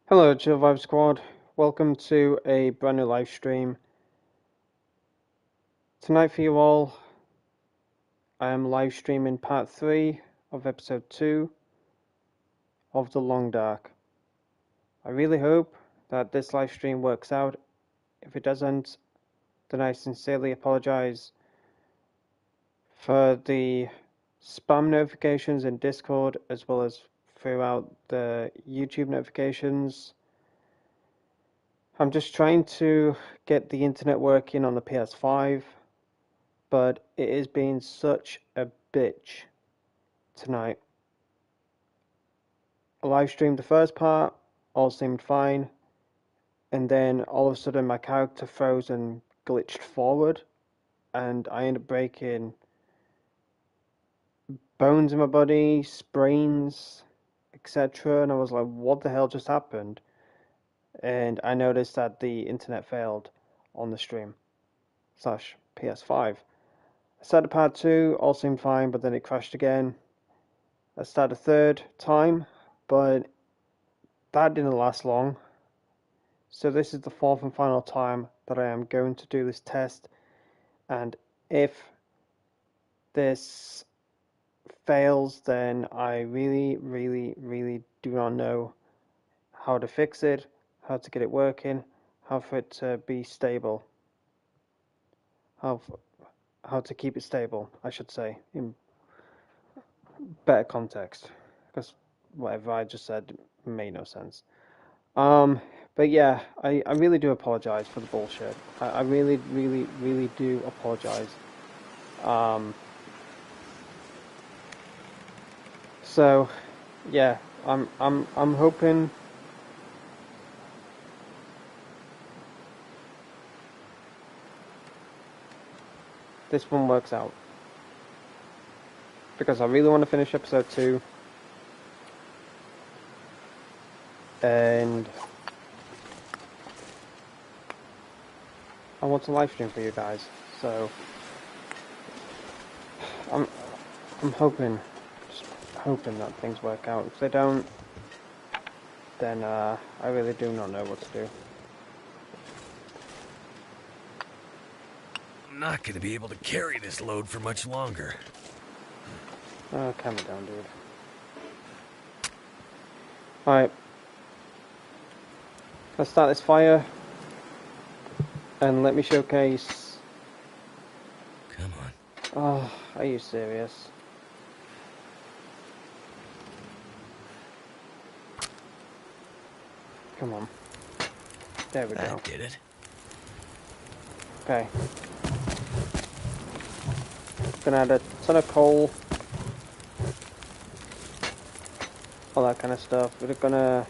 Hello, Chill Vibe Squad. Welcome to a brand new live stream. Tonight for you all, I am live streaming part 3 of episode 2 of The Long Dark. I really hope that this live stream works out. If it doesn't, then I sincerely apologize for the spam notifications in Discord as well as throughout the YouTube notifications. I'm just trying to get the internet working on the PS5. But it is being such a bitch tonight. I live streamed the first part, all seemed fine, and then all of a sudden my character froze and glitched forward, and I ended up breaking bones in my body, sprains, etc. And I was like, what the hell just happened? And I noticed that the internet failed on the stream slash PS5. I started part 2, all seemed fine, but then it crashed again. I started a third time, but that didn't last long. So this is the fourth and final time that I am going to do this test, and if this fails, then I really do not know how to fix it, how to get it working, how for it to be stable, how to keep it stable, I should say, in better context, because whatever I just said made no sense. But yeah, I really do apologize for the bullshit. I really do apologize. Um, so yeah, I'm hoping this one works out because I really want to finish episode 2, and I want to live stream for you guys. So I'm hoping, just hoping that things work out. If they don't, then I really do not know what to do. I'm not gonna be able to carry this load for much longer. Oh, calm it down, dude. Alright. Let's start this fire. And let me showcase... Come on. Oh, are you serious? Come on. There we go. That did it. Okay. Gonna add a ton of coal. All that kind of stuff. We're gonna...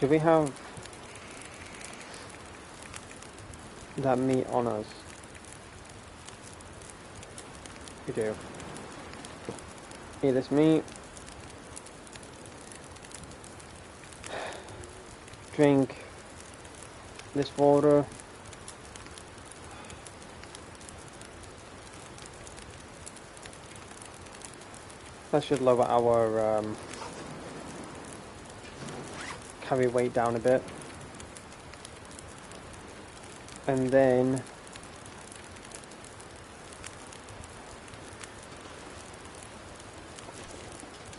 do we have that meat on us? We do. Eat this meat. Drink this water. That should lower our carry weight down a bit. And then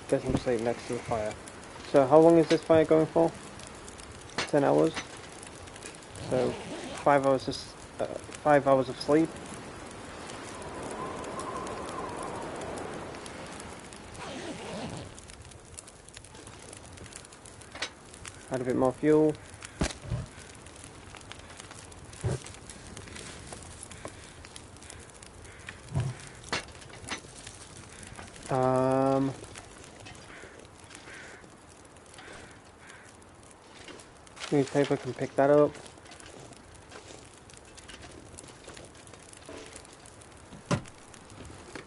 get some sleep next to the fire. So how long is this fire going for? 10 hours. So 5 hours of 5 hours of sleep. Add a bit more fuel. Newspaper can pick that up.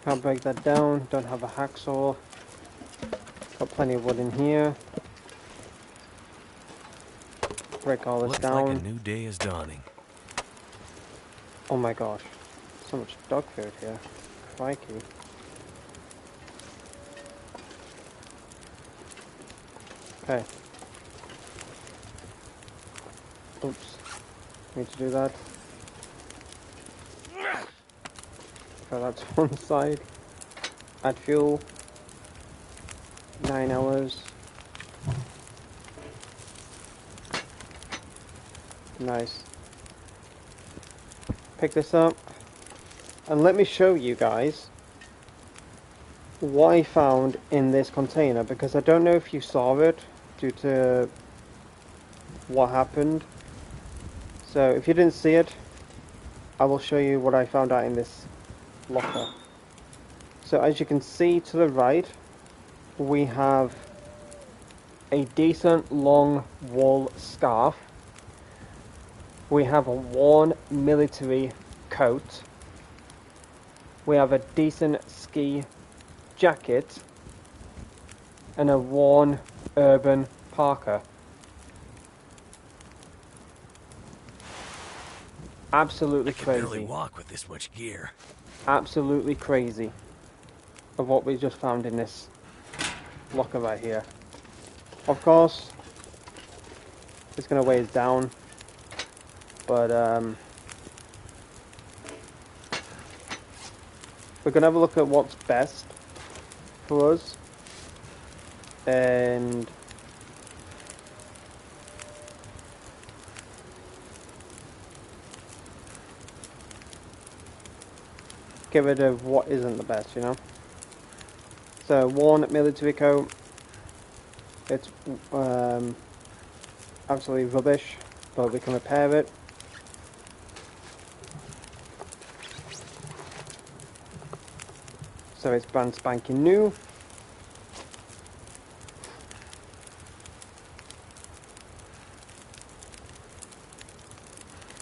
Can't break that down. Don't have a hacksaw. Got plenty of wood in here. Break all this Looks down. like a new day is dawning. Oh my gosh. So much dog food here. Crikey. Okay. Oops. Need to do that. Throw that to one side. Add fuel. 9 hours. Nice. Pick this up. And let me show you guys what I found in this container, because I don't know if you saw it due to what happened. So if you didn't see it, I will show you what I found out in this locker. So as you can see to the right, we have a decent long wool scarf. We have a worn military coat. We have a decent ski jacket and a worn urban parka. Absolutely I can barely crazy. walk with this much gear. Absolutely crazy of what we just found in this locker right here. Of course, it's going to weigh us down, but we're going to have a look at what's best for us, and get rid of what isn't the best, you know. So, worn military coat, it's absolutely rubbish, but we can repair it. So it's brand spanking new.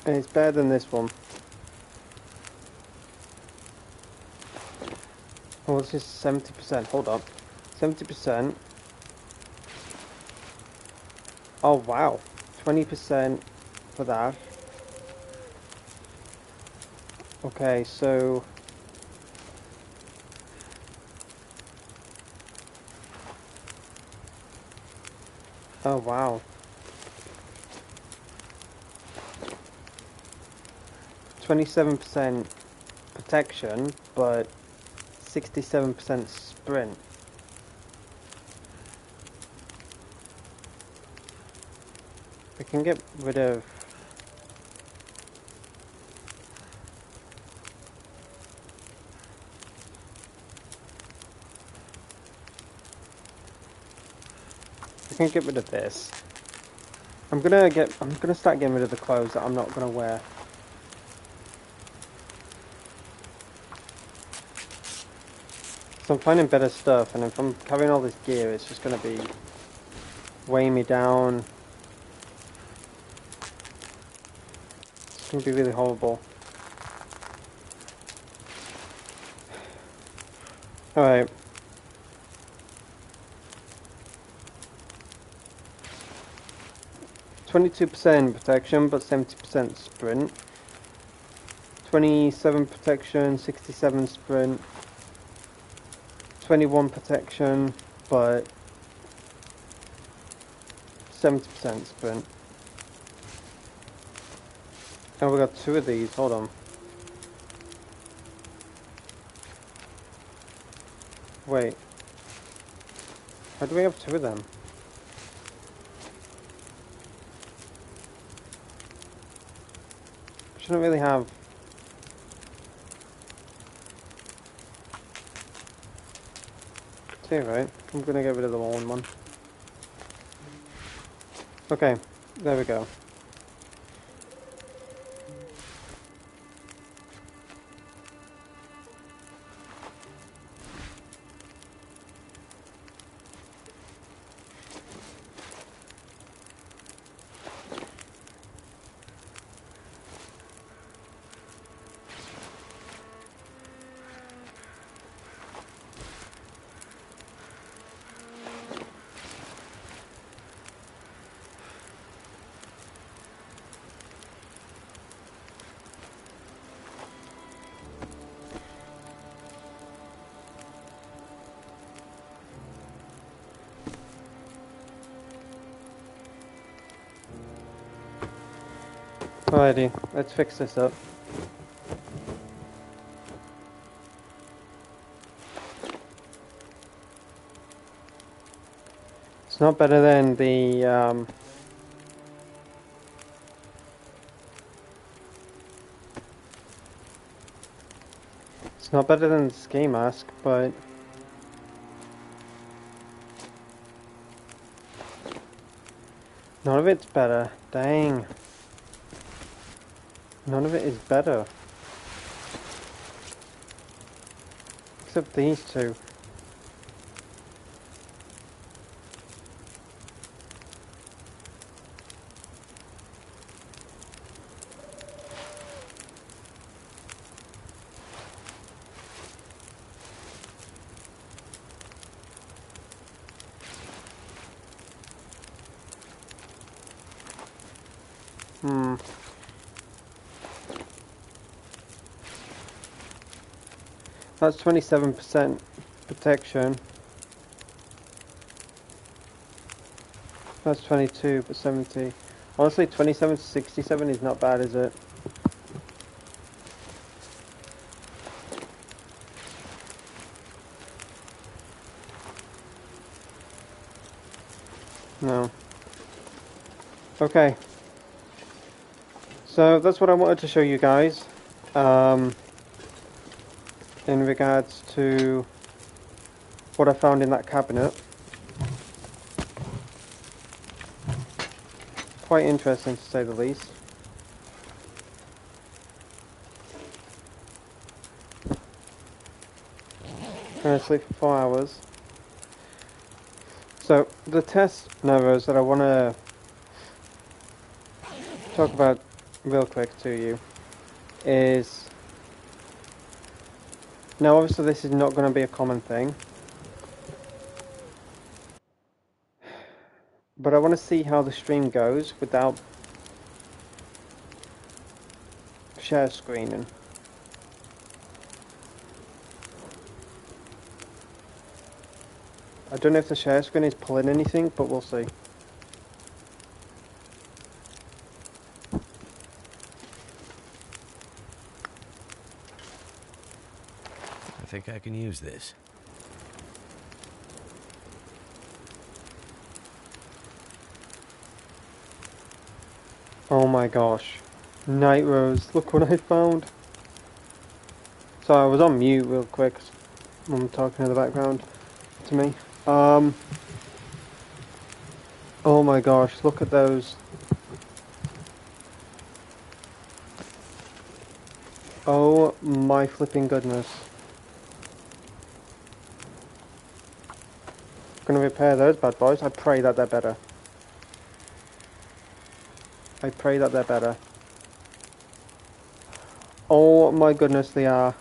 And it's better than this one. Oh, this is 70%. Hold on. 70%. Oh, wow. 20% for that. Okay, so... Oh, wow. 27% protection, but 67% sprint. We can get rid of... We can get rid of this. I'm gonna start getting rid of the clothes that I'm not gonna wear. So I'm finding better stuff, and if I'm carrying all this gear, it's just gonna be weighing me down. It's gonna be really horrible. Alright. %22% protection, but 70% sprint. 27 protection, 67 sprint. 21 protection, but 70% sprint. Oh, we got two of these. Hold on. Wait. How do we have two of them? Shouldn't really have... two, right? I'm gonna get rid of the worn one. Okay, there we go. Alrighty, let's fix this up. It's not better than the it's not better than the ski mask, but none of it's better. Dang. None of it is better. Except these two. Hmm. That's 27% protection. That's 22, but 70. Honestly, 27 to 67 is not bad, is it? No. Okay. So that's what I wanted to show you guys. In regards to what I found in that cabinet. Quite interesting to say the least. I'm going to sleep for 4 hours. So the test numbers that I want to talk about real quick to you is, now obviously this is not going to be a common thing, but I want to see how the stream goes without share screening. I don't know if the share screen is pulling anything, but we'll see. I think I can use this. Oh my gosh. Night Rose, look what I found. So I was on mute real quick. I'm talking in the background to me. Oh my gosh, look at those. Oh my flipping goodness. Gonna repair those bad boys. I pray that they're better. I pray that they're better. Oh my goodness, they are.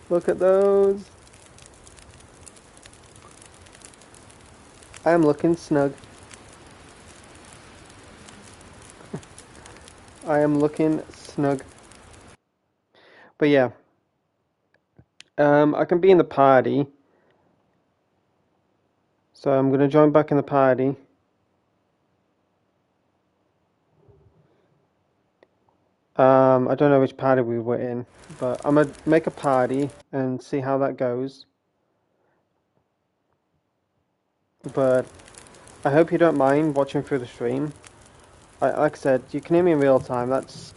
Look at those. I am looking snug. I am looking snug. But yeah. I can be in the party. So I'm gonna join back in the party. I don't know which party we were in, but I'm gonna make a party and see how that goes. But I hope you don't mind watching through the stream. Like I said, you can hear me in real time. That's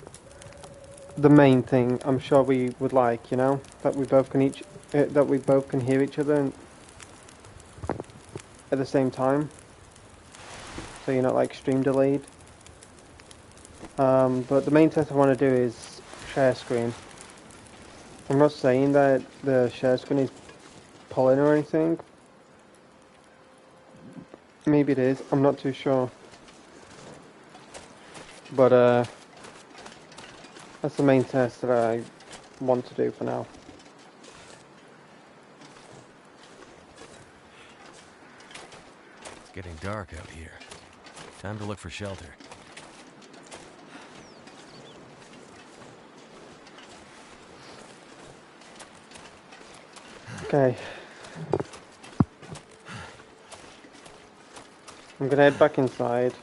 the main thing. I'm sure we would like, you know, that we both can hear each other and at the same time. So you're not like stream delayed. But the main test I want to do is share screen. I'm not saying that the share screen is pulling or anything. Maybe it is. I'm not too sure. But that's the main test that I want to do for now. It's getting dark out here. Time to look for shelter. Okay. I'm gonna head back inside.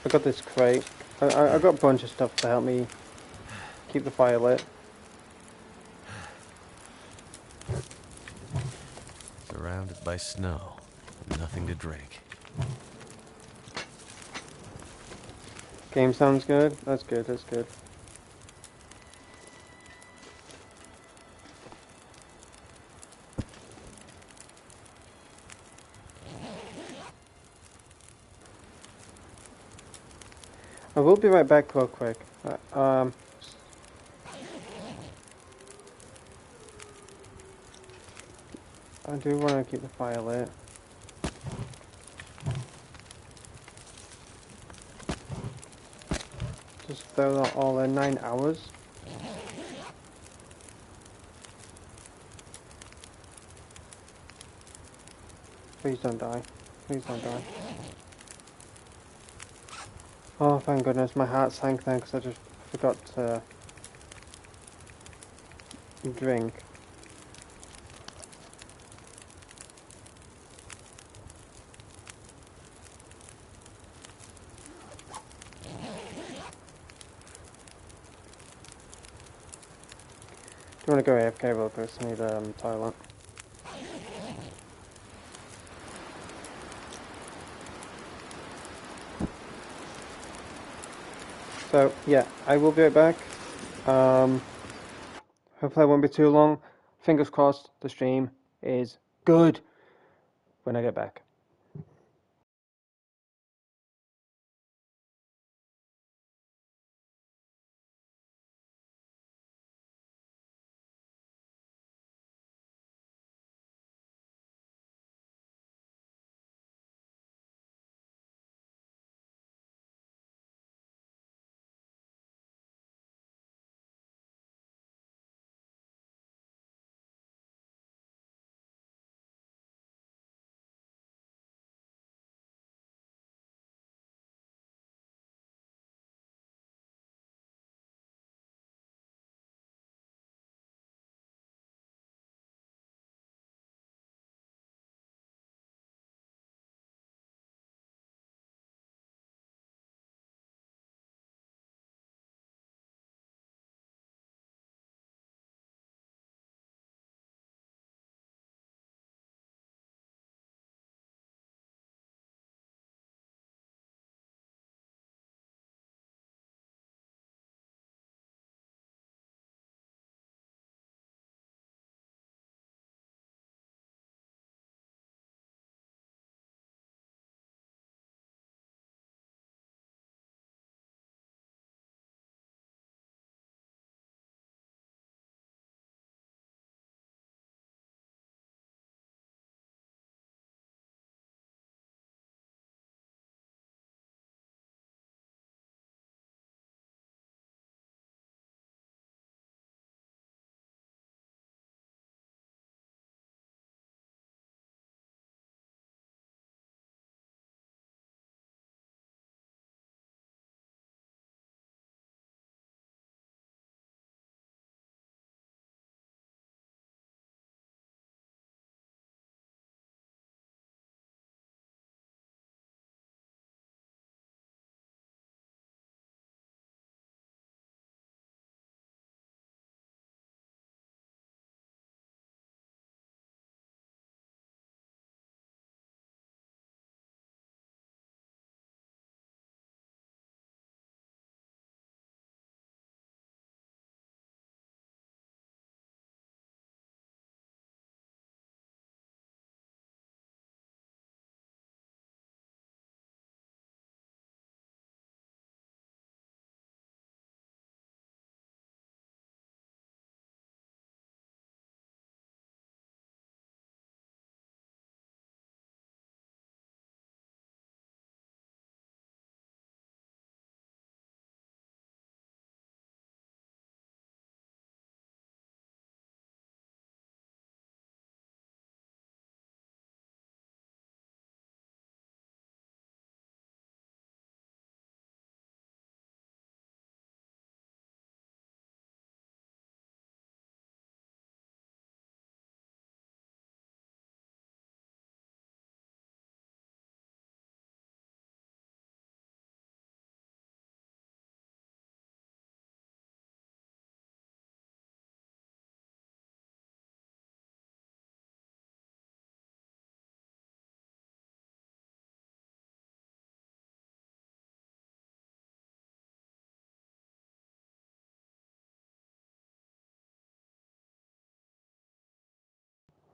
I got this crate. I got a bunch of stuff to help me keep the fire lit. Surrounded by snow. Nothing to drink. Game sounds good. That's good. That's good. I will be right back real quick. I do want to keep the fire lit. Just throw that all in 9 hours. Please don't die. Please don't die. Oh, thank goodness. My heart sank then because I just forgot to drink. Do you want to go AFK real quick? I need toilet. So, yeah, I will be right back. Hopefully I won't be too long. Fingers crossed the stream is good when I get back.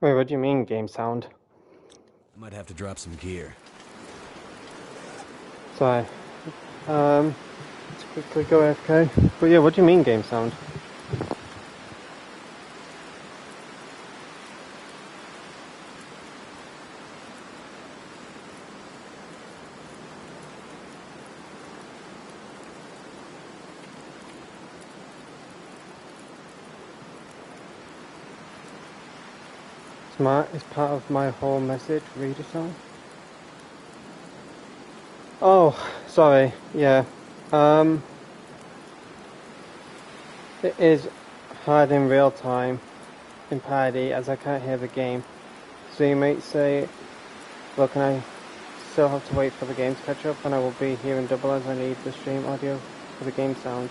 Wait, what do you mean game sound? I might have to drop some gear. Sorry. Let's quickly go AFK. But yeah, what do you mean game sound? Smart is part of my whole message. Read it all. Oh, sorry. Yeah. Um, it is hard in real time in party as I can't hear the game. So you might say, well, can I still have to wait for the game to catch up and I will be hearing double as I need the stream audio for the game sound.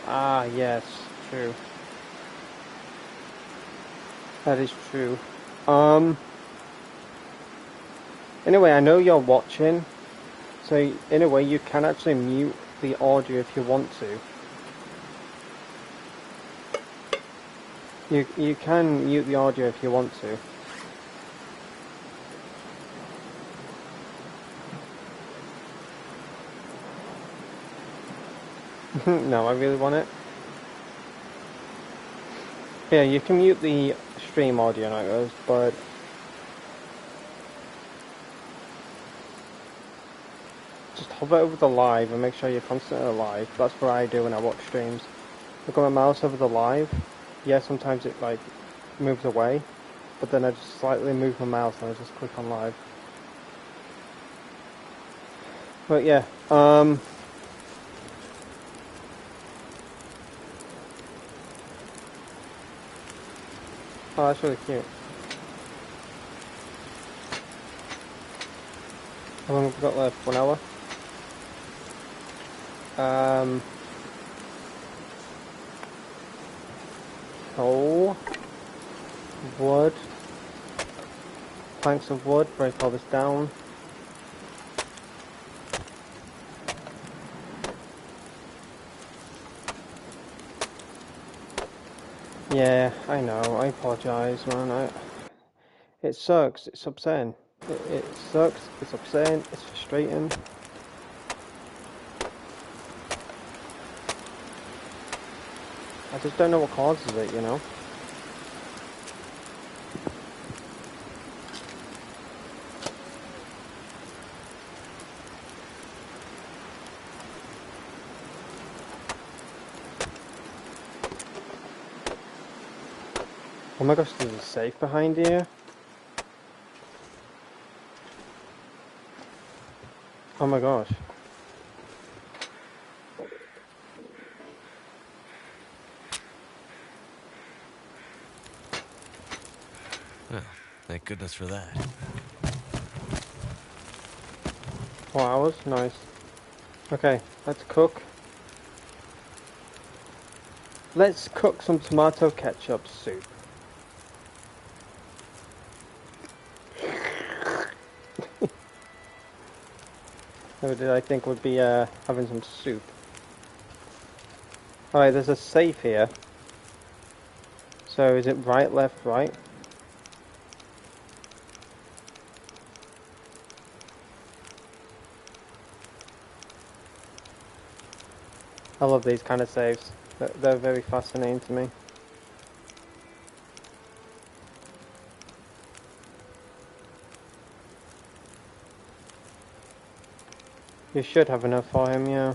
Ah, yes, true. That is true. Anyway, I know you're watching, so in a way you can actually mute the audio if you want to. You can mute the audio if you want to. No, I really want it. Yeah, you can mute the stream audio notes, but just hover over the live and make sure you're constantly alive. That's what I do when I watch streams. Look at my mouse over the live. Yeah, sometimes it like moves away, but then I just slightly move my mouse and I just click on live. But yeah, oh, that's really cute. How long have we got left? 1 hour? Oh, wood. Planks of wood, break all this down. Yeah, I know, I apologise, man. It sucks, it's upsetting. It sucks, it's upsetting, it's frustrating. I just don't know what causes it, you know? Oh my gosh, there's a safe behind here. Oh my gosh. Well, thank goodness for that. 4 hours? Nice. Okay, let's cook. Let's cook some tomato ketchup soup. Who did I think would be having some soup? Alright, there's a safe here. So is it right, left, right? I love these kind of saves. They're very fascinating to me. You should have enough for him, yeah.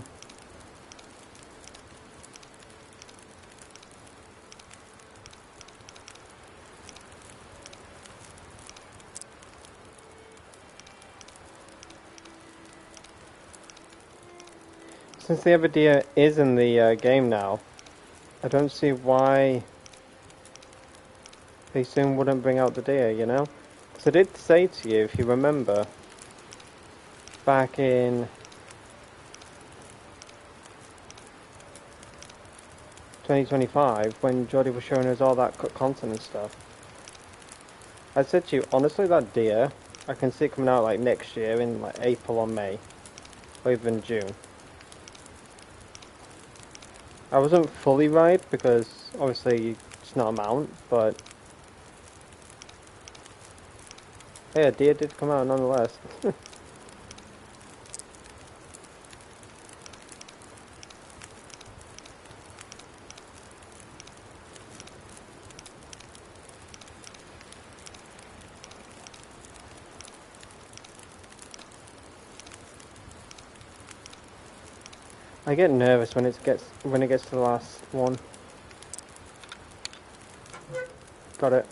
Since the other deer is in the game now, I don't see why they soon wouldn't bring out the deer, you know? Because I did say to you, if you remember, back in 2025, when Jodie was showing us all that content and stuff, I said to you, honestly, that deer, I can see it coming out like next year in like April or May, or even June. I wasn't fully right because obviously it's not a mount, but Hey, a deer did come out nonetheless. I get nervous when it gets to the last one. Got it.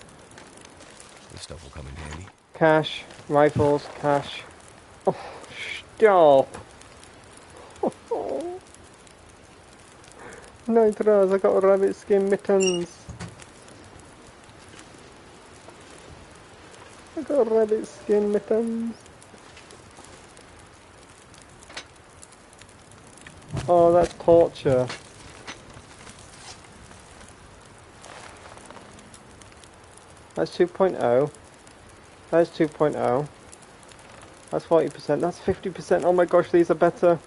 This stuff will come in handy. Cash, rifles, cash. Oh, stop! Nitros, I got rabbit skin mittens. I got rabbit skin mittens. Oh, that's torture. That's 2.0. That's 2.0. That's 40%. That's 50%. Oh my gosh, these are better.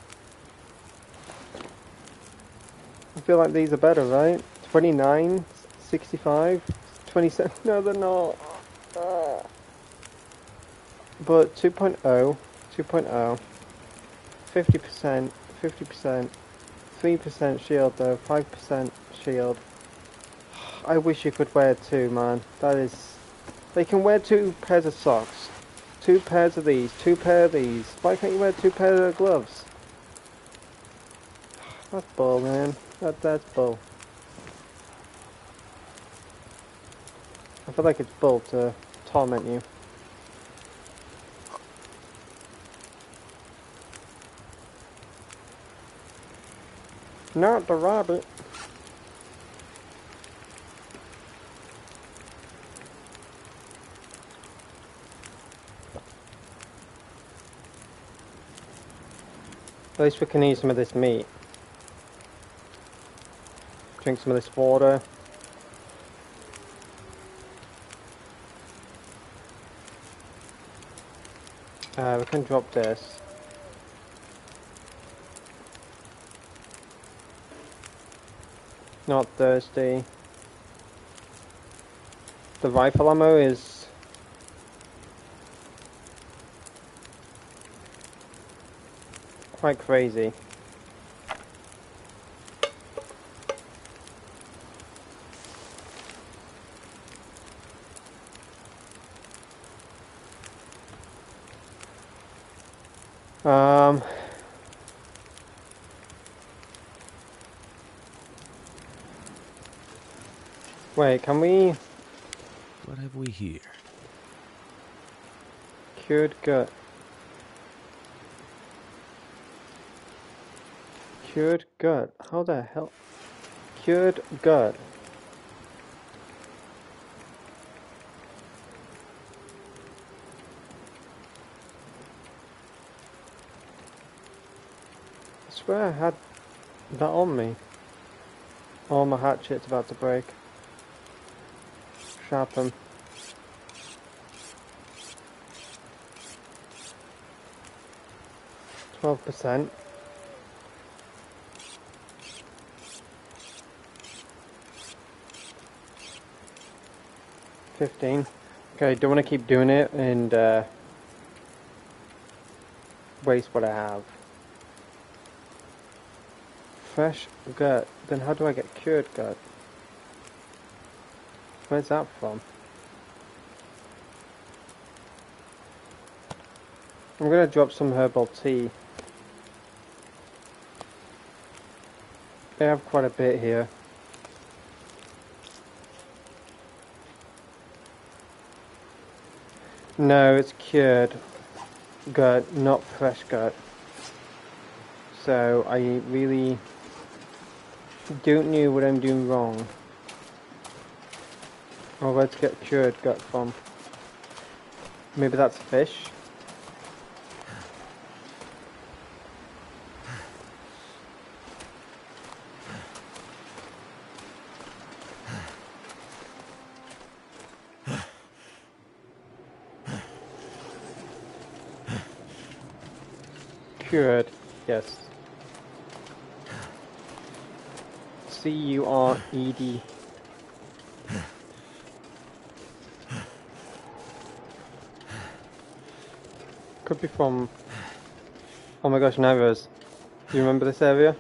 I feel like these are better, right? 29, 65, 27. No, they're not. But 2.0, 2.0, 50%, 50%, 3% shield though, 5% shield. I wish you could wear two, man. That is... They can wear 2 pairs of socks, 2 pairs of these, 2 pairs of these. Why can't you wear 2 pairs of gloves? That's bull, man. That's bull. I feel like it's bull to torment you. Not the rabbit. At least we can eat some of this meat. Drink some of this water. We can drop this. Not thirsty. The rifle ammo is... quite crazy. Wait, can we... What have we here? Cured gut. Cured gut. How the hell? Cured gut. I swear I had that on me. Oh, my hatchet's about to break. Sharpen. 12%. $15. Okay, don't want to keep doing it and waste what I have. Fresh gut. Then how do I get cured gut? Where's that from? I'm gonna drop some herbal tea. I have quite a bit here. No, it's cured gut, not fresh gut. So I really don't know what I'm doing wrong. Or where to get cured gut from. Maybe that's fish? Cured, yes. C-U-R-E-D. Could be from... Oh my gosh, Nivers. Do you remember this area?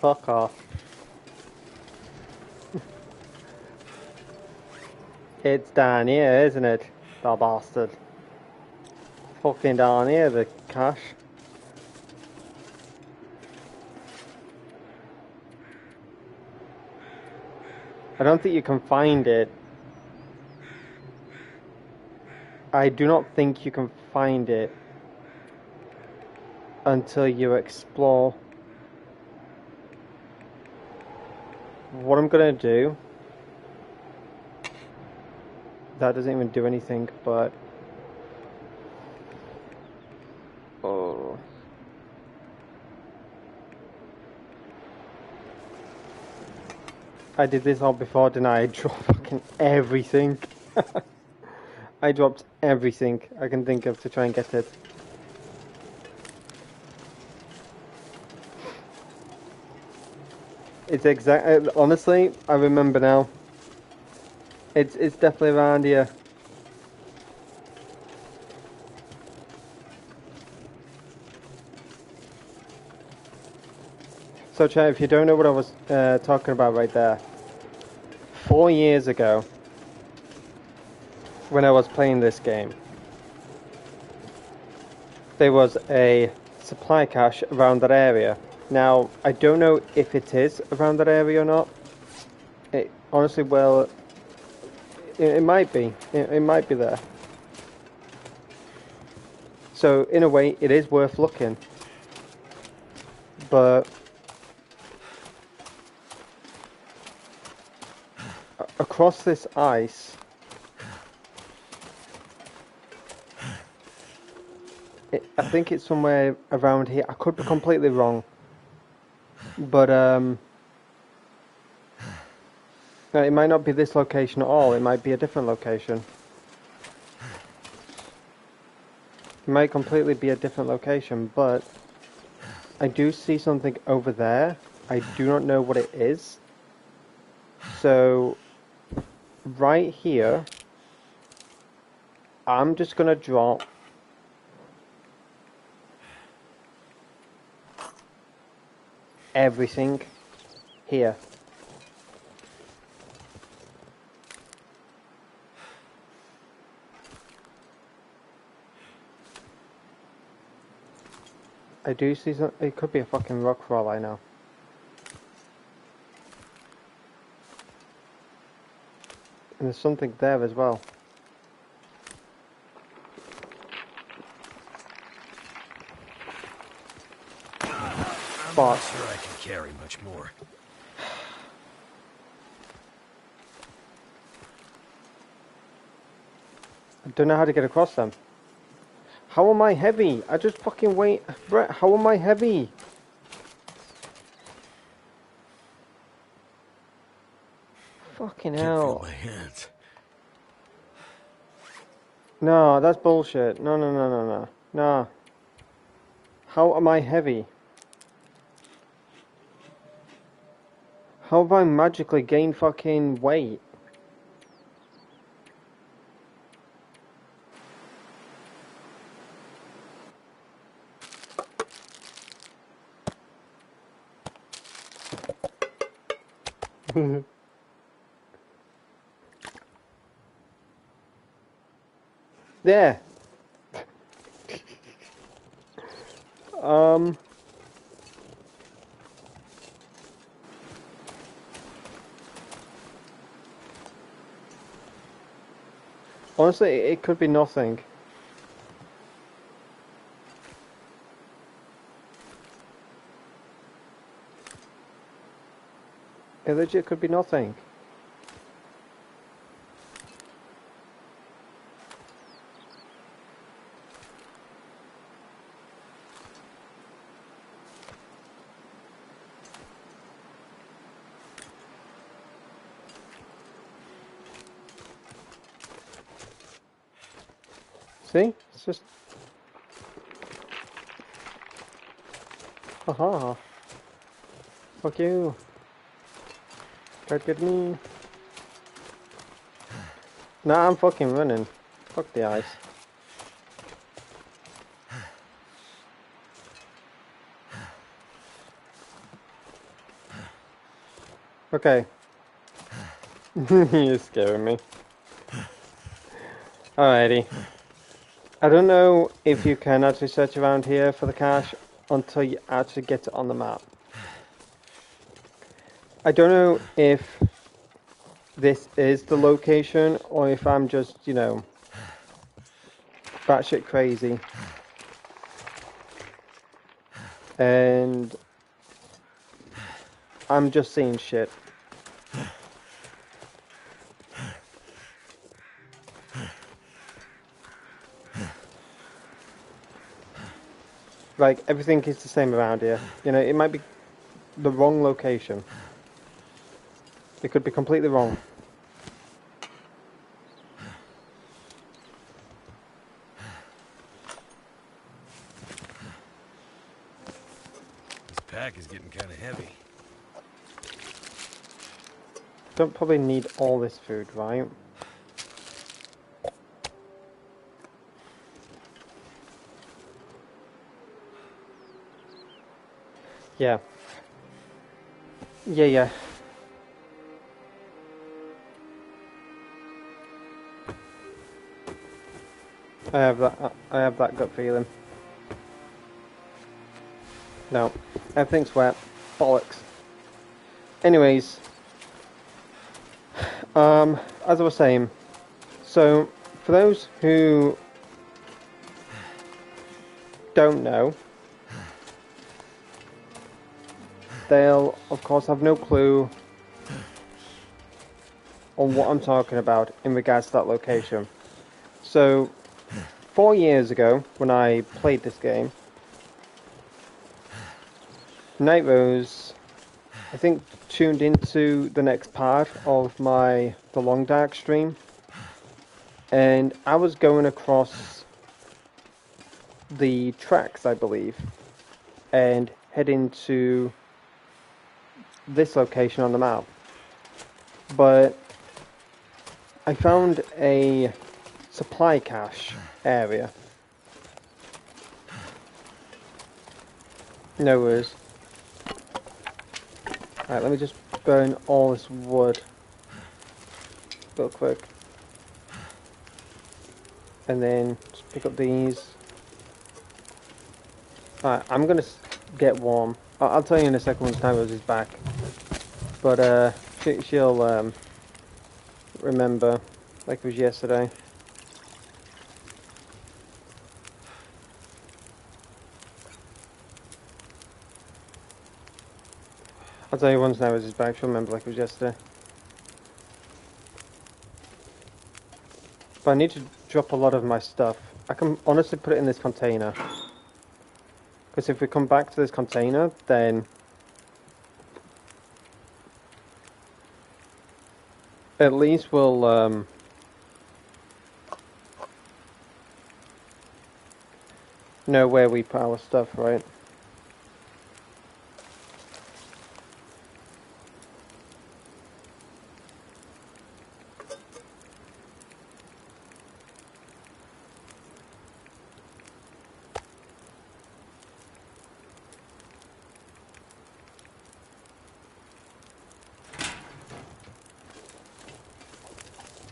Fuck off. It's down here, isn't it? The bastard. Fucking down here, the cache. I don't think you can find it. I do not think you can find it until you explore. What I'm gonna do, that doesn't even do anything, but oh, I did this all before, didn't I? I dropped fucking everything. I dropped everything I can think of to try and get it. It's exact. Honestly, I remember now. It's definitely around here. So, chat, if you don't know what I was talking about right there, 4 years ago, when I was playing this game, there was a supply cache around that area. Now, I don't know if it is around that area or not. It honestly, well, it might be. It might be there. So, in a way, it is worth looking. But across this ice, I think it's somewhere around here. I could be completely wrong. But, it might not be this location at all. It might be a different location. It might completely be a different location, but I do see something over there. I do not know what it is. So, right here, I'm just going to drop everything here. I do see some. It could be a fucking rock for all I know. And there's something there as well. I'm not sure I can carry much more. I don't know how to get across them. How am I heavy? I just fucking wait. Brett, how am I heavy? Fucking Can't feel hell. my hands. No, that's bullshit. No, no, no, no, no. No. How am I heavy? How have I magically gained fucking weight? There. Honestly, it could be nothing. It legit could be nothing. See? It's just... Haha. Fuck you. Can't get me. Nah, I'm fucking running. Fuck the ice. Okay. You're scaring me. Alrighty. I don't know if you can actually search around here for the cache until you actually get it on the map. I don't know if this is the location or if I'm just, you know, batshit crazy. And I'm just seeing shit. Like, everything is the same around here. You know, it might be the wrong location. It could be completely wrong. This pack is getting kind of heavy. Don't probably need all this food, right? Yeah. Yeah. I have that gut feeling. No. Everything's wet. Bollocks. Anyways. As I was saying, so for those who don't know, they'll of course have no clue on what I'm talking about in regards to that location. So 4 years ago, when I played this game, Night Rose, I think, tuned into the next part of the Long Dark stream, and I was going across the tracks, I believe, and heading to this location on the map. But I found a supply cache area. No worries. Alright, let me just burn all this wood real quick. And then just pick up these. Alright, I'm gonna get warm. I'll tell you in a second when Night Rose is back. But she'll remember like it was yesterday. I'll tell you once Night Rose is back, she'll remember like it was yesterday. But I need to drop a lot of my stuff. I can honestly put it in this container. Because if we come back to this container, then at least we'll know where we put our stuff, right?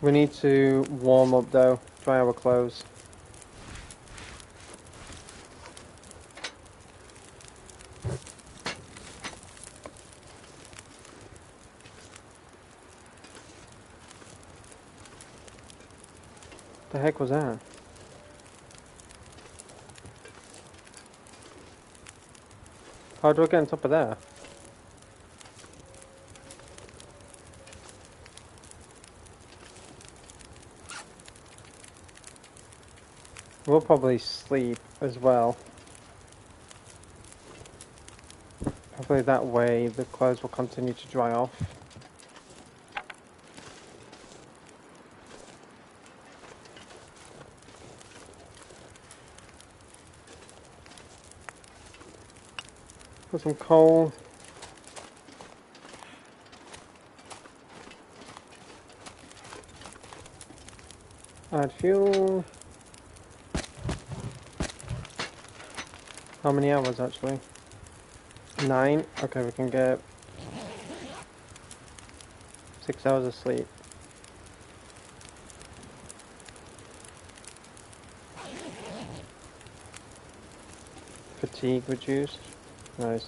We need to warm up though, dry our clothes. The heck was that? How do I get on top of there? We'll probably sleep as well. Hopefully that way the clothes will continue to dry off. Put some coal. Add fuel. How many hours actually? 9. Okay, we can get 6 hours of sleep. Fatigue reduced. Nice.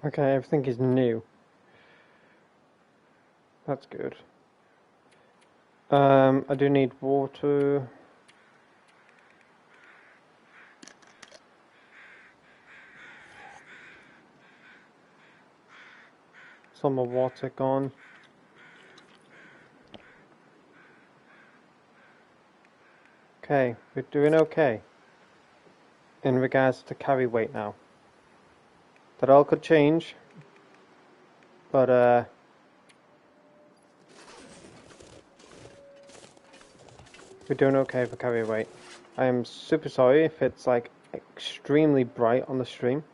Okay, everything is new. That's good. I do need water. Some more water gone. Okay, we're doing okay in regards to carry weight now. That all could change, but we're doing okay for carry weight. I am super sorry if it's like extremely bright on the stream.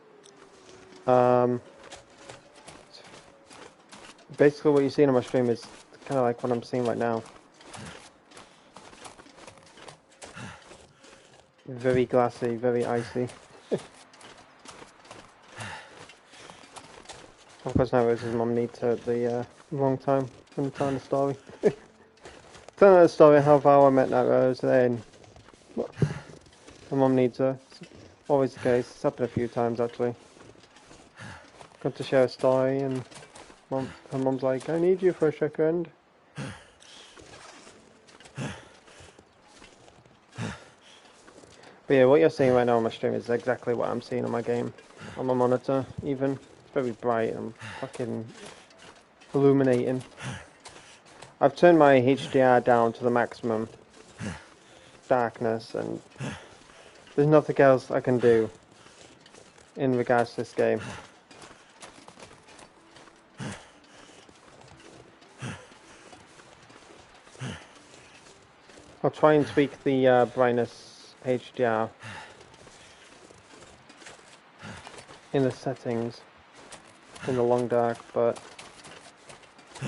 Basically what you're seeing on my stream is kind of like what I'm seeing right now. Very glassy, very icy. Of course now his mum needs her at the wrong time when telling the story. Telling the story how far I met that Rose then. My mum needs her. It's always the case. It's happened a few times actually. Got to share a story and her mum's like, I need you for a second. But yeah, what you're seeing right now on my stream is exactly what I'm seeing on my game. On my monitor, even. It's very bright and fucking illuminating. I've turned my HDR down to the maximum darkness and there's nothing else I can do in regards to this game. I'll try and tweak the brightness HDR in the settings in the long dark, but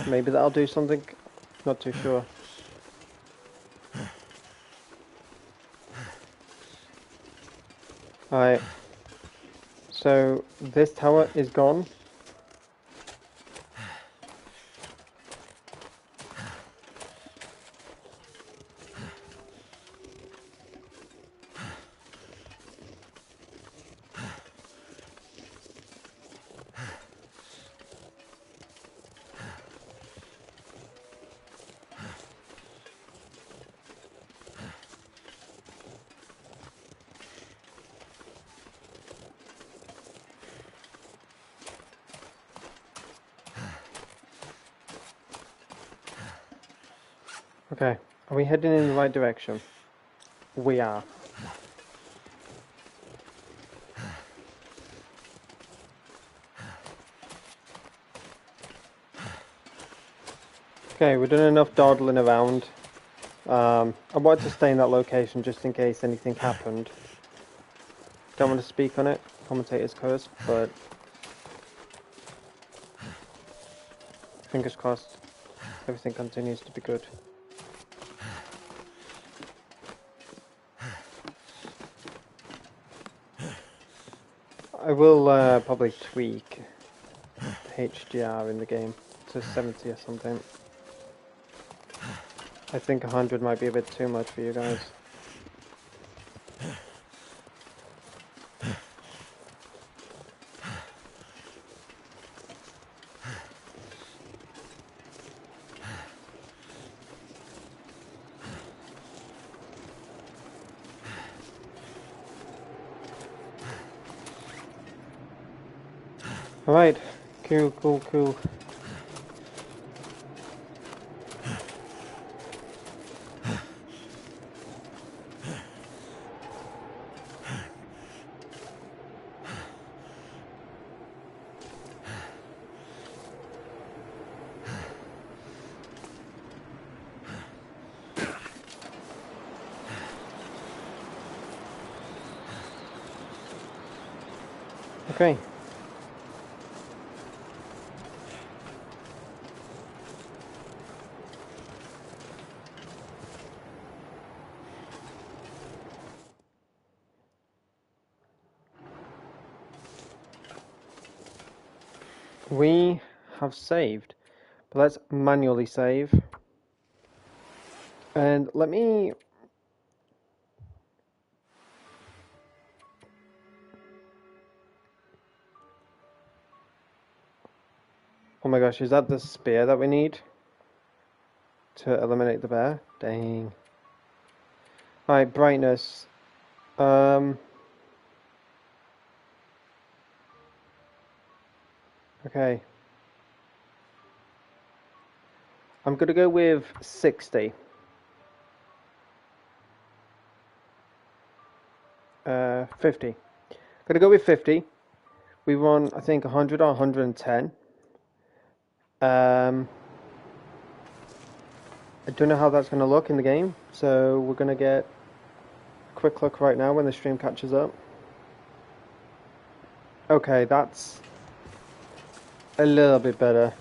maybe that'll do something. Not too sure. Alright, So this tower is gone. Okay, are we heading in the right direction? We are. Okay, we've done enough dawdling around. I wanted to stay in that location just in case anything happened. Don't want to speak on it, commentator's curse, but fingers crossed everything continues to be good. I will probably tweak the HDR in the game to 70 or something. I think 100 might be a bit too much for you guys. Alright, cool. Okay. We have saved, but let's manually save. And let me... Oh my gosh, is that the spear that we need to eliminate the bear? Dang. Alright, brightness. Okay. I'm gonna go with 60. 50. Gonna go with 50. We run, I think, 100 or 110. I don't know how that's gonna look in the game, so we're gonna get a quick look right now when the stream catches up. Okay, that's a little bit better.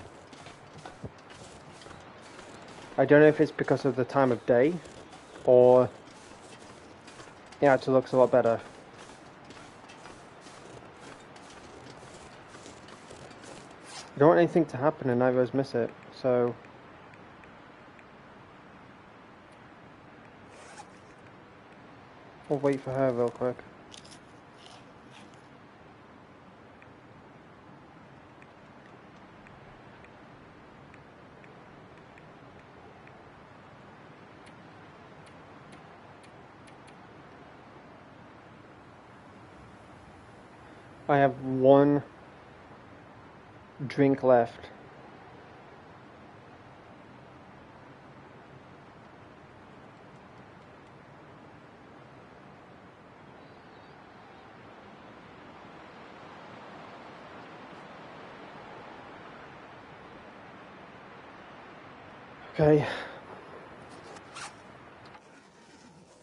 I don't know if it's because of the time of day, or it actually looks a lot better. I don't want anything to happen and neither of us miss it, so... We'll wait for her real quick. I have one drink left. Okay.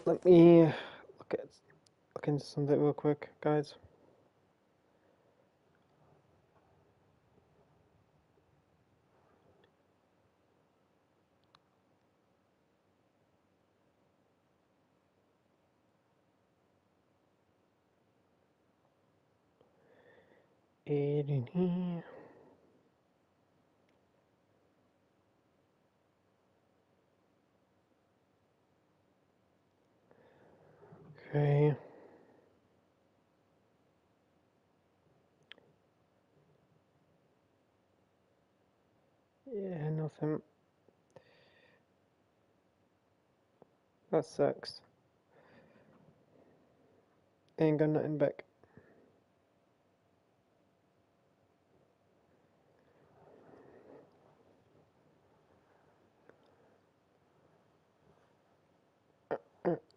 Let me look into something real quick, guys. in here. Okay. Yeah, nothing. That sucks. Ain't got nothing back.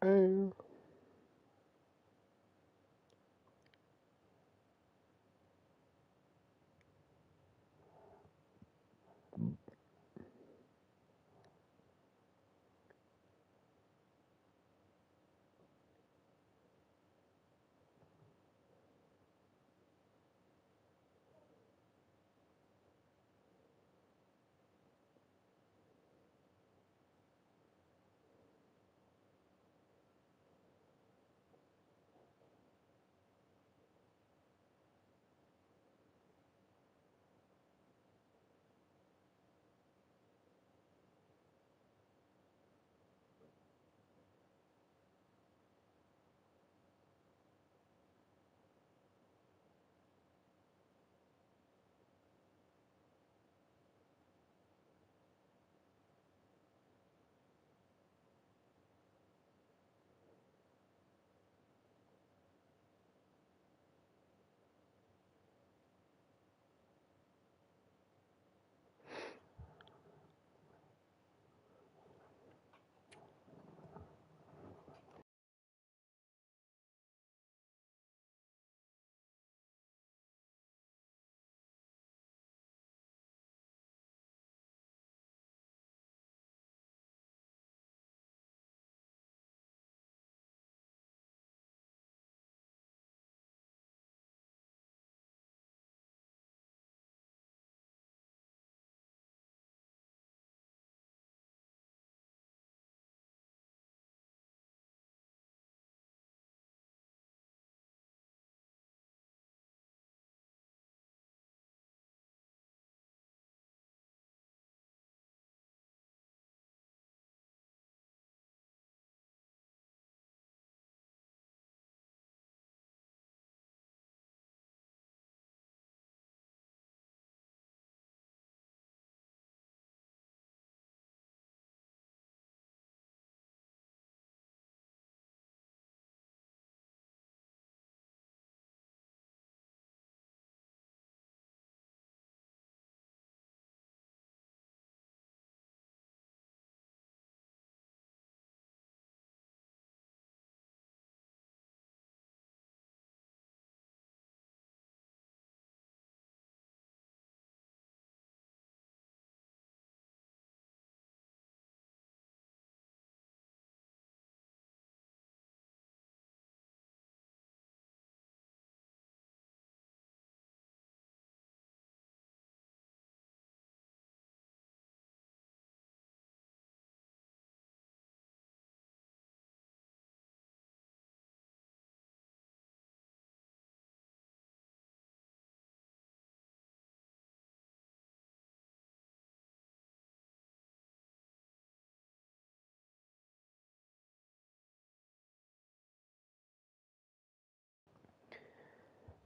Oh.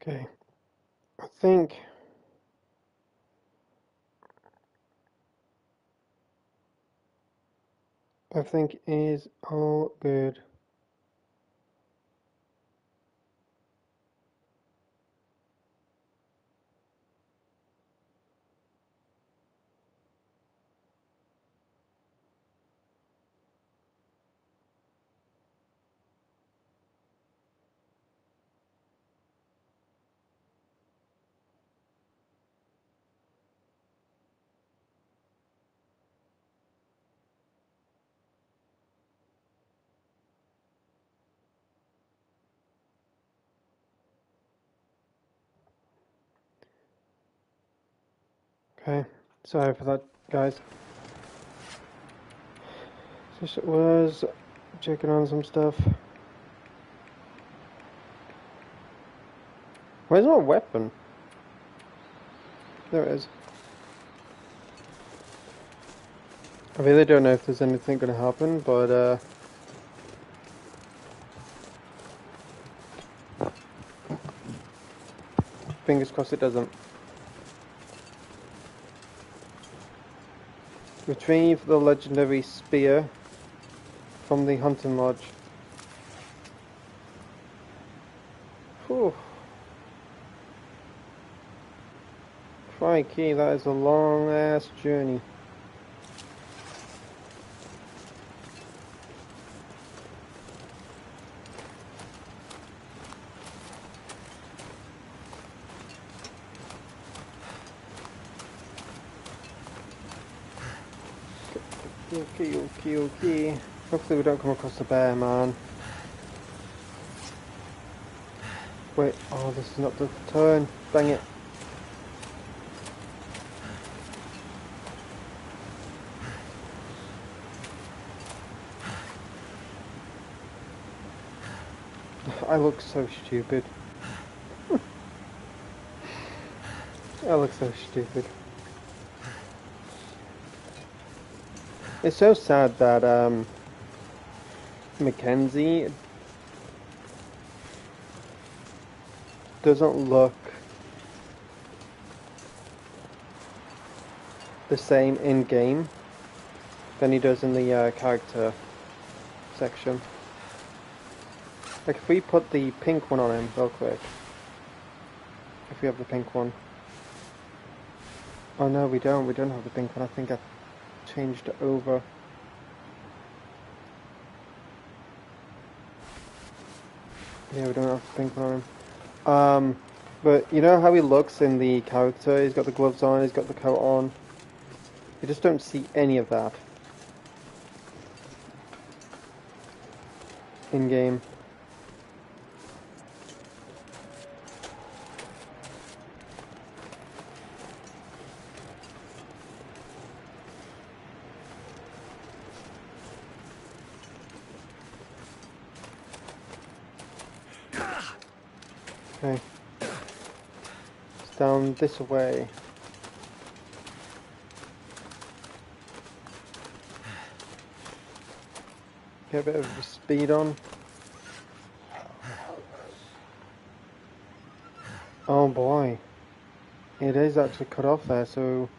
Okay. I think is all good. Okay. Sorry for that, guys. Just was checking on some stuff. Where's my weapon? There it is. I really don't know if there's anything going to happen, but fingers crossed it doesn't. Retrieve the legendary spear from the hunting lodge. Whew. Crikey, that is a long ass journey. Okay. Hopefully we don't come across a bear, man. Wait, oh, this is not the turn. Dang it. I look so stupid. I look so stupid. It's so sad that Mackenzie doesn't look the same in game than he does in the character section. Like if we put the pink one on him real quick, if we have the pink one. Oh no, we don't have the pink one. I think I changed it over. Yeah, we don't have the pink one on him. But you know how he looks in the character? He's got the gloves on, he's got the coat on. You just don't see any of that in game. Okay. It's down this way. Get a bit of speed on. Oh boy. It is actually cut off there, so...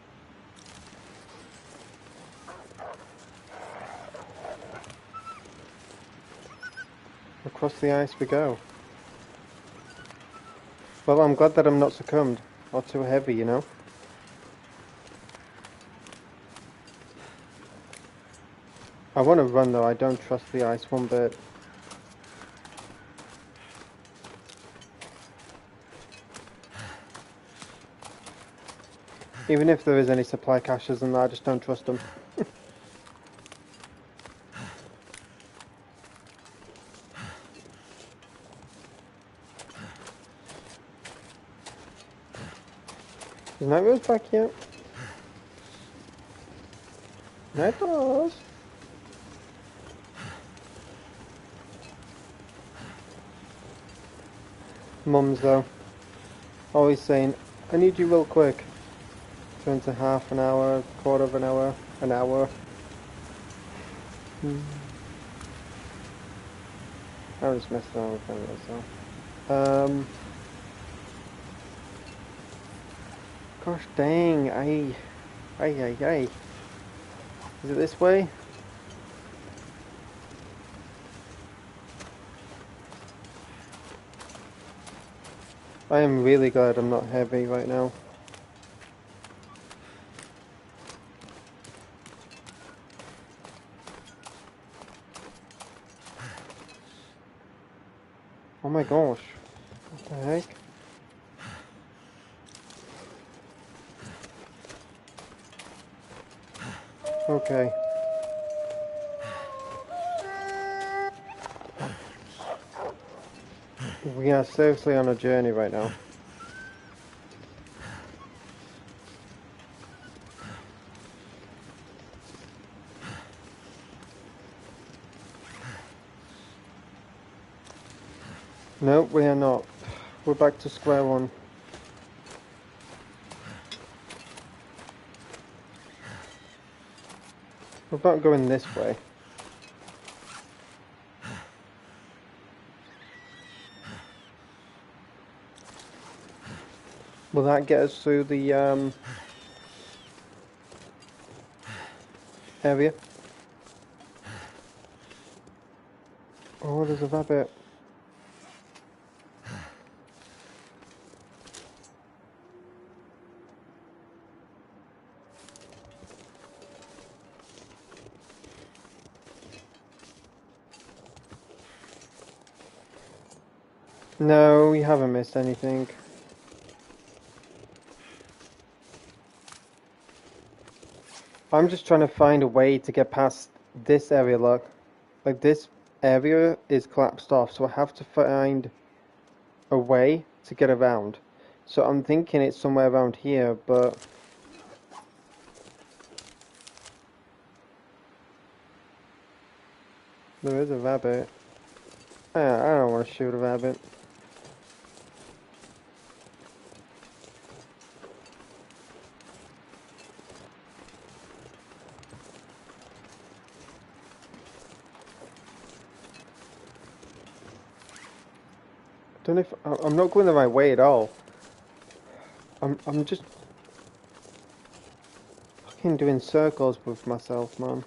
Across the ice we go. Well, I'm glad that I'm not succumbed. Or too heavy, you know? I want to run though, I don't trust the ice one bit. Even if there is any supply caches and that, I just don't trust them. Is Night Rose back yet? Night Rose! Mums though, always saying, I need you real quick. Turn to half an hour, quarter of an hour, an hour. I was messing around with them myself. Gosh dang, Ay. Is it this way? I am really glad I'm not heavy right now. Oh my gosh. What the heck? Okay. We are seriously on a journey right now. No, we are not. We're back to square one. What about going this way? Will that get us through the area? Oh, there's a rabbit. No, we haven't missed anything. I'm just trying to find a way to get past this area, look. Like, this area is collapsed off, so I have to find a way to get around. So I'm thinking it's somewhere around here, but... there is a rabbit. I don't want to shoot a rabbit. Don't know if I'm not going the right way at all. I'm just fucking doing circles with myself, man.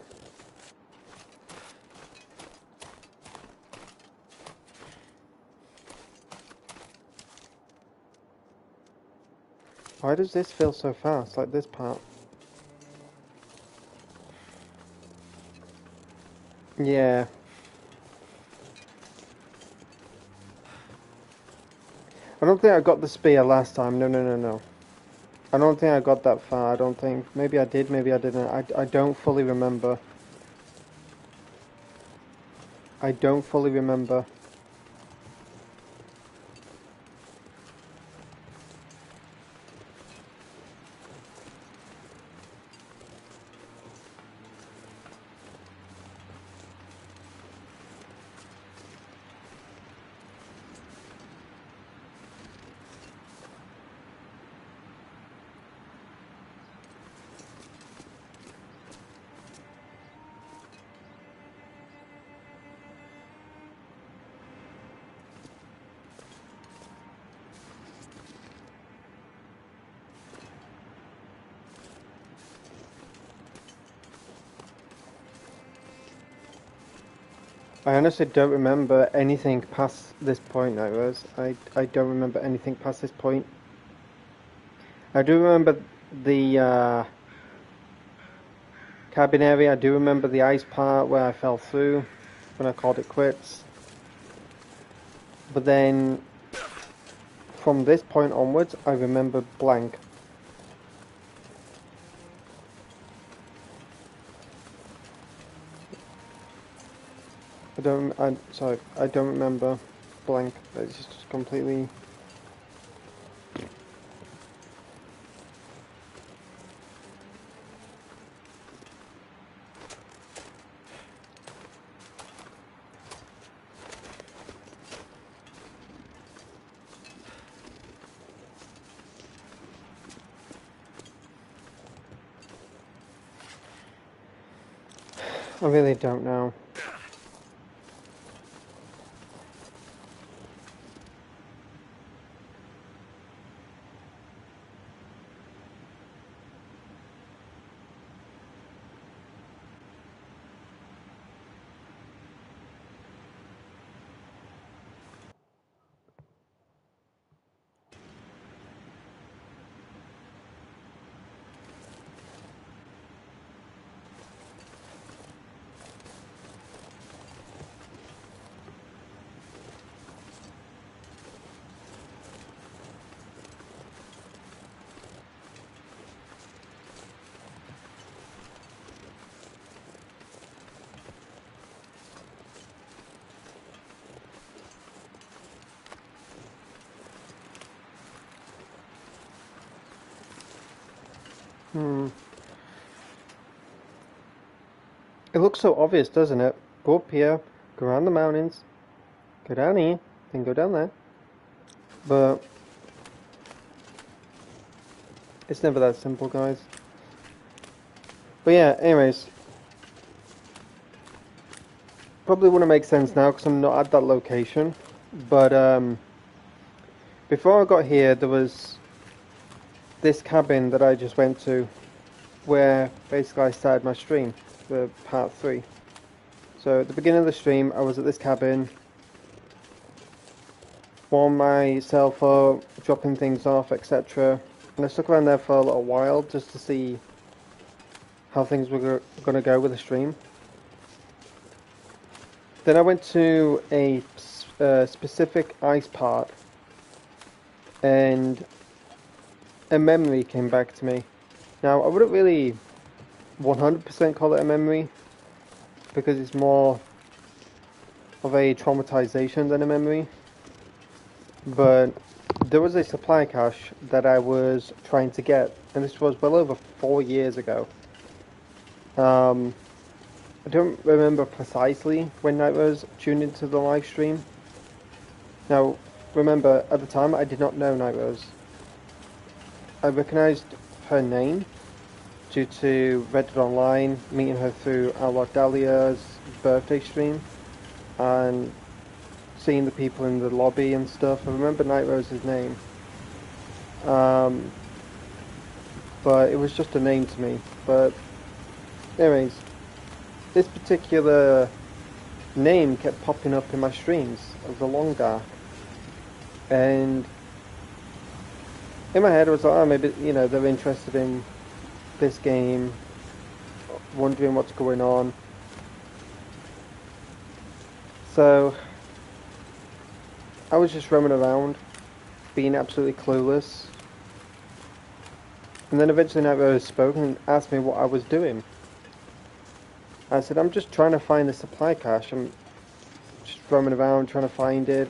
Why does this feel so fast, like this part? Yeah. I don't think I got the spear last time. No. I don't think I got that far. I don't think. Maybe I did, maybe I didn't. I don't fully remember. I don't fully remember. I honestly don't remember anything past this point, now, Rose. I don't remember anything past this point. I do remember the cabin area. I do remember the ice part where I fell through when I called it quits. But then, from this point onwards, I remember blank. Sorry, I don't remember blank. It's just completely... I really don't know. It looks so obvious, doesn't it? Go up here, go around the mountains, go down here, then go down there. But it's never that simple, guys. But yeah, anyways, probably wouldn't make sense now because I'm not at that location. But before I got here, there was this cabin that I just went to, where basically I started my stream for part 3. So at the beginning of the stream, I was at this cabin, warmed myself up, dropping things off, etc. And I stuck around there for a little while just to see how things were going to go with the stream. Then I went to a specific ice part, and a memory came back to me. Now, I wouldn't really 100% call it a memory, because it's more of a traumatization than a memory. But there was a supply cache that I was trying to get, and this was well over 4 years ago. I don't remember precisely when Night Rose tuned into the live stream. Now, remember, at the time I did not know Night Rose. I recognised her name due to Reddit Online, meeting her through Outlaw Dahlia's birthday stream, and seeing the people in the lobby and stuff. I remember Night Rose's name. But it was just a name to me. But anyways, this particular name kept popping up in my streams of the Long Dark. And in my head I was like, oh, maybe, you know, they're interested in this game, wondering what's going on. So I was just roaming around, being absolutely clueless. And then eventually Night Rose spoke and asked me what I was doing. I said, I'm just trying to find the supply cache. I'm just roaming around trying to find it.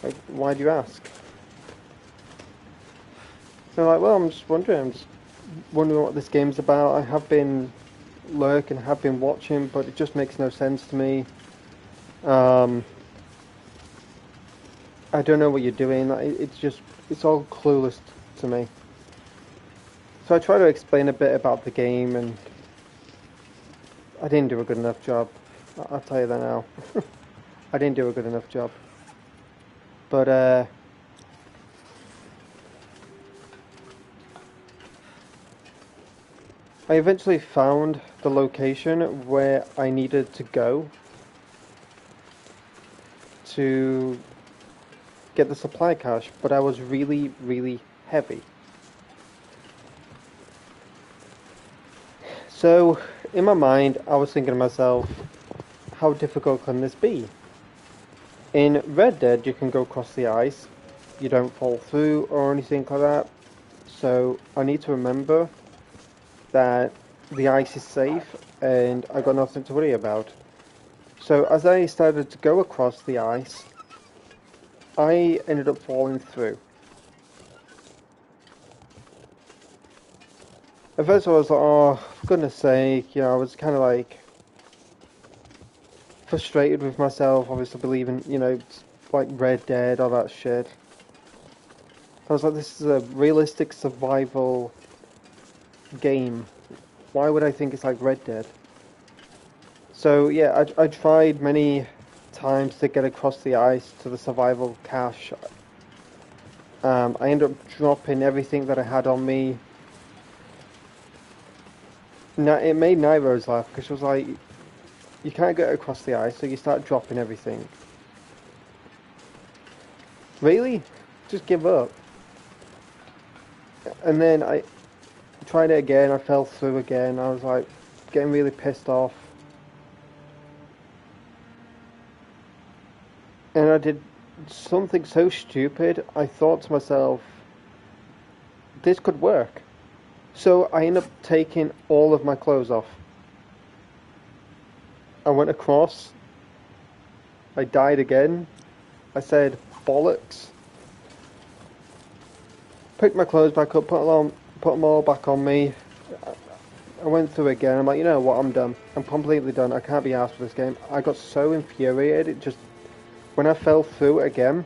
Like, why do you ask? So I'm like, well, I'm just wondering what this game's about. I have been lurking, have been watching, but it just makes no sense to me. I don't know what you're doing. It's all clueless to me. So I try to explain a bit about the game, and I didn't do a good enough job. I'll tell you that now. I didn't do a good enough job. But I eventually found the location where I needed to go to get the supply cache, but I was really, really heavy. So, in my mind, I was thinking to myself, how difficult can this be? In Red Dead, you can go across the ice, you don't fall through or anything like that, so I need to remember that the ice is safe and I got nothing to worry about. So as I started to go across the ice, I ended up falling through. At first I was like, oh, for goodness sake, you know, I was kind of like frustrated with myself, obviously believing, you know, like Red Dead, all that shit. I was like, this is a realistic survival game. Why would I think it's like Red Dead? So yeah, I tried many times to get across the ice to the survival cache. I ended up dropping everything that I had on me. Now, it made Night Rose laugh because she was like, you can't get across the ice, so you start dropping everything. Really? Just give up. And then I tried it again, I fell through again, I was like getting really pissed off. And I did something so stupid, I thought to myself, this could work. So I ended up taking all of my clothes off. I went across, I died again, I said, bollocks. Picked my clothes back up, put them all back on me. I went through again, I'm like, you know what, I'm done. I'm completely done, I can't be arsed with this game. I got so infuriated, it just, when I fell through again,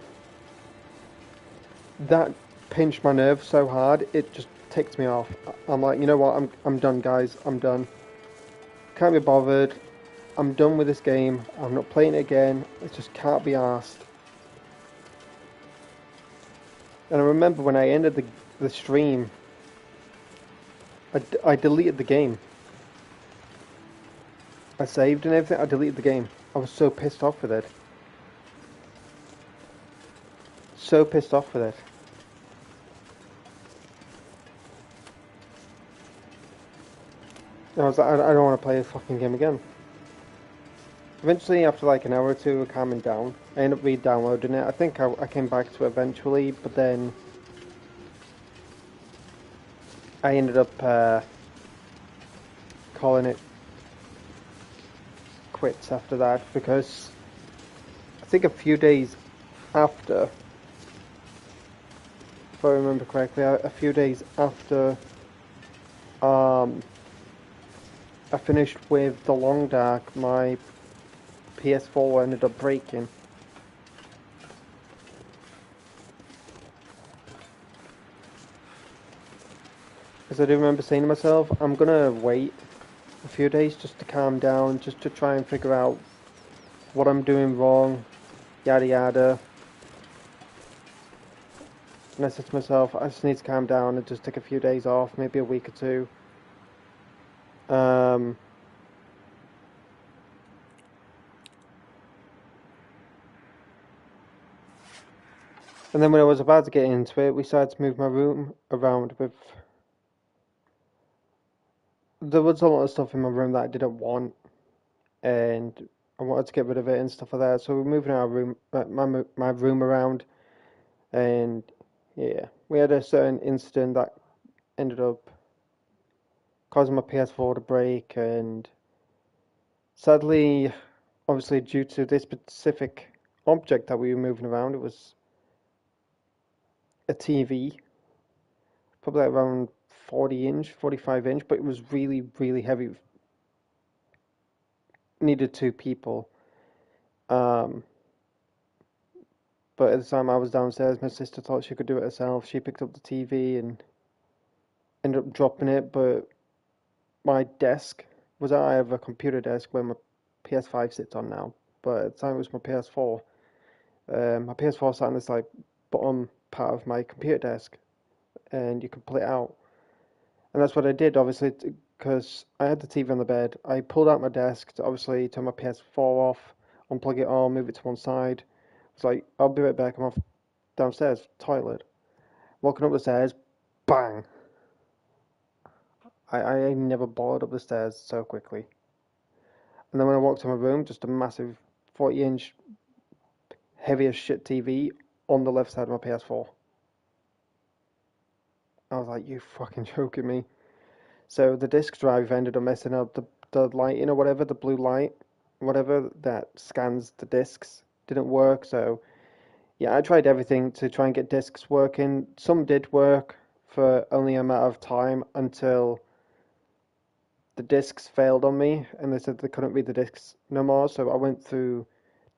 that pinched my nerve so hard, it just ticked me off. I'm like, you know what, I'm done guys, I'm done. Can't be bothered. I'm done with this game. I'm not playing it again. I just can't be arsed. And I remember when I ended the stream, I deleted the game. I saved and everything. I deleted the game. I was so pissed off with it. So pissed off with it. I was like, I don't want to play this fucking game again. Eventually, after like an hour or two of calming down, I ended up re-downloading it. I think I came back to it eventually, but then I ended up calling it quits after that because I think a few days after, if I remember correctly, a few days after I finished with The Long Dark, my PS4 ended up breaking. Because I do remember saying to myself, I'm gonna wait a few days just to calm down, just to try and figure out what I'm doing wrong, yada yada. And I said to myself, I just need to calm down and just take a few days off, maybe a week or two. Um, and then when I was about to get into it, we started to move my room around with... There was a lot of stuff in my room that I didn't want, and I wanted to get rid of it and stuff like that. So we're moving our room, my room around, and yeah, we had a certain incident that ended up causing my PS4 to break, and sadly, obviously due to this specific object that we were moving around, it was a TV, probably around 40 inch, 45 inch, but it was really, really heavy. Needed two people. Um, but at the time I was downstairs, my sister thought she could do it herself. She picked up the TV and ended up dropping it, but my desk was I have a computer desk where my PS5 sits on now, but at the time it was my PS4. My PS4 sat on this like bottom part of my computer desk, and you could pull it out. And that's what I did, obviously, because I had the TV on the bed. I pulled out my desk to obviously turn my PS4 off, unplug it all, move it to one side. It's like, I'll be right back. I'm off downstairs, toilet. Walking up the stairs, bang! I never boarded up the stairs so quickly. And then when I walked to my room, just a massive 40-inch, heavy as shit TV on the left side of my PS4. I was like, you fucking joking me. So the disk drive ended up messing up the lighting or whatever, the blue light, whatever that scans the discs didn't work. So yeah, I tried everything to try and get discs working. Some did work for only a matter of time until the discs failed on me and they said they couldn't read the discs no more. So I went through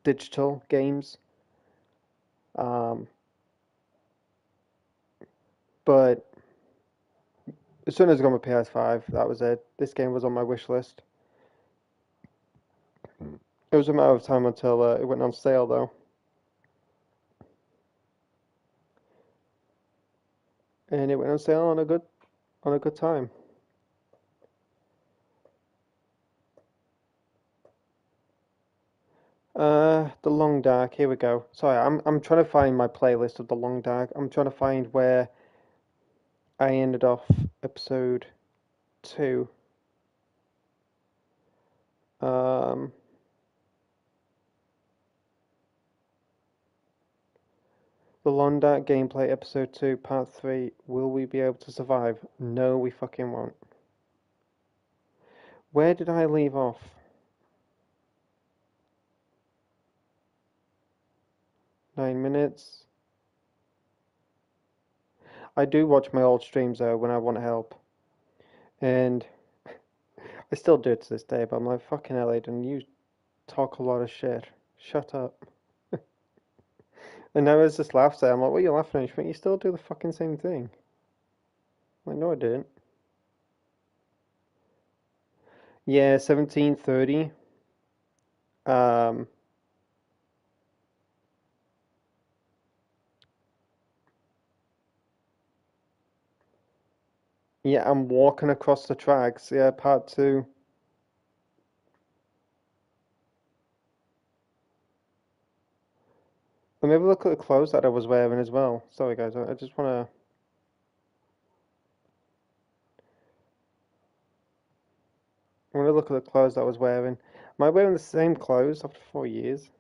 digital games. Um, but as soon as I got my PS5, that was it. This game was on my wish list. It was a matter of time until it went on sale though. And it went on sale on a good time. The Long Dark. Here we go. Sorry, I'm trying to find my playlist of The Long Dark. I'm trying to find where I ended off episode 2. Um, The Long Dark gameplay episode 2, part 3. Will we be able to survive? No, we fucking won't. Where did I leave off? 9 minutes. I do watch my old streams though when I want help. And I still do it to this day, but I'm like, fucking hell, Aidan, you talk a lot of shit. Shut up. And I was just laughing. I'm like, what are you laughing at? She went, you still do the fucking same thing. I'm like, no, I didn't. Yeah, 17:30. Um, yeah, I'm walking across the tracks. Yeah, part two. Let me have a look at the clothes that I was wearing as well. Sorry, guys. I just want to look at the clothes that I was wearing. Am I wearing the same clothes after 4 years?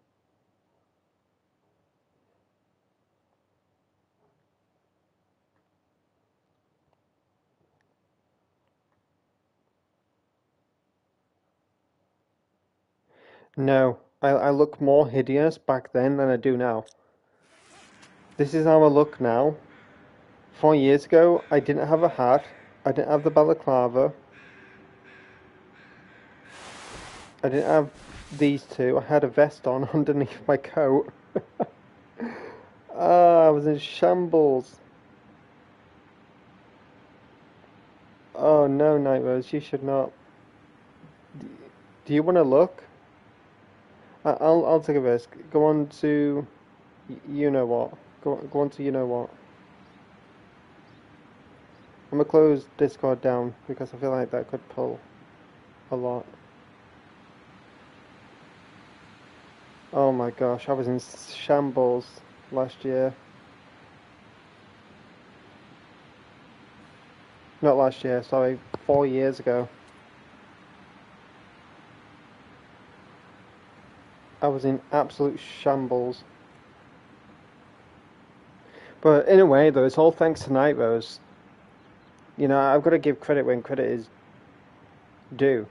No, I look more hideous back then than I do now. This is how I look now. 4 years ago, I didn't have a hat. I didn't have the balaclava. I didn't have these two. I had a vest on underneath my coat. Ah, I was in shambles. Oh no, Night Rose, you should not. Do you want to look? I'll take a risk. Go on to you know what. Go on to you know what. I'm gonna close Discord down because I feel like that could pull a lot. Oh my gosh, I was in shambles last year. Not last year, sorry, 4 years ago. I was in absolute shambles. But in a way, though, it's all thanks to Night Rose. You know, I've got to give credit when credit is due.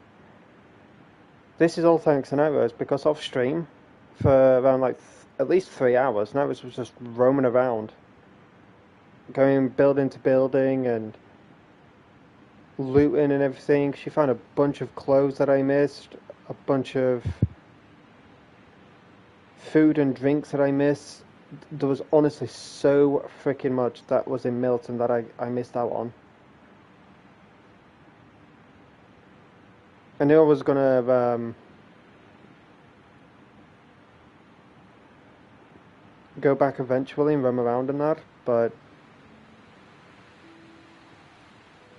This is all thanks to Night Rose because off stream, for around like at least 3 hours, Night Rose was just roaming around, going building to building and looting and everything. She found a bunch of clothes that I missed, a bunch of food and drinks that I missed. There was honestly so freaking much that was in Milton that I missed out on. I knew I was gonna go back eventually and roam around and that, but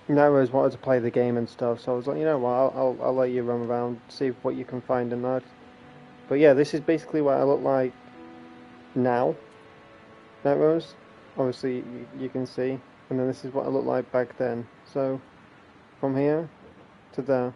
Night Rose wanted to play the game and stuff, so I was like, you know what, I'll let you roam around, see what you can find in that. But yeah, this is basically what I look like now, Night Rose. Obviously, you can see, and then this is what I look like back then. So from here to there.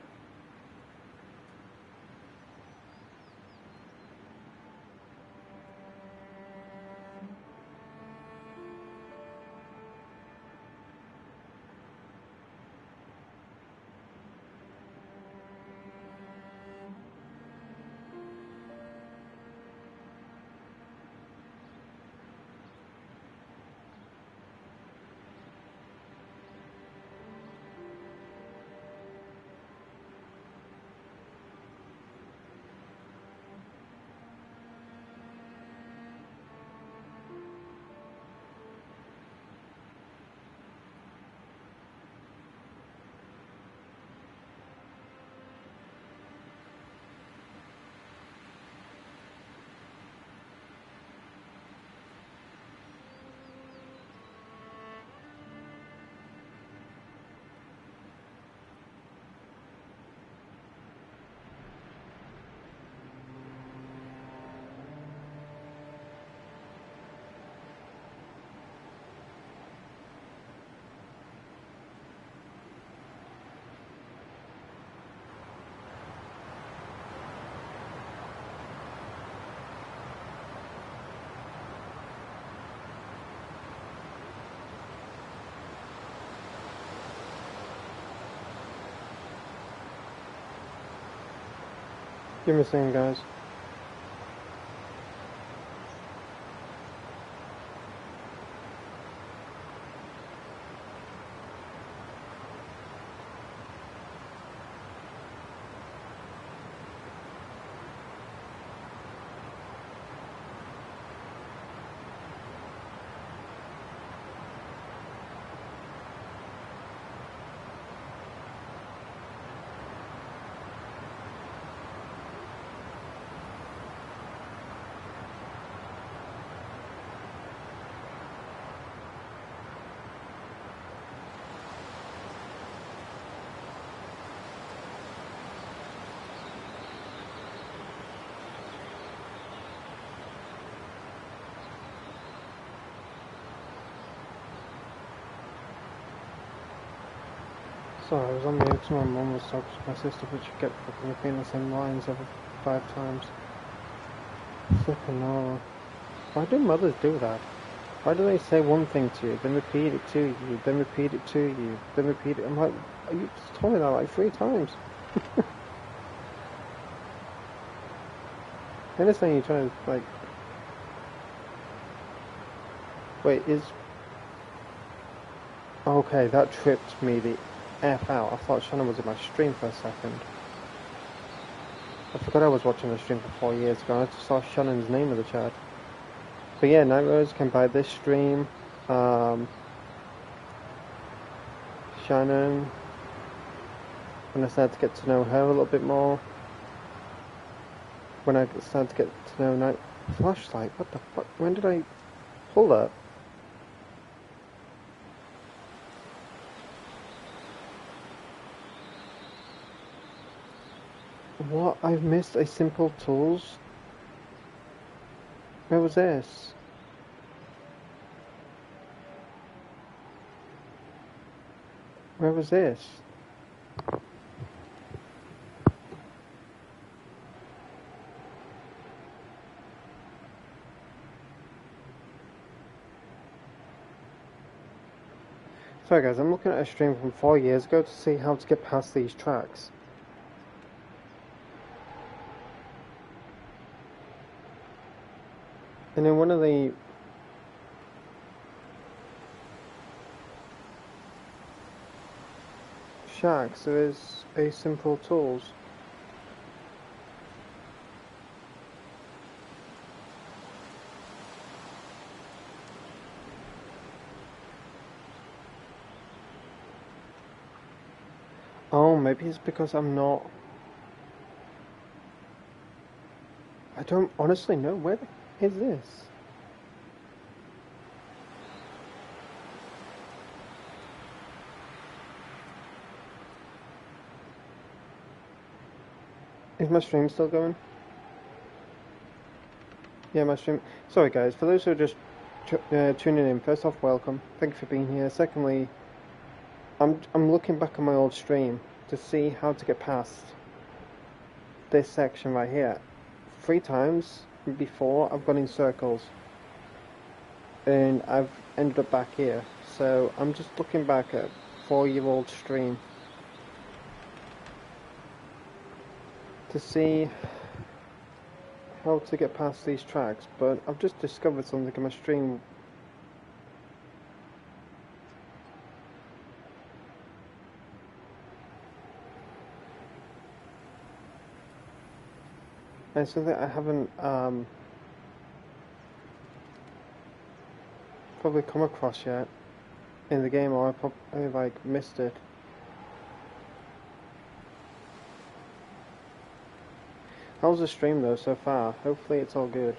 You're missing, guys. Sorry, I was on mute because my mum was talking to my sister, but she kept fucking repeating the same lines every 5 times. Flipping no. Why do mothers do that? Why do they say one thing to you, then repeat it to you, then repeat it to you, then repeat it? I'm like, you just told me that like 3 times. I understand you're trying to, like... Wait, is... Okay, that tripped me the F out. I thought Shannon was in my stream for a second. I forgot I was watching the stream for 4 years ago. I just saw Shannon's name in the chat. But yeah, Night Rose can buy this stream. Shannon. When I started to get to know her a little bit more. When I started to get to know Night... Flashlight? What the fuck? When did I... Hold up. What? I've missed a simple tools? Where was this? Where was this? Sorry guys, I'm looking at a stream from 4 years ago to see how to get past these tracks. And in one of the shacks there is a simple tools. Oh, maybe it's because I'm not... I don't honestly know. Where the is this? Is my stream still going? Yeah, my stream... Sorry guys, for those who are just tuning in, first off, welcome. Thank you for being here. Secondly, I'm looking back on my old stream to see how to get past this section right here. 3 times before I've gone in circles and I've ended up back here. So I'm just looking back at 4-year-old stream to see how to get past these tracks, but I've just discovered something in my stream. And something I haven't probably come across yet in the game, or I probably like missed it. How's the stream though so far? Hopefully it's all good.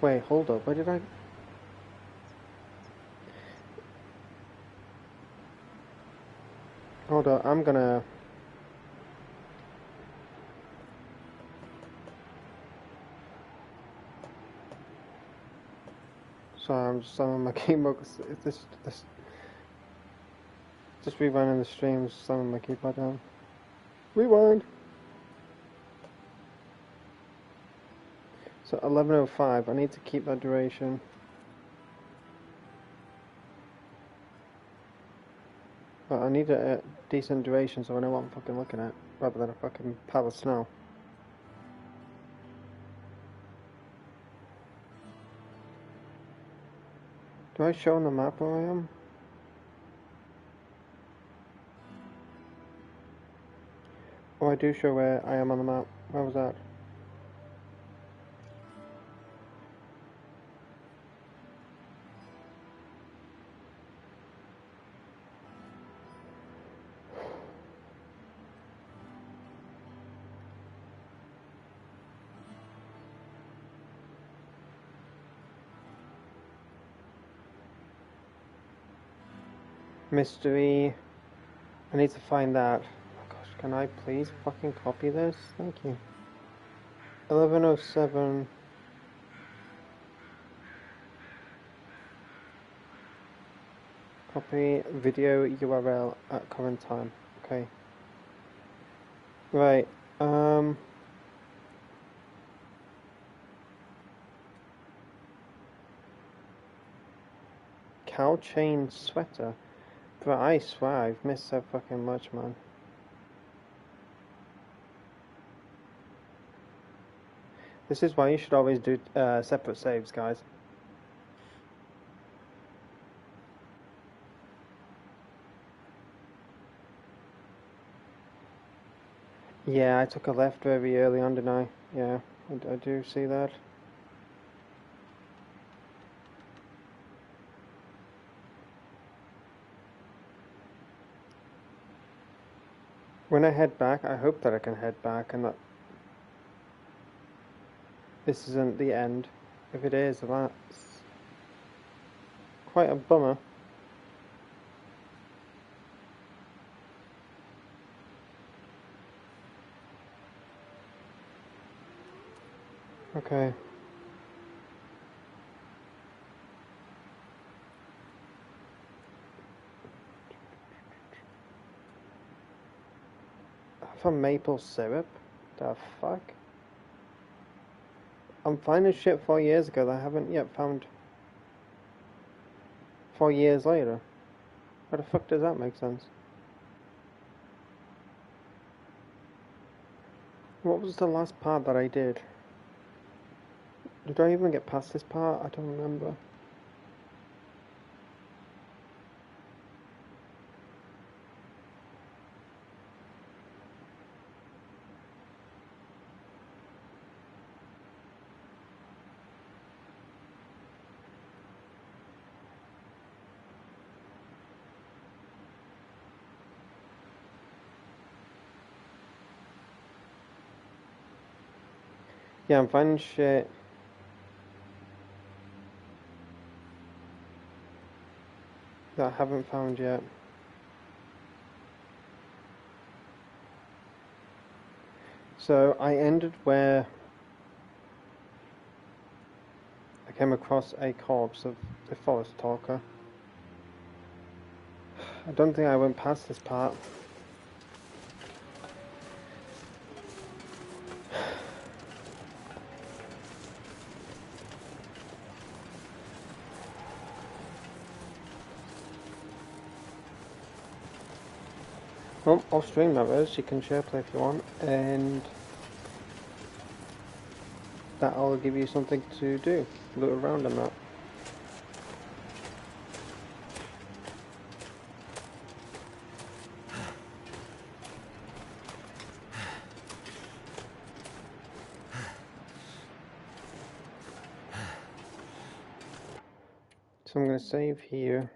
Wait, hold up, where did I... Hold on, I'm gonna... Sorry, I'm just on my keyboard. This just rewinding the stream, slamming my keyboard down. Rewind. So 11:05. I need to keep that duration. But I need a decent duration so I know what I'm fucking looking at, rather than a fucking pile of snow. Do I show on the map where I am? Oh, I do show where I am on the map. Where was that? Mystery. I need to find that. Oh gosh, can I please fucking copy this? Thank you. 11:07. Copy video URL at current time. Okay. Right. Cow chain sweater. But I swear I've missed so fucking much, man. This is why you should always do separate saves, guys. Yeah, I took a left very early on, didn't I? Yeah, I do see that. When I head back, I hope that I can head back and that this isn't the end. If it is, that's quite a bummer. Okay. For maple syrup? The fuck? I'm finding shit 4 years ago that I haven't yet found 4 years later. How the fuck does that make sense? What was the last part that I did? Did I even get past this part? I don't remember. Yeah, I'm finding shit that I haven't found yet. So I ended where I came across a corpse of the forest talker. I don't think I went past this part. Well, off stream that is, you can share play if you want, and that'll give you something to do. Look around and that. So I'm going to save here.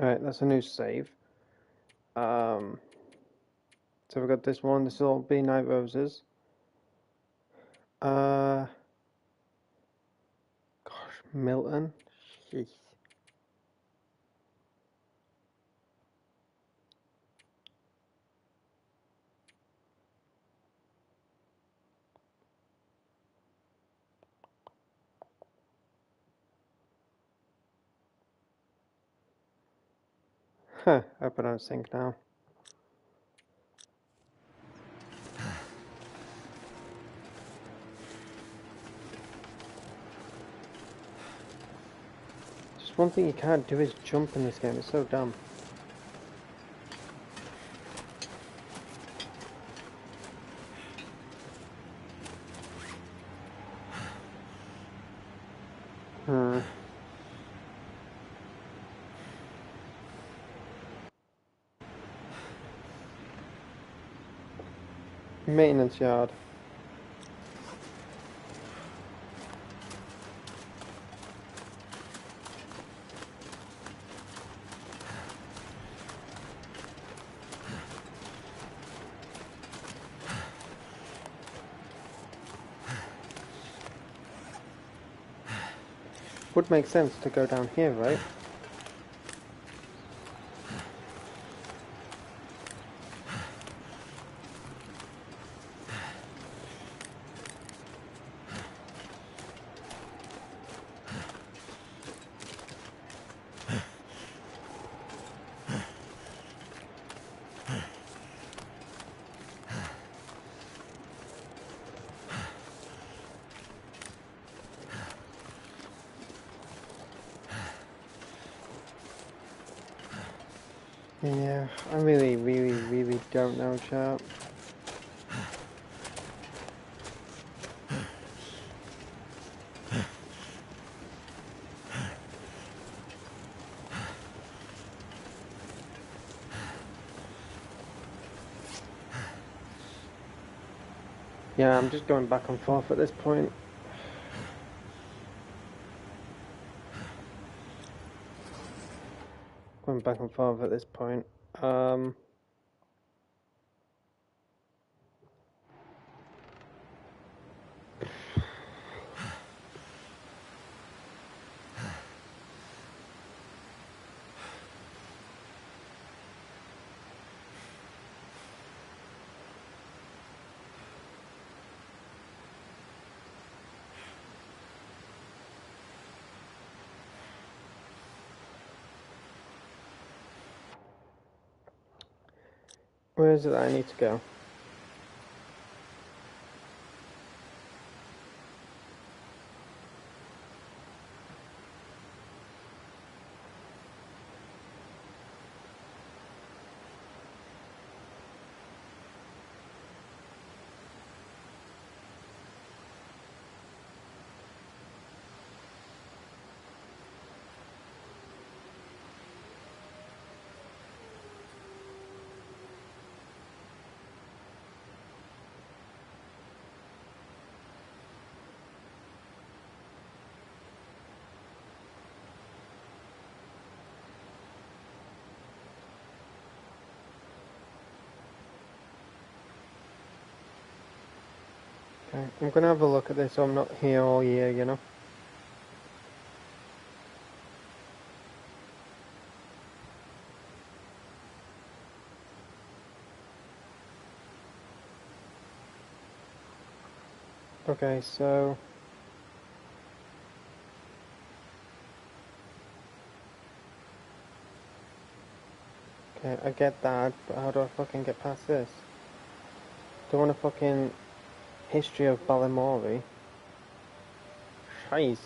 Alright, that's a new save. So we've got this one, this will all be Night Roses. Gosh, Milton. Jeez. Huh, hope I don't sink now. Just one thing you can't do is jump in this game, it's so dumb. Maintenance yard. Would make sense to go down here, right? Yeah, I really don't know, chat. Yeah, I'm just going back and forth at this point. Going back and forth at this point. Where is it that I need to go? Okay, I'm gonna have a look at this so I'm not here all year, you know? Okay, so... Okay, I get that, but how do I fucking get past this? Do I want a fucking history of Balamori? Jeez.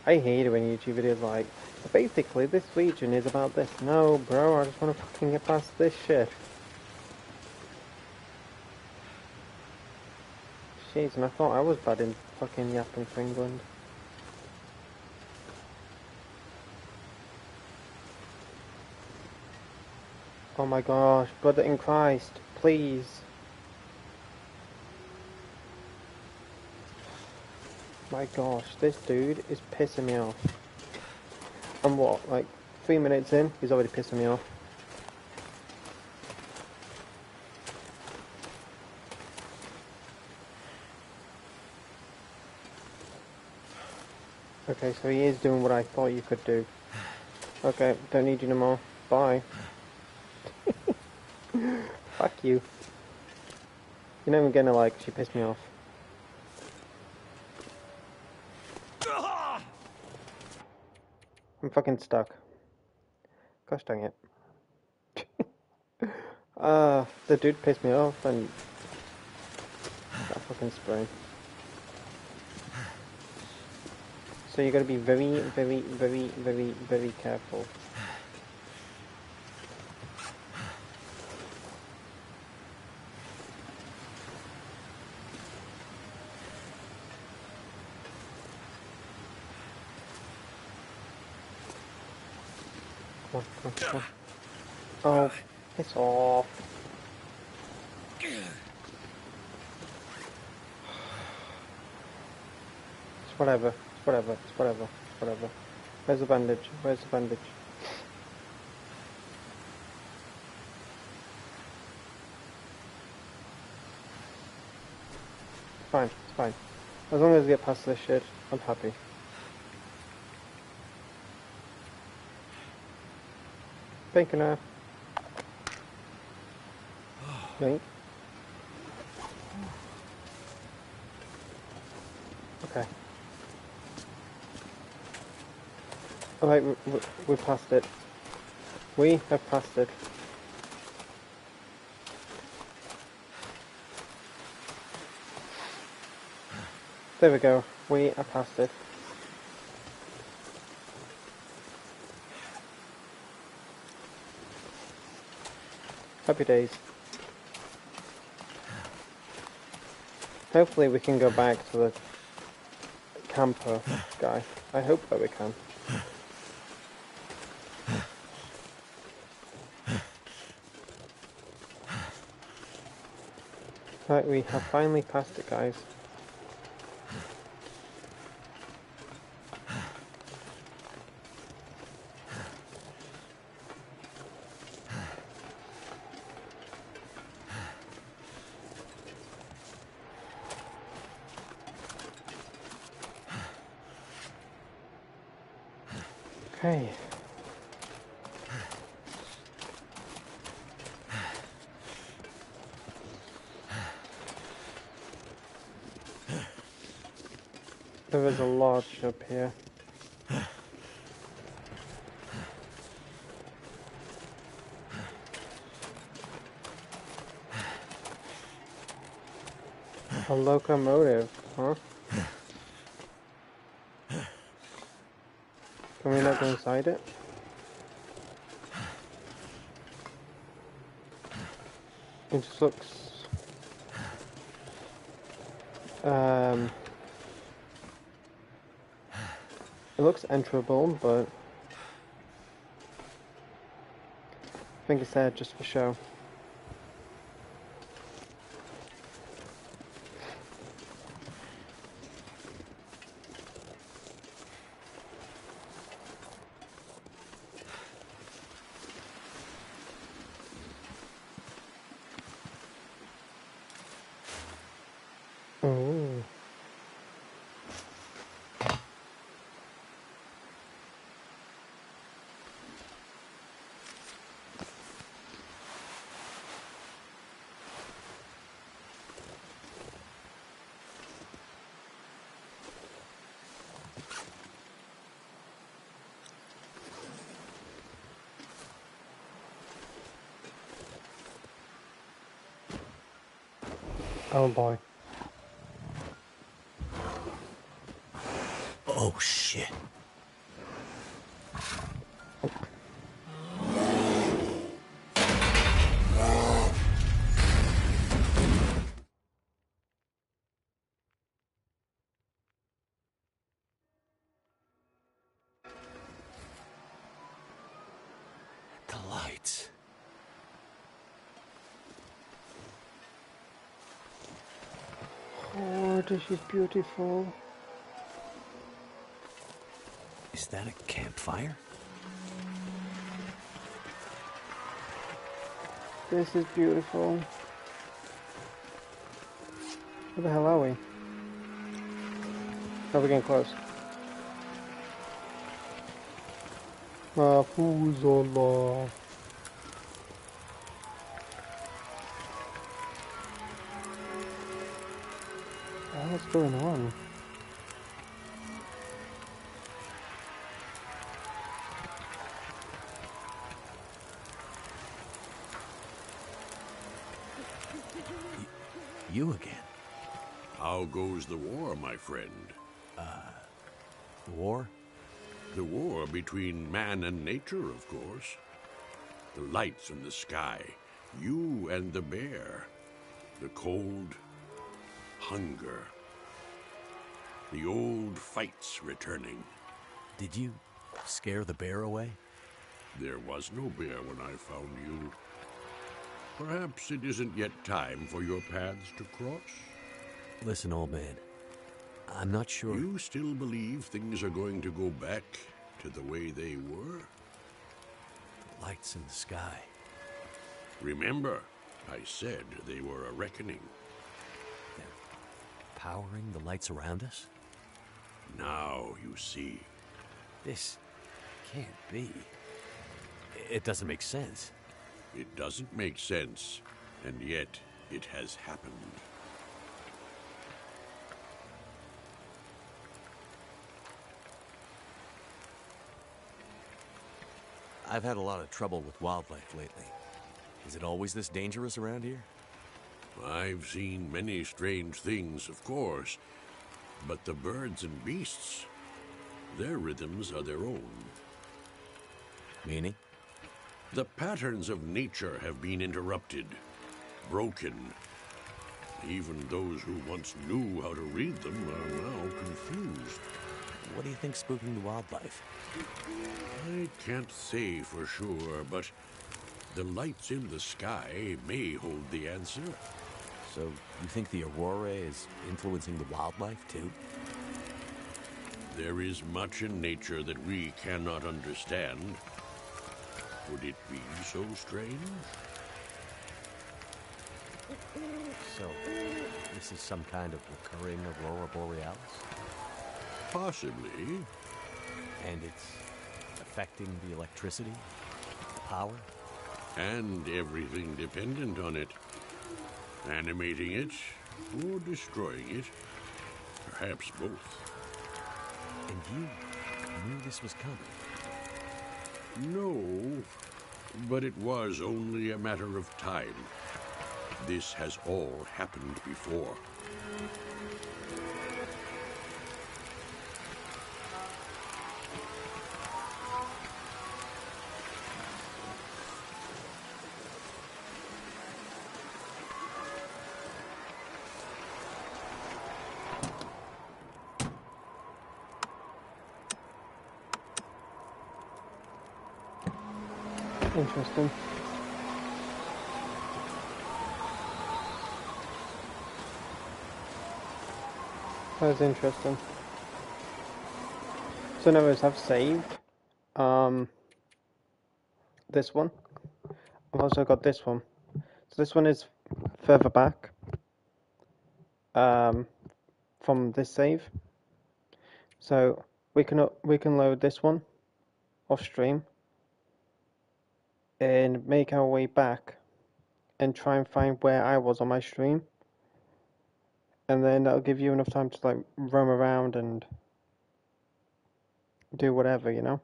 I hate it when YouTube videos like, basically this region is about this. No, bro, I just want to fucking get past this shit. Jeez, and I thought I was bad in fucking yapping for England. Oh my gosh, brother in Christ, please. My gosh, this dude is pissing me off. And what, like 3 minutes in, he's already pissing me off. Okay, so he is doing what I thought you could do. Okay, don't need you no more. Bye. Fuck you. You're not even gonna like, she pissed me off. I'm fucking stuck. Gosh dang it. The dude pissed me off and that fucking spray. So you gotta be very careful. Come on, come on, come on. Oh, piss off. whatever. It's whatever. It's whatever. It's whatever. Where's the bandage? Where's the bandage? It's fine. It's fine. As long as we get past this shit, I'm happy. Bacon now. Yoink. Okay. Alright, we're past it. We have passed it. There we go. We are past it. Happy days. Hopefully we can go back to the camper guy. I hope that we can. Right, we have finally passed it, guys. Okay. There is a lodge up here. A locomotive, huh? Can we not go inside it? It just looks... It looks enterable, but... I think it's there just for show. Ooh. Oh boy. Oh, shit. The lights. Oh, this is beautiful. Is that a campfire? This is beautiful. Where the hell are we? Are we getting close? Mafuzola. What's going on? You again? How goes the war, my friend? The war? The war between man and nature, of course. The lights in the sky, you and the bear. The cold, hunger. The old fights returning. Did you scare the bear away? There was no bear when I found you. Perhaps it isn't yet time for your paths to cross? Listen, old man. I'm not sure. You still believe things are going to go back to the way they were? Lights in the sky. Remember, I said they were a reckoning. They're powering the lights around us? Now you see. This can't be. It doesn't make sense. It doesn't make sense, and yet it has happened. I've had a lot of trouble with wildlife lately. Is it always this dangerous around here? I've seen many strange things, of course, but the birds and beasts, their rhythms are their own. Meaning? The patterns of nature have been interrupted, broken. Even those who once knew how to read them are now confused. What do you think's spooking the wildlife? I can't say for sure, but the lights in the sky may hold the answer. So you think the aurora is influencing the wildlife too? There is much in nature that we cannot understand. Would it be so strange? So, this is some kind of recurring aurora borealis? Possibly. And it's affecting the electricity, the power? And everything dependent on it. Animating it or destroying it. Perhaps both. And you knew this was coming? No, but it was only a matter of time. This has all happened before. Interesting. That's interesting. So in other words, I've saved this one. I've also got this one. So this one is further back from this save. So we can load this one off stream and make our way back and try and find where I was on my stream, and then that'll give you enough time to like roam around and do whatever, you know.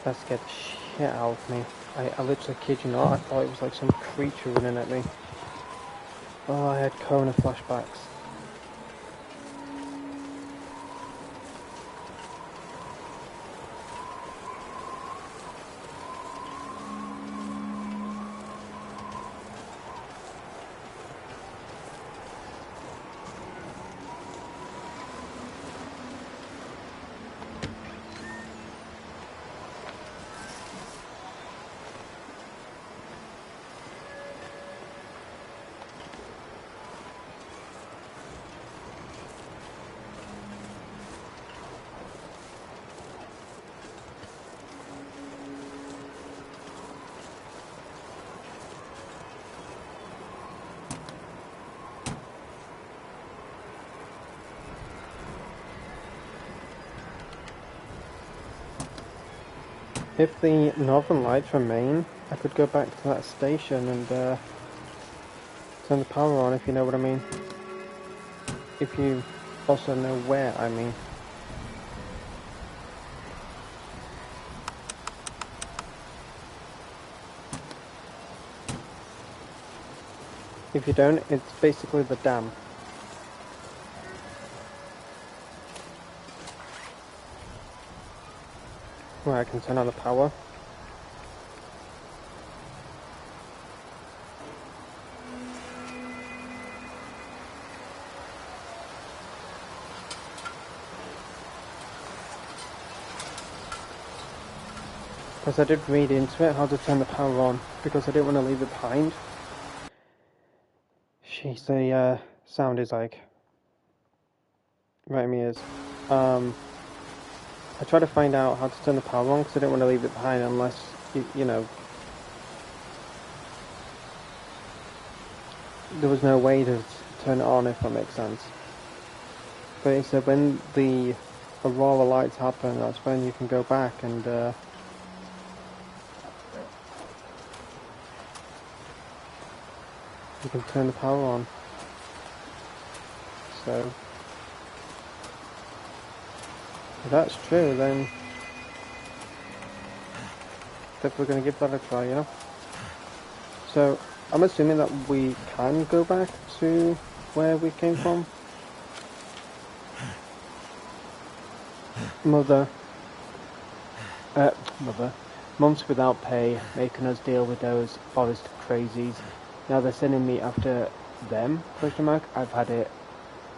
That scared the shit out of me. I literally kid you not, I thought it was like some creature running at me. Oh, I had Kona flashbacks. If the northern lights remain, I could go back to that station and turn the power on, if you know what I mean. If you also know where I mean. If you don't, it's basically the dam. Where I can turn on the power. Because I did read into it how to turn the power on, because I didn't want to leave it behind. Jeez, the sound is like right in my ears. I tried to find out how to turn the power on because I didn't want to leave it behind unless, you know, there was no way to turn it on, if that makes sense. But it said when the aurora lights happen, that's when you can go back and you can turn the power on. So if that's true, then definitely going to give that a try, you know. So I'm assuming that we can go back to where we came from. Mother, months without pay, making us deal with those forest crazies. Now they're sending me after them, question mark. I've had it.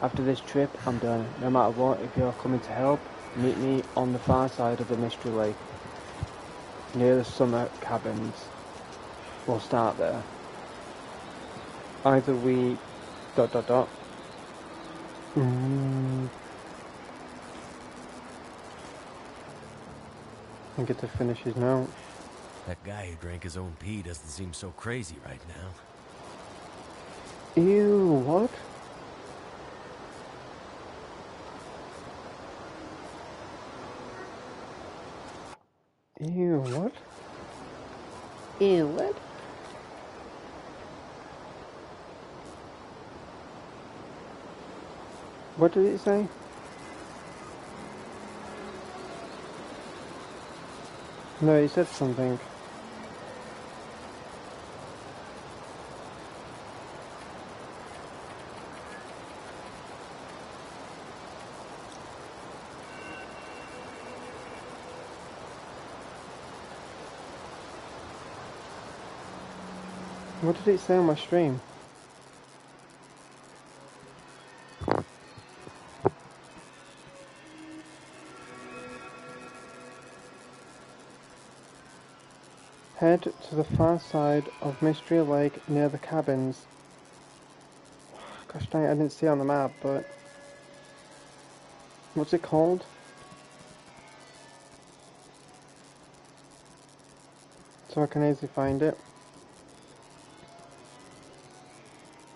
After this trip, I'm done. No matter what, if you're coming to help, meet me on the far side of the Mystery Lake, near the summer cabins. We'll start there. Either we... ... I get to finish his note. That guy who drank his own pee doesn't seem so crazy right now. Ew, what? Ew, what? Ew, what? What did it say? No, he said something. What did it say on my stream? Head to the far side of Mystery Lake near the cabins. Gosh dang it, I didn't see it on the map, but... What's it called? So I can easily find it.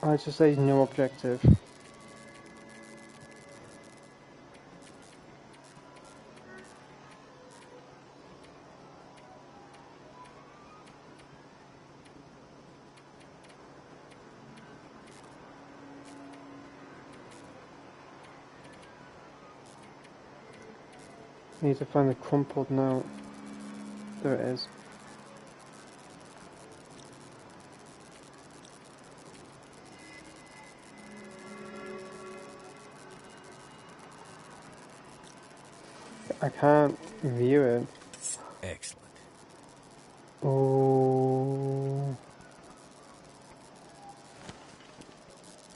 Oh, it just says no objective. I need to find the crumpled note. There it is. I can't view it. Excellent. Oh.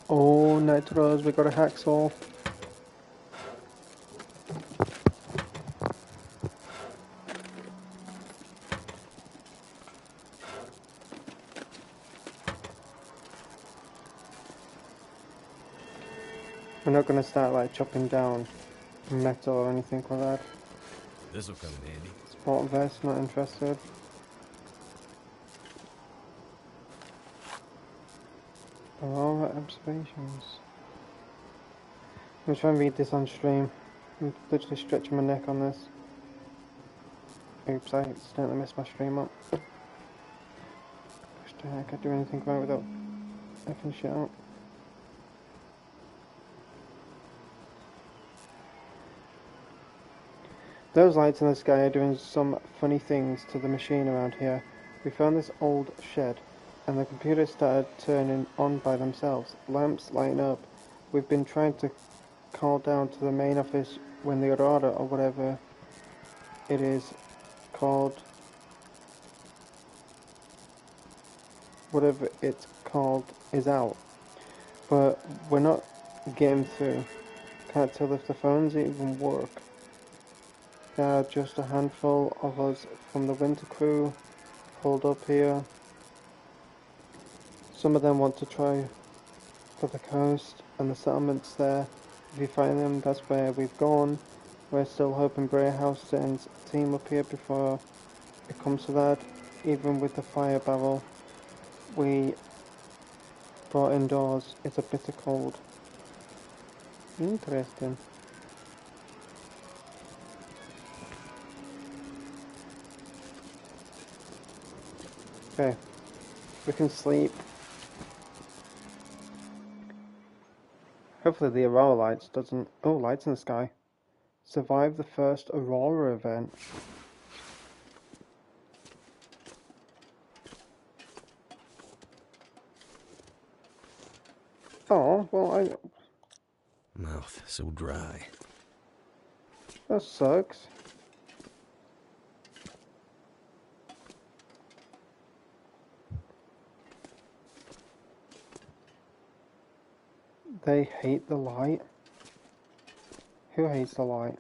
Oh, Nitros, we got a hacksaw. We're not gonna start like chopping down metal or anything like that. This'll come in handy. Sport vest, not interested. Aurora observations. I'm trying to read this on stream. I'm literally stretching my neck on this. Oops, I accidentally messed my stream up. Gosh dang, I can't do anything about it without effing shit up. Those lights in the sky are doing some funny things to the machine around here. We found this old shed, and the computers started turning on by themselves. Lamps lighting up. We've been trying to call down to the main office when the Aurora, or whatever it is called, is out. But we're not getting through. Can't tell if the phones even work. now just a handful of us from the winter crew pulled up here. Some of them want to try for the coast and the settlements there. If you find them, that's where we've gone. We're still hoping Bray House sends a team up here before it comes to that. Even with the fire barrel we brought indoors, it's a bit cold. Interesting. Okay, we can sleep. Hopefully the Aurora lights doesn't... Oh, lights in the sky. Survive the first Aurora event. Oh, well, Mouth so dry. that sucks. They hate the light. Who hates the light?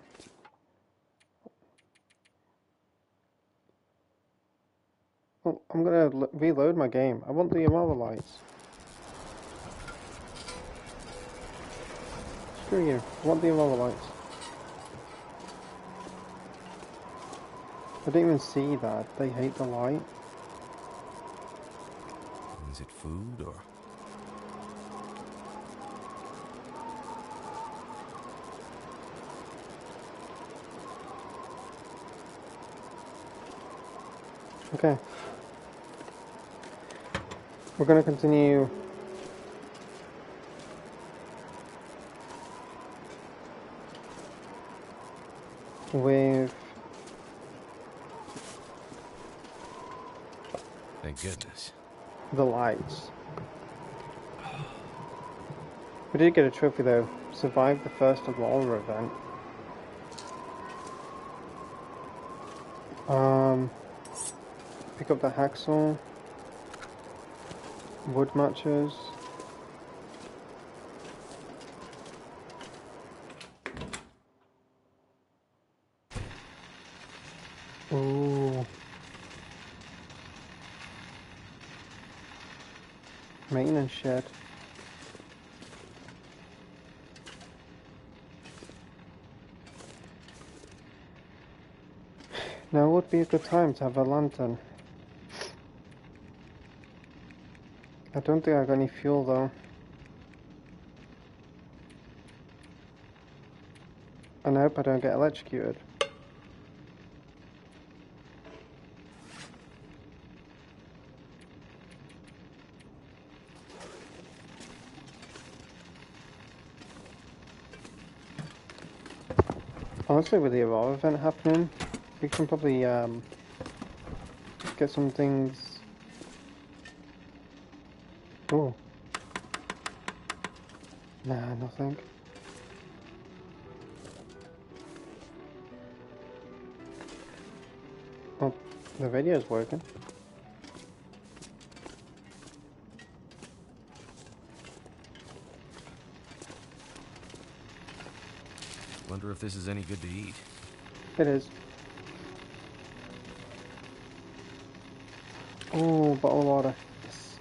Oh, I'm gonna reload my game. I want the Aurora lights. Screw you. I want the Aurora lights. I didn't even see that. They hate the light. Is it food or... Okay. We're gonna continue with Thank goodness. the lights. We did get a trophy though. Survived the first Aurora event. Pick up the hacksaw. Wood matches. Ooh. Maintenance shed. Now would be a good time to have a lantern. I don't think I got any fuel though. And I hope I don't get electrocuted. Honestly, with the Aurora event happening, we can probably get some things. Oh. Nah, nothing. Oh, the radio's working. Wonder if this is any good to eat. It is. Oh, bottle of water. Yes.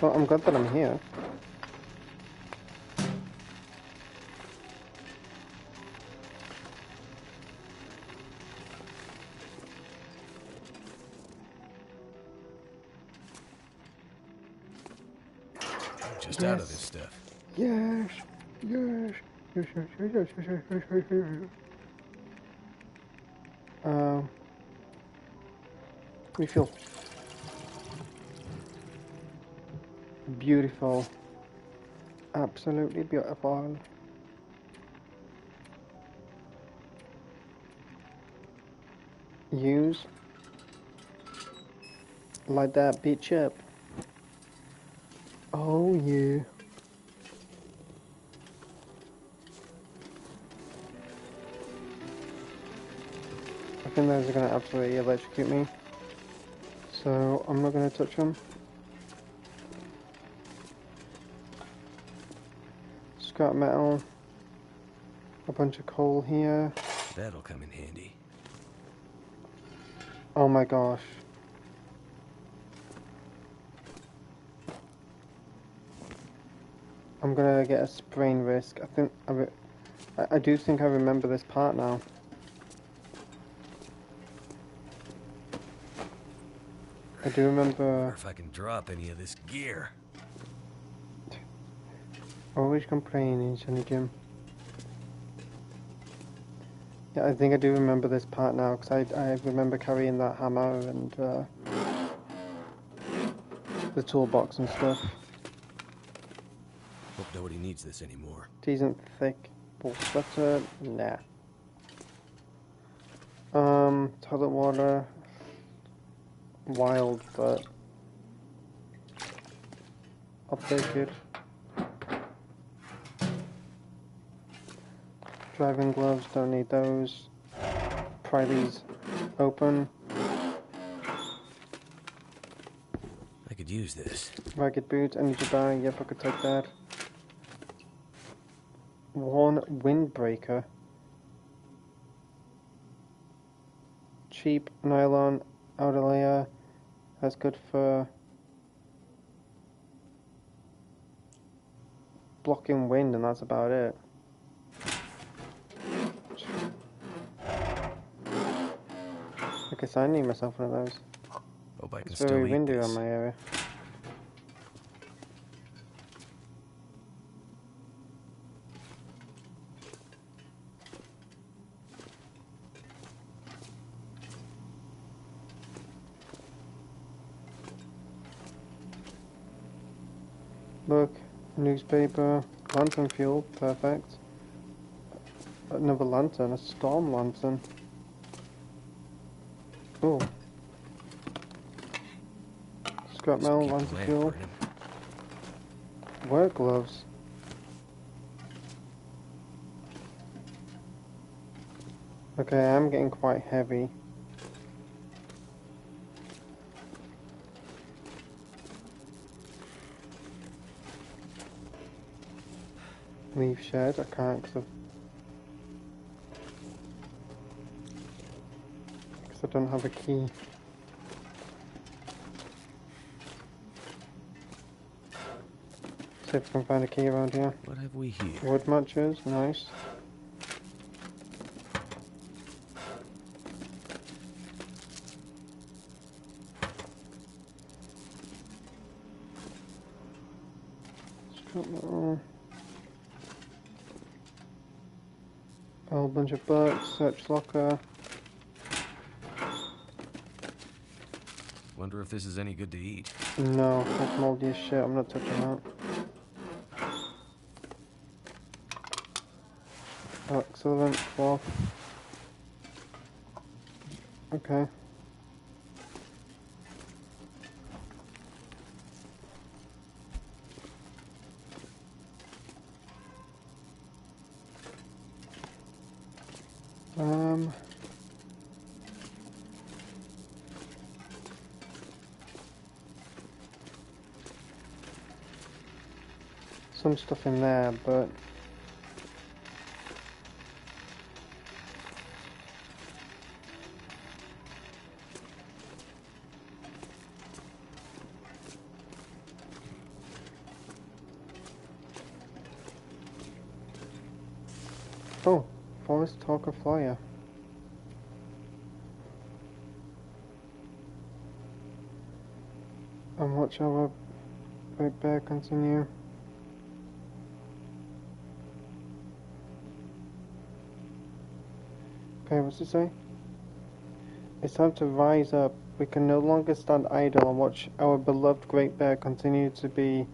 Well, I'm glad that I'm here. Just out of this stuff. Yes. Yes. Yes, yes, yes, yes, yes, yes, yes, yes, yes. We feel beautiful. Absolutely beautiful. Use. Light that bitch up. Oh yeah. I think those are going to absolutely electrocute me. So I'm not going to touch them. scrap metal, a bunch of coal here. That'll come in handy. Oh my gosh. I'm gonna get a sprain risk. I think I do think I remember this part now. I do remember. Or if I can drop any of this gear. Always complaining, Sonny Jim. Yeah, I think I do remember this part now because I remember carrying that hammer and the toolbox and stuff. Hope nobody needs this anymore. Decent thick wool sweater, nah. Toilet water, wild, but I'll take it. Driving gloves, don't need those. Pry these open. I could use this. Ragged boots, energy bar, yep, I could take that. Worn windbreaker. Cheap nylon outer layer. That's good for blocking wind, and that's about it. I guess I need myself one of those. Hope I can It's still very eat windy this. on my area. Look, newspaper, lantern fuel, perfect. Another lantern, a storm lantern. Oh. Scrap This'll metal, keep the lantern lamp fuel. burning. Work gloves. Okay, I'm getting quite heavy. Leave shed, I can't because I don't have a key. See if I can find a key around here. What have we here? Wood matches, nice. Scrap metal. A whole bunch of books, search locker. Wonder if this is any good to eat. No, that's moldy as shit, I'm not touching that. Oh, excellent, cloth. Okay. Some stuff in there, but oh, forest talker flyer. And watch our great bear continue. Okay, what's it say? It's time to rise up. We can no longer stand idle and watch our beloved great bear continue to be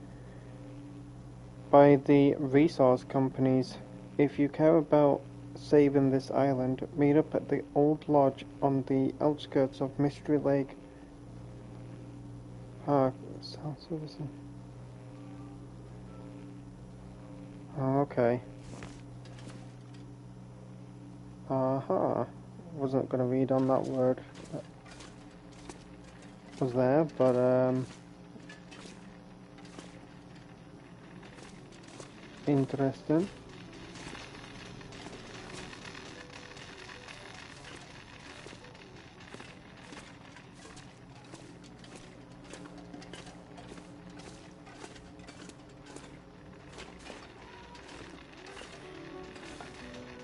by the resource companies. If you care about saving this island, meet up at the old lodge on the outskirts of Mystery Lake Park. South Silverson. Oh, okay. Wasn't gonna read on that word that was there, but Interesting.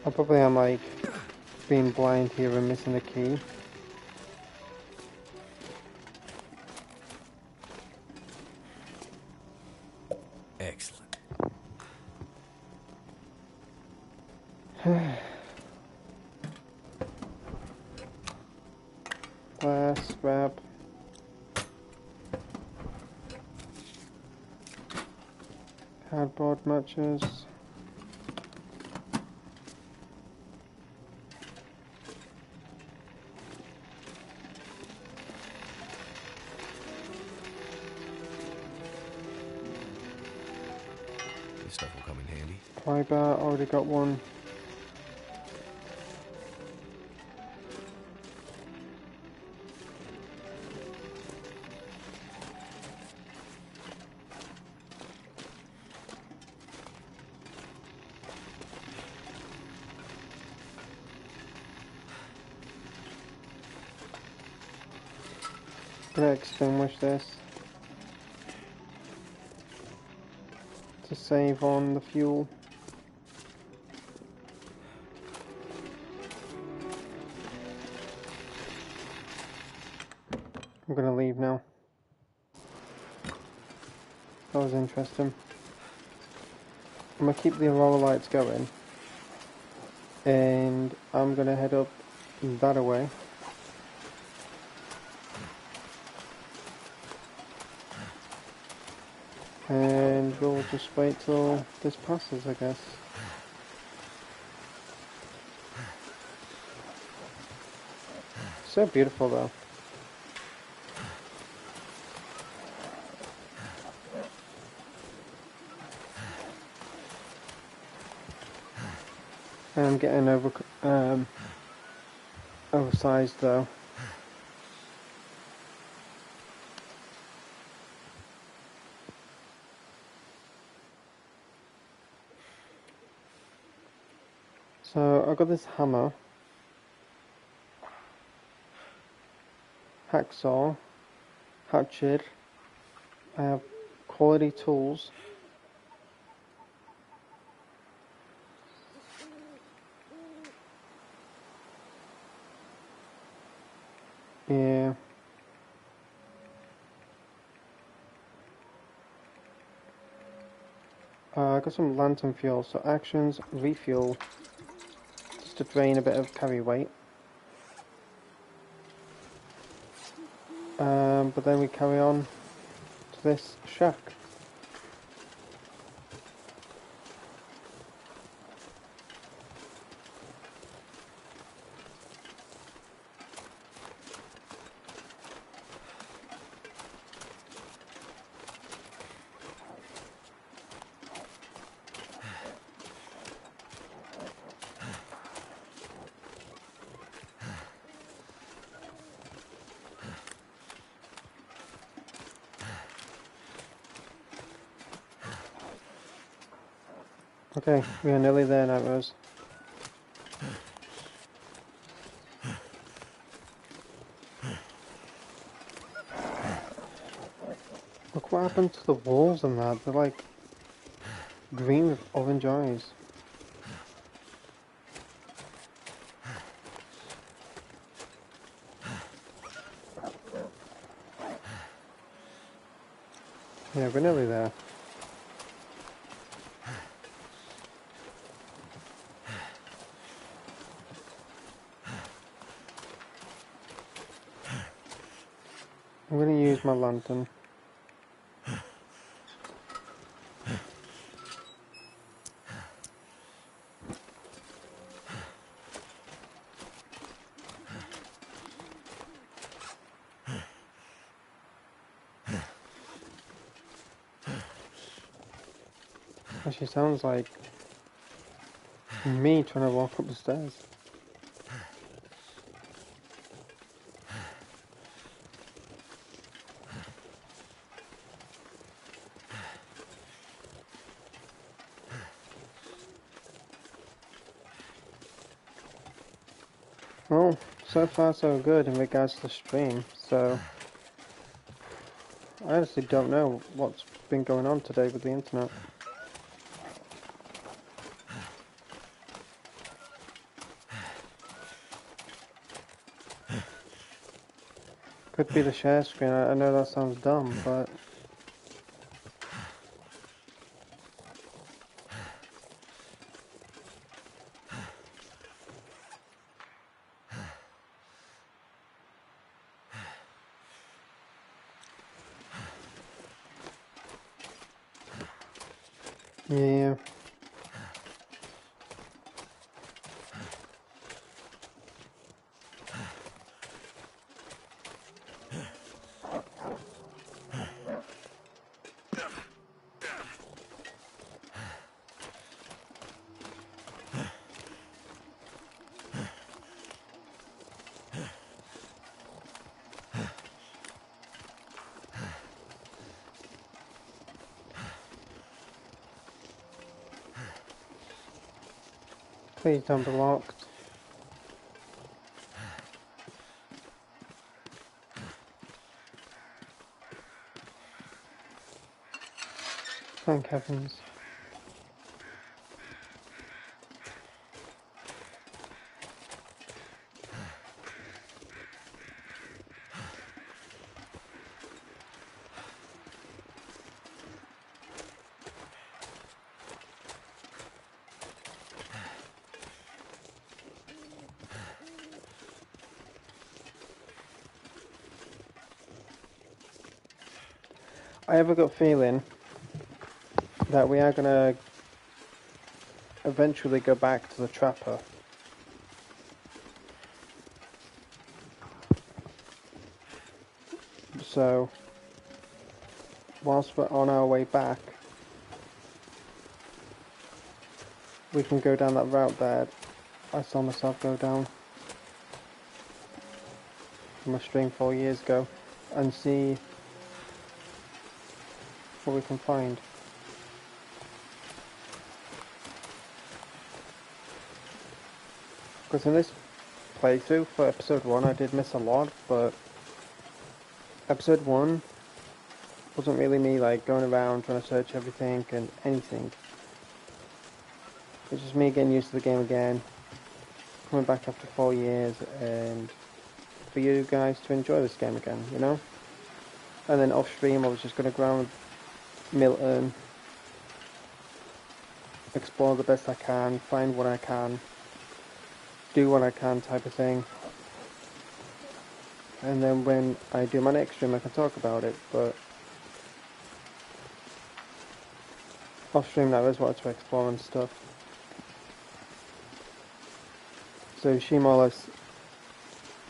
I probably am like being blind here and missing the key. Excellent. Glass, wrap. Cardboard matches. This stuff will come in handy. Pry bar, already got one. Gonna extinguish this to save on the fuel. I'm gonna leave now. That was interesting. I'm gonna keep the aurora lights going, and I'm gonna head up that away. And we'll just wait till this passes, I guess. So beautiful though. I'm getting oversized though. So I've got this hammer, hacksaw, hatchet. I have quality tools. Yeah. I got some lantern fuel, so actions, refuel, just to drain a bit of carry weight. But then we carry on to this shack. Okay, we are nearly there now, Rose. Look what happened to the walls and that. They're like green with orange eyes. Yeah, we're nearly there. I'm going to use my lantern. Actually sounds like me trying to walk up the stairs. Well, so far so good in regards to the stream, so I honestly don't know what's been going on today with the internet. Could be the share screen, I know that sounds dumb, but... Yeah. Please don't be locked. Thank heavens. I have a gut feeling that we are gonna eventually go back to the trapper. So, whilst we're on our way back, we can go down that route that I saw myself go down from a stream 4 years ago and see what we can find. Because in this playthrough for episode 1 I did miss a lot, but episode 1 wasn't really me like going around trying to search everything and anything. It's just me getting used to the game again, coming back after 4 years, and for you guys to enjoy this game again, you know? And then off stream I was just going to go around Milton, explore the best I can, find what I can, do what I can type of thing. And then when I do my next stream I can talk about it, but off stream I always wanted to explore and stuff. So she more or less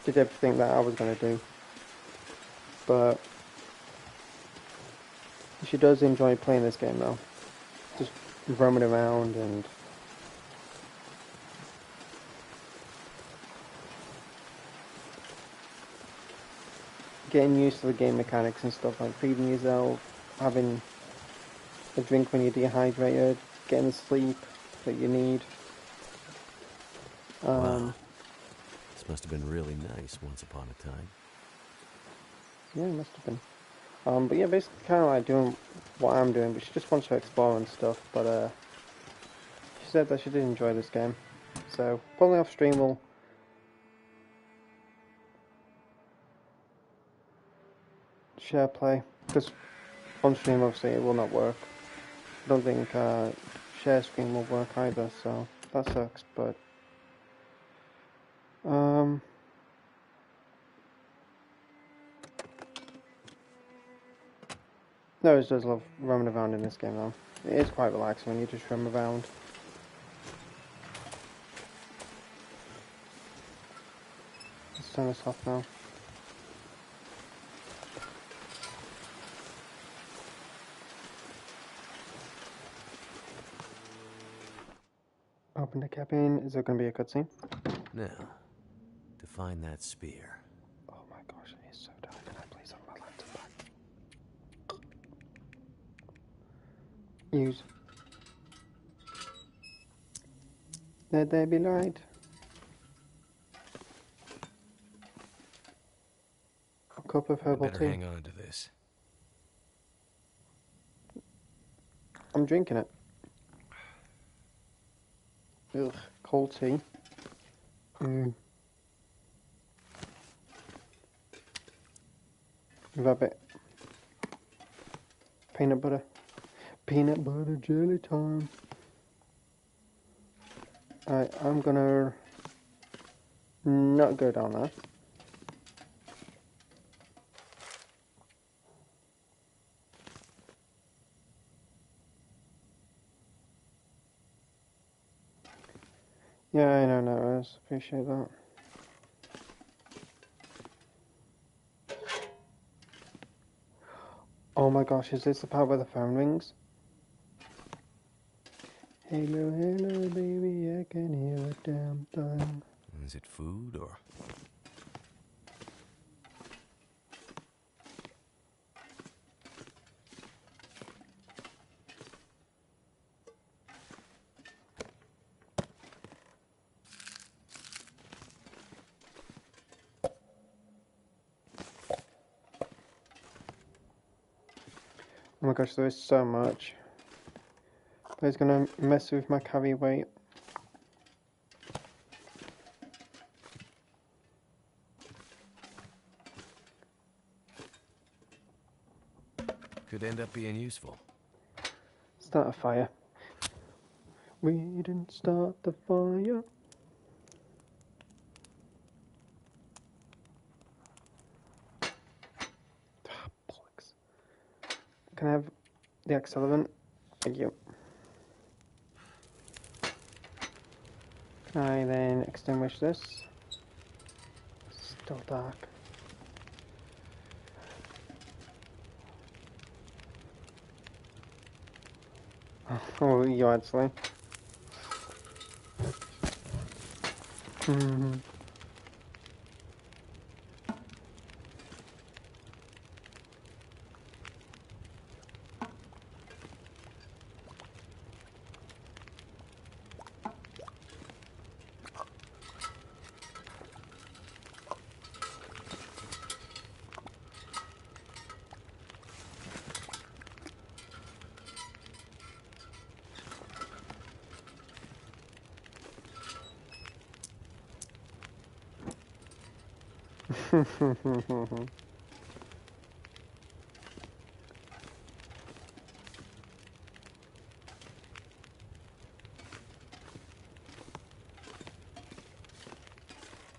did everything that I was going to do. But she does enjoy playing this game though. Just roaming around and getting used to the game mechanics and stuff, like feeding yourself, having a drink when you're dehydrated, getting the sleep that you need. Wow. This must have been really nice once upon a time. Yeah, it must have been. But yeah, basically kind of like doing what I'm doing, but she just wants to explore and stuff, but she said that she did enjoy this game. So, probably off stream we'll share play, because on stream obviously it will not work. I don't think share screen will work either, so that sucks, but no, it does love roaming around in this game though. It is quite relaxing when you just roam around. Let's turn this off now. Open the cabin. Is there going to be a cutscene? Now, to find that spear. Oh my gosh, it is so dark. Can I please have my laptop back? Use. Let there be light. cup of I herbal better tea. hang on to this. I'm drinking it. Ugh, cold tea. Rabbit. Peanut butter. Peanut butter jelly time. Alright, I'm gonna not go down there. Yeah, I know, no, I just appreciate that. Oh my gosh, is this the part where the phone rings? Hello, hello, baby, I can hear a damn thing. Is it food or... Oh my gosh, there is so much. But it's gonna mess with my carry weight. could end up being useful. Start a fire. We didn't start the fire. Ah, bollocks. Can I have the accelerant? Thank you. Can I then extinguish this? Still dark. Oh, you actually.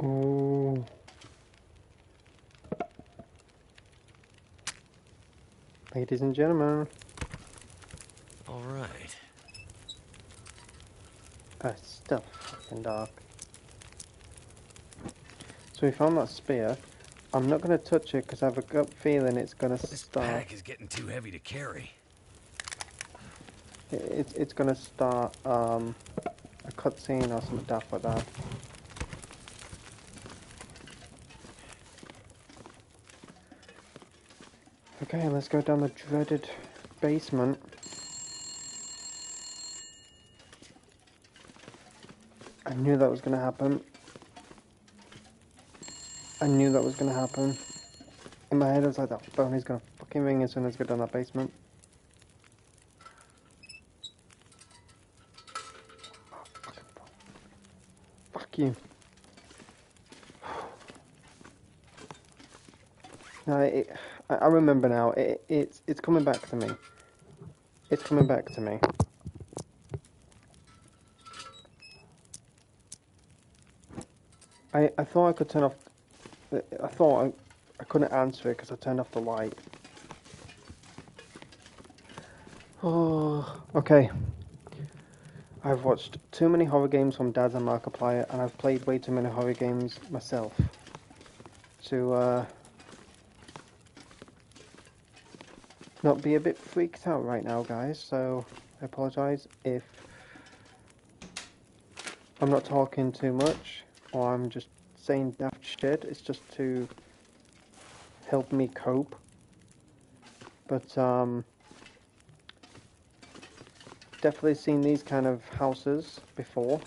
Oh. Ladies and gentlemen. All right. It's still fucking dark. So we found that spear. I'm not going to touch it because I have a gut feeling it's going to This start. pack is getting too heavy to carry. It's going to start a cutscene or something daft like that. Okay, let's go down the dreaded basement. I knew that was going to happen. I knew that was going to happen. In my head I was like, that phone is going to fucking ring as soon as I go down that basement. Fuck you. No, I remember now. It's coming back to me. It's coming back to me. I thought I could turn off. I thought I couldn't answer it because I turned off the light. Oh, okay. I've watched too many horror games from Dad and Markiplier, and I've played way too many horror games myself to not be a bit freaked out right now, guys. So I apologise if I'm not talking too much or I'm just saying daft shit. It's just to help me cope. But definitely seen these kind of houses before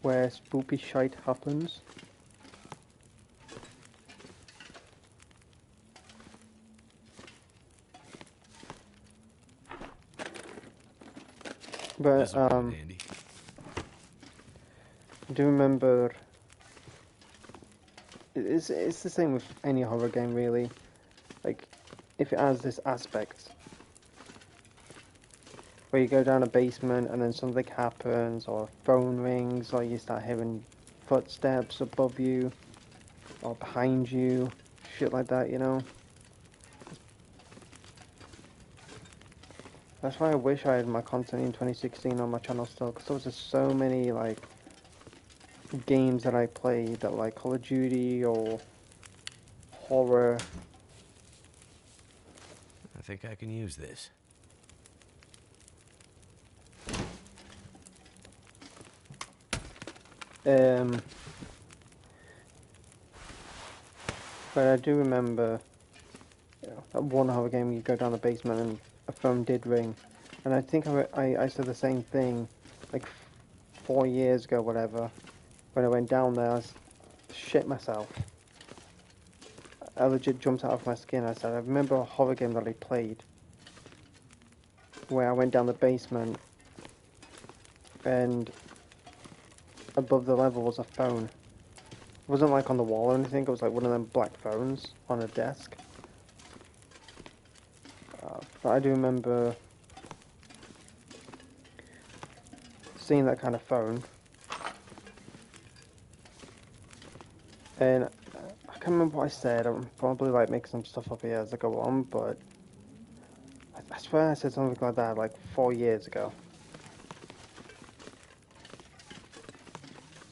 where spooky shite happens. But This'll come in handy. I do remember. It's the same with any horror game, really. Like, if it has this aspect where you go down a basement and then something happens, or a phone rings, or you start hearing footsteps above you or behind you, shit like that, you know. That's why I wish I had my content in 2016 on my channel still, because there was just so many like games that I played that like Call of Duty or horror. I think I can use this. Um, but I do remember, you know, that one horror game you go down the basement and a phone did ring, and I think I said the same thing like 4 years ago, whatever. When I went down there, I shit myself. I legit jumped out of my skin. I said, I remember a horror game that I played where I went down the basement and above the level was a phone. It wasn't like on the wall or anything, it was like one of them black phones on a desk. But I do remember seeing that kind of phone. And I can't remember what I said. I'm probably like making some stuff up here as I go on, but I swear I said something like that like 4 years ago.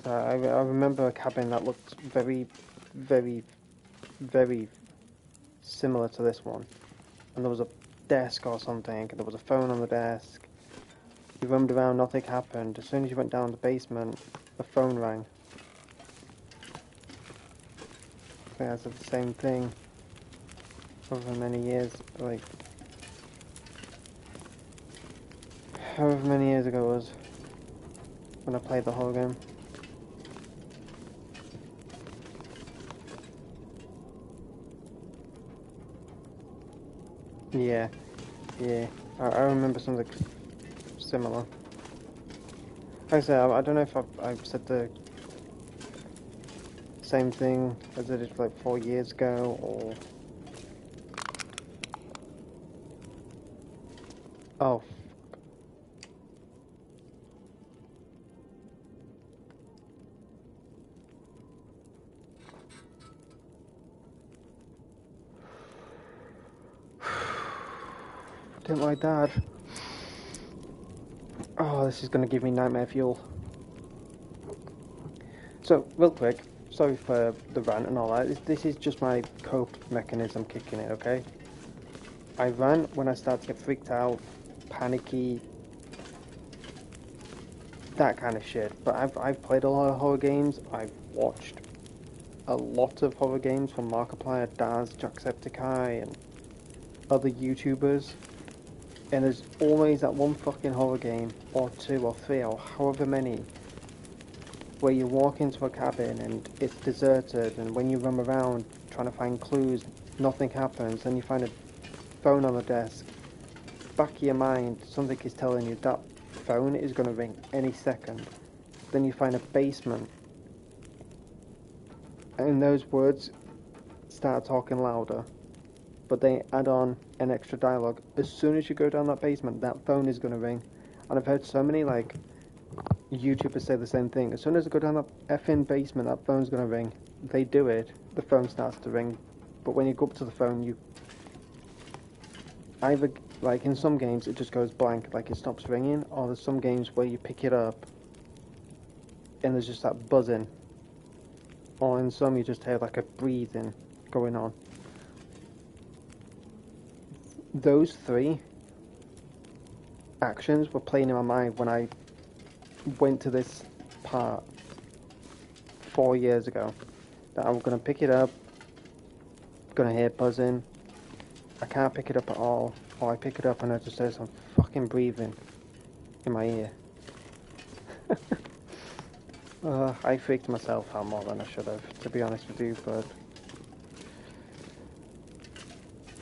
So I remember a cabin that looked very, very, very similar to this one. And there was a desk or something, and there was a phone on the desk. You roamed around, nothing happened. As soon as you went down the basement, the phone rang. I think I said the same thing over many years, like, however many years ago it was when I played the whole game. Yeah, yeah, I remember something similar. Like I said, I don't know if I've said the same thing as I did like 4 years ago, or... Oh, didn't like that. Oh, this is going to give me nightmare fuel. So, real quick, sorry for the rant and all that. This is just my cope mechanism kicking in, okay? I rant when I start to get freaked out, panicky, that kind of shit. But I've played a lot of horror games. I've watched a lot of horror games from Markiplier, Daz, Jacksepticeye, and other YouTubers. And there's always that one fucking horror game, or two, or three, or however many, where you walk into a cabin and it's deserted, and when you roam around trying to find clues, nothing happens, and you find a phone on the desk. Back of your mind, something is telling you that phone is going to ring any second. Then you find a basement, and those words start talking louder, but they add on an extra dialogue. As soon as you go down that basement, that phone is going to ring. And I've heard so many like YouTubers say the same thing. As soon as I go down that effing basement, that phone's going to ring. They do it, the phone starts to ring. But when you go up to the phone, you either, like in some games, it just goes blank, like it stops ringing, or there's some games where you pick it up and there's just that buzzing. Or in some, you just hear like a breathing going on. Those three actions were playing in my mind when I went to this part 4 years ago. That I'm going to pick it up, going to hear buzzing, I can't pick it up at all, or I pick it up and I just hear some fucking breathing in my ear. I freaked myself out more than I should have, to be honest with you, but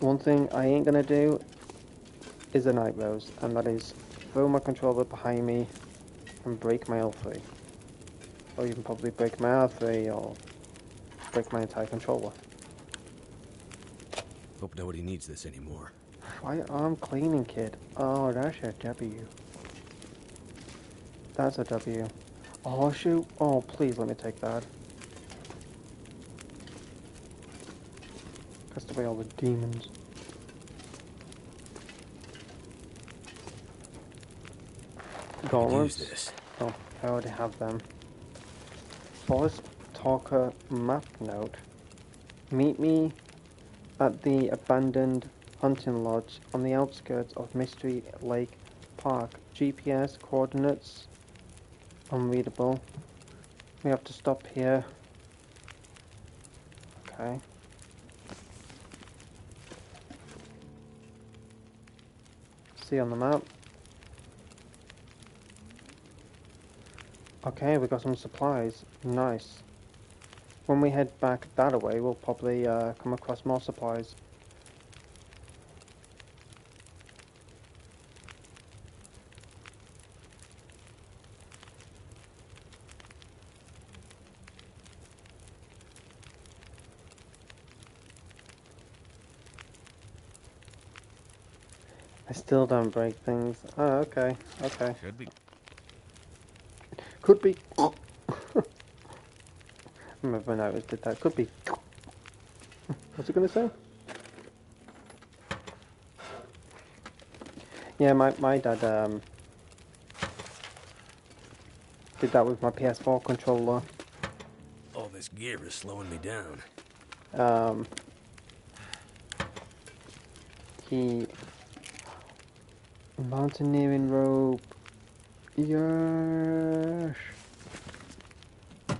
one thing I ain't gonna do is a night rose, and that is throw my controller behind me and break my L3. Or even probably break my R3 or break my entire controller. Hope nobody needs this anymore. Firearm cleaning kit. Oh, that's a W. That's a W. Oh shoot. Oh, please let me take that. Cast away all the demons. I could use Gauntlets. this. Oh, I already have them. Forest Talker map note. Meet me at the abandoned hunting lodge on the outskirts of Mystery Lake Park. GPS coordinates unreadable. We have to stop here. Okay. See on the map. Okay, we got some supplies. Nice. When we head back that way, we'll probably come across more supplies. I still don't break things. Oh, okay. Okay. Should be. Could be. Remember when I always did that. Could be. What's it gonna say? Yeah, my dad did that with my PS4 controller. All this gear is slowing me down. Um, he mountaineering rope. Yes.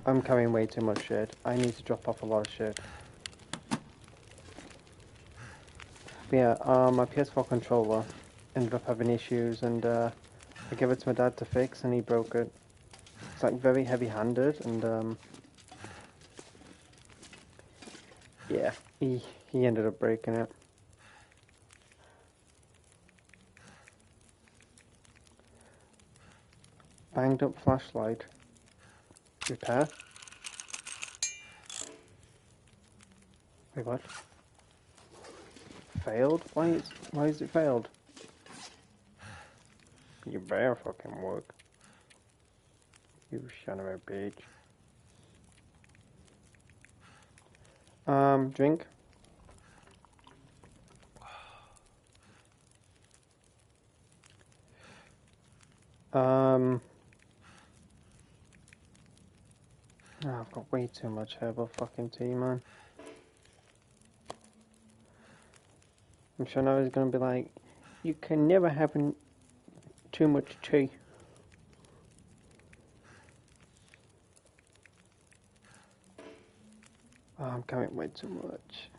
I'm carrying way too much shit. I need to drop off a lot of shit. But yeah, my PS4 controller ended up having issues, and I gave it to my dad to fix, and he broke it. It's like very heavy-handed, and yeah, he ended up breaking it. Banged up flashlight. Repair. Wait, what? Failed? Why is it failed? You better fucking work. You son of a bitch. Drink. Oh, I've got way too much herbal fucking tea, man. I'm sure now he's gonna be like, you can never have too much tea. Oh, I'm carrying way too much.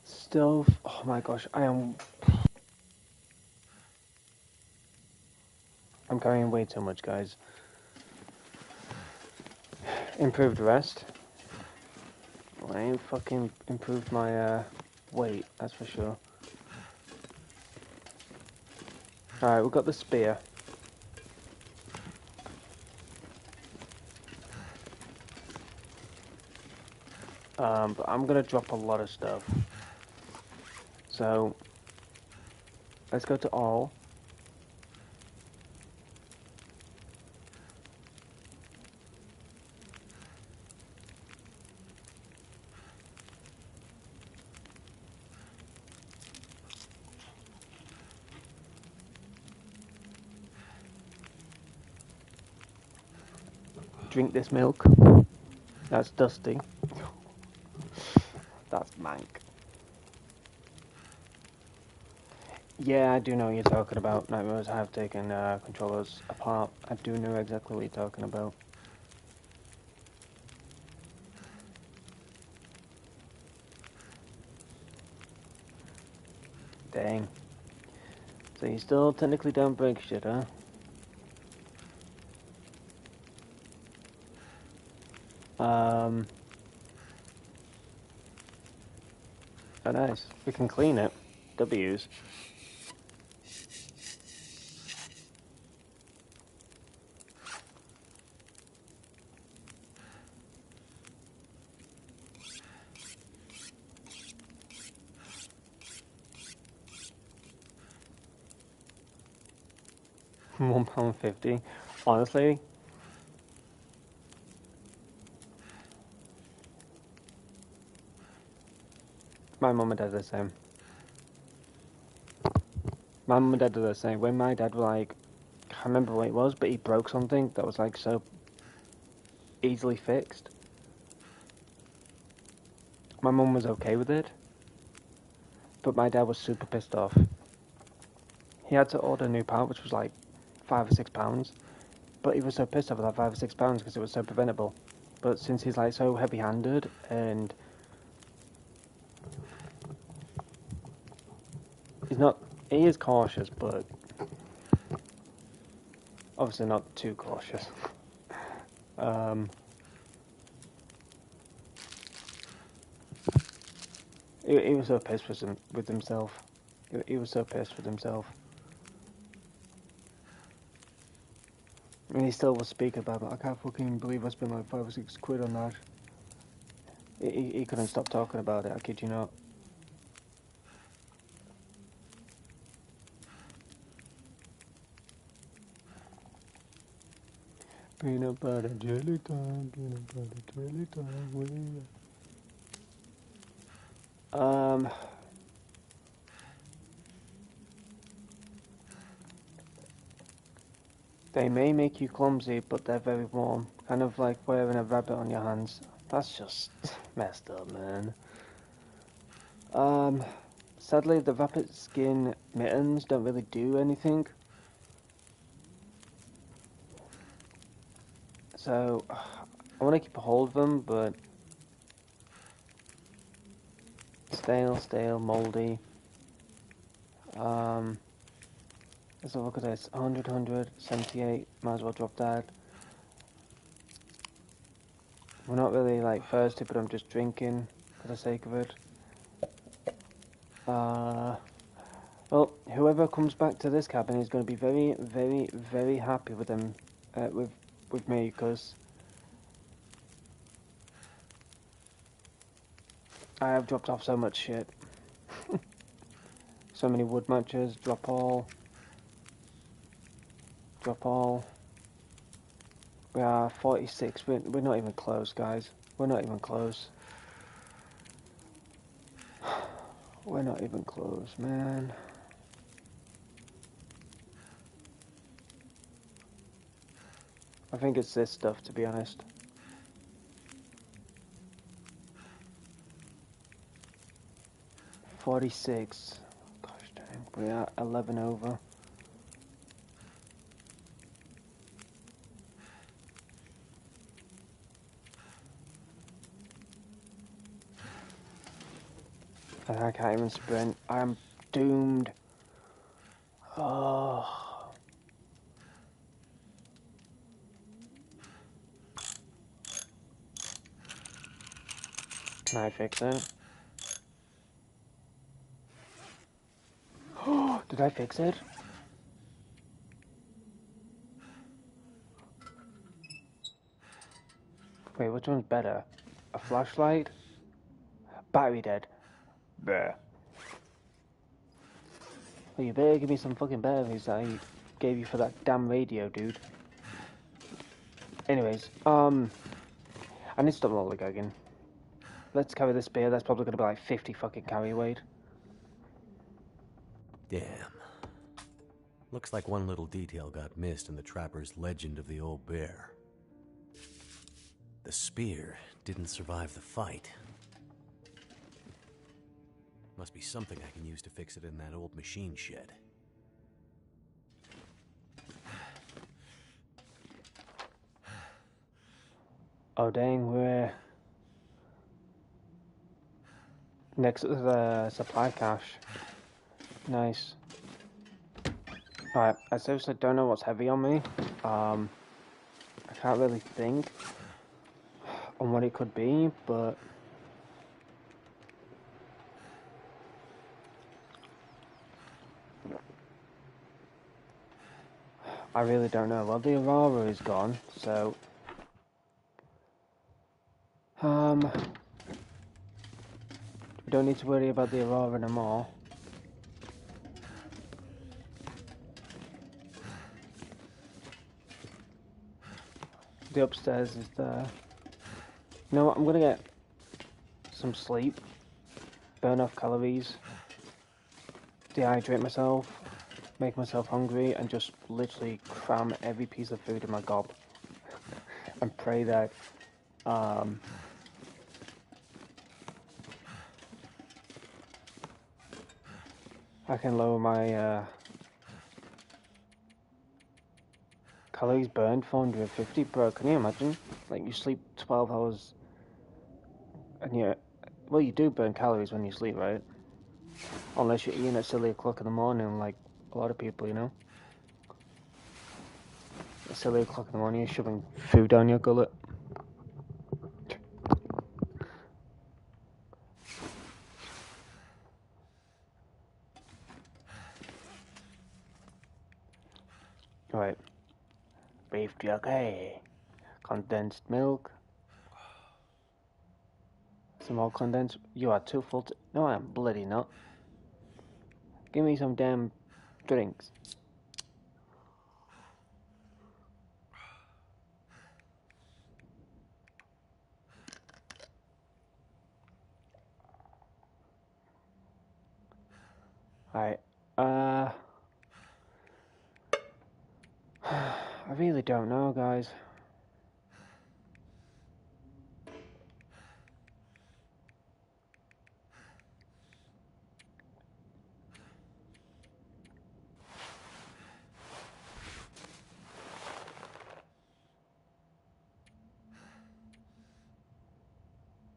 Stove. Oh my gosh, I'm carrying way too much, guys. Improved rest. Well, I ain't fucking improved my weight, that's for sure. Alright, we've got the spear. But I'm gonna drop a lot of stuff. So, let's go to all. Drink this milk. That's dusty. That's mank. Yeah, I do know what you're talking about. Nightmares have taken controllers apart. I do know exactly what you're talking about. Dang. So you still technically don't break shit, huh? Oh, nice. We can clean it. W's. £1.50. Honestly, my mum and dad are the same. My mum and dad are the same. When my dad was like, I can't remember what it was, but he broke something that was like so easily fixed. My mum was okay with it, but my dad was super pissed off. He had to order a new part, which was like £5 or £6, but he was so pissed off at that £5 or £6 because it was so preventable. But since he's like so heavy-handed and he's not, he is cautious, but obviously not too cautious. He was so pissed with himself. He was so pissed with himself. And he still was speaking about it. I can't fucking believe I spent like £5 or £6 on that. He couldn't stop talking about it, I kid you not. Peanut butter jelly time, peanut butter jelly time, they may make you clumsy, but they're very warm. Kind of like wearing a rabbit on your hands. That's just messed up, man. Sadly, the rabbit skin mittens don't really do anything. So, I want to keep a hold of them, but stale, moldy. Let's have a look at this. 100, 78. Might as well drop that. We're not really like thirsty, but I'm just drinking for the sake of it. Well, whoever comes back to this cabin is going to be very, very, very happy with them, with me, because I have dropped off so much shit. So many wood matches. Drop all. We are 46. We're not even close, guys. We're not even close. We're not even close, man. I think it's this stuff, to be honest. $46. Gosh dang, we are 11 over. And I can't even sprint. I'm doomed. Oh. Can I fix it? Oh, did I fix it? Wait, which one's better? A flashlight? Battery dead. Bruh. Well, you better give me some fucking batteries that I gave you for that damn radio, dude. Anyways, I need to stop lollygagging. Let's carry this beer. That's probably gonna be like 50 fucking carry weight. Damn. Looks like one little detail got missed in the trapper's legend of the old bear. The spear didn't survive the fight. Must be something I can use to fix it in that old machine shed. Oh dang, we're next to the supply cache. Nice. Alright, I seriously don't know what's heavy on me. I can't really think. on what it could be, but I really don't know. Well, the Aurora is gone, so we don't need to worry about the Aurora no more. The upstairs is there. You know what? I'm gonna get some sleep, burn off calories, dehydrate myself, make myself hungry, and just literally cram every piece of food in my gob and pray that I can lower my calories burned 450, bro. Can you imagine? Like, you sleep 12 hours and well, you do burn calories when you sleep, right? Unless you're eating at silly o'clock in the morning, like a lot of people, you know? At silly o'clock in the morning, you're shoving food down your gullet. Right. Beef jerky. Condensed milk. Some more condensed. You are too full to. No, I am bloody not. Give me some damn drinks. Right. I really don't know, guys.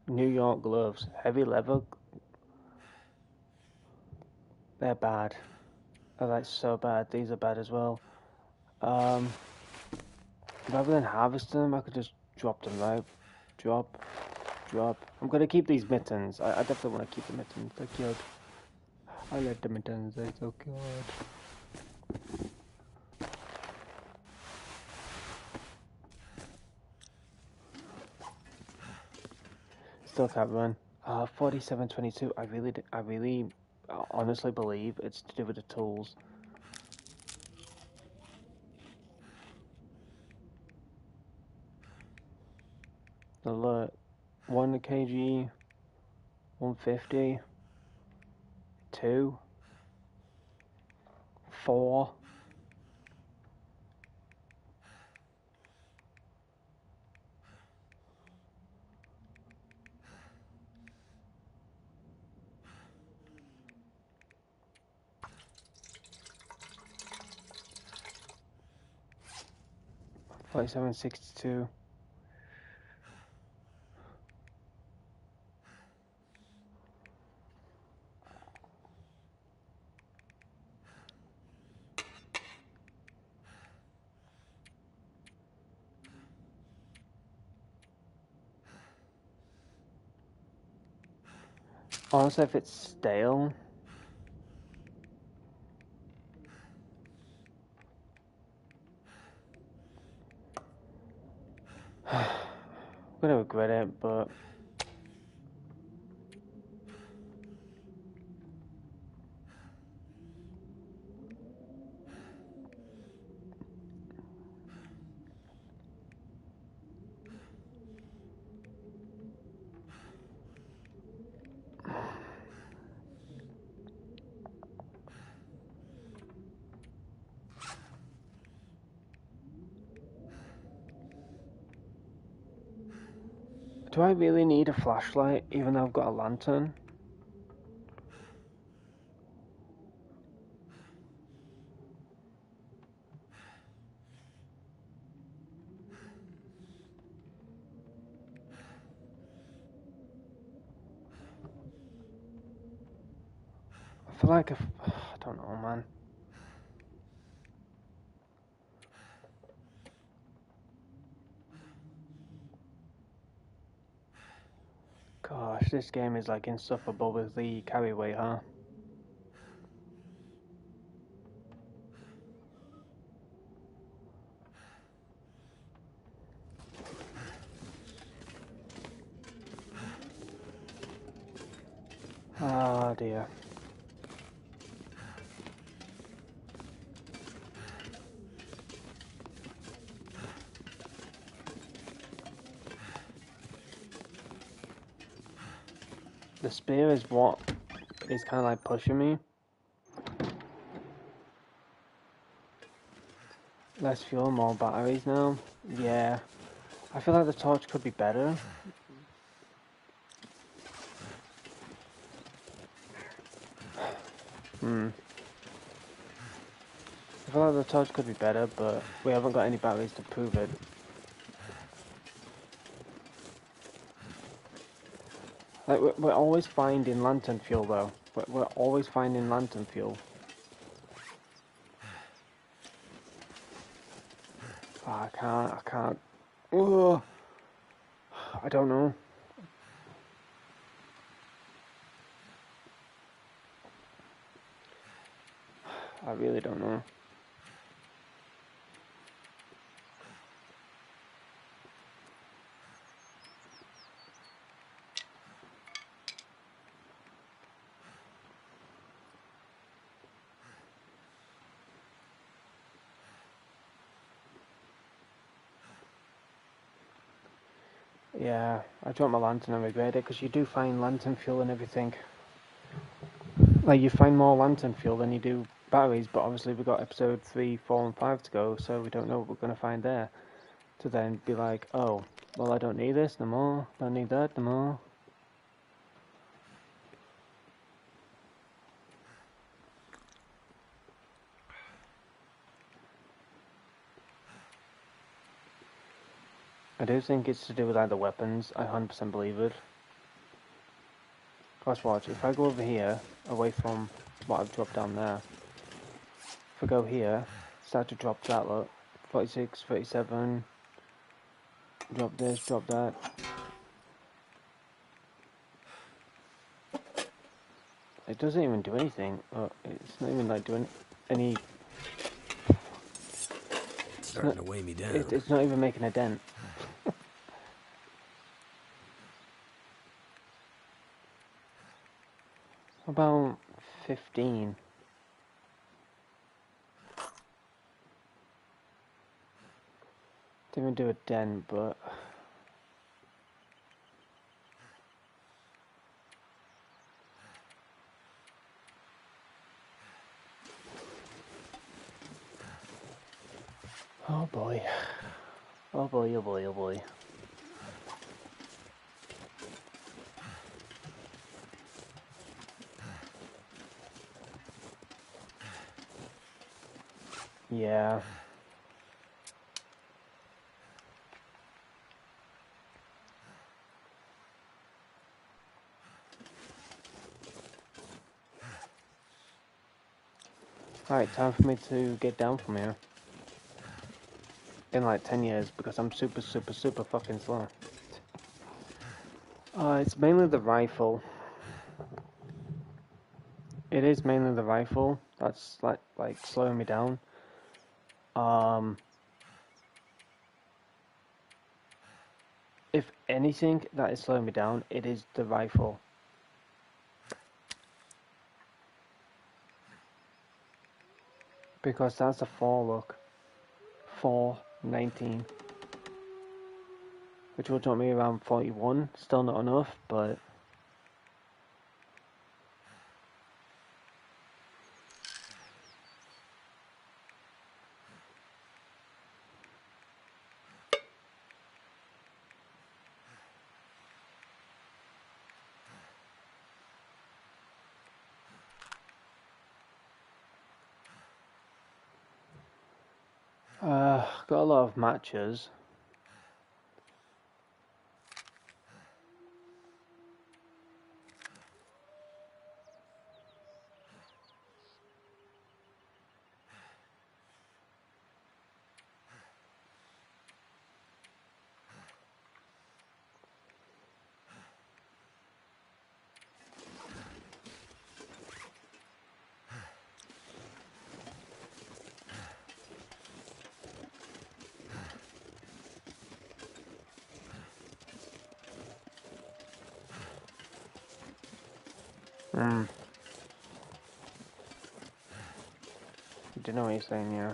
New York gloves. Heavy leather. They're bad. Oh, that's so bad. These are bad as well. Rather than harvesting them, I could just drop them, right? Drop. I'm gonna keep these mittens. I definitely want to keep the mittens. They're cute. I like the mittens. They're so cute. Still can't run. 4722. I really honestly believe it's to do with the tools. The look. 1 kg, 150, 2, 4. $47.62. Honestly, if it's stale, I'm gonna regret it, but do I really need a flashlight even though I've got a lantern? I feel like I don't know, man. Gosh, this game is like insufferable with the carry weight, huh? Oh dear. The spear is what is kind of like pushing me. Less fuel, more batteries now. Yeah. I feel like the torch could be better. I feel like the torch could be better, but we haven't got any batteries to prove it. Like, we're always finding lantern fuel, though. We're always finding lantern fuel. Oh, I can't. Ugh. I don't know. I really don't know. Yeah, I dropped my lantern and regret it, because you do find lantern fuel and everything. Like, you find more lantern fuel than you do batteries, but obviously we've got episode 3, 4 and 5 to go, so we don't know what we're going to find there. To then be like, oh, well, I don't need this no more, don't need that no more. I do think it's to do with either weapons, I 100% believe it. Let's watch, if I go over here, away from what I've dropped down there, if I go here, start to drop that, look, 46, 37, drop this, drop that. It doesn't even do anything, it's not even like doing any... It's starting to weigh me down. It's not even making a dent. About 15. Didn't even do a dent, but... Oh boy. Oh boy, oh boy, oh boy. Yeah. Alright, time for me to get down from here. In like 10 years, because I'm super, super, super fucking slow. It's mainly the rifle. It is mainly the rifle that's like slowing me down. If anything that is slowing me down, it is the rifle. Because that's a 4 look. 419. Which will drop me around 41. Still not enough, but... got a lot of matches. Mm. I don't know what you're saying, yeah.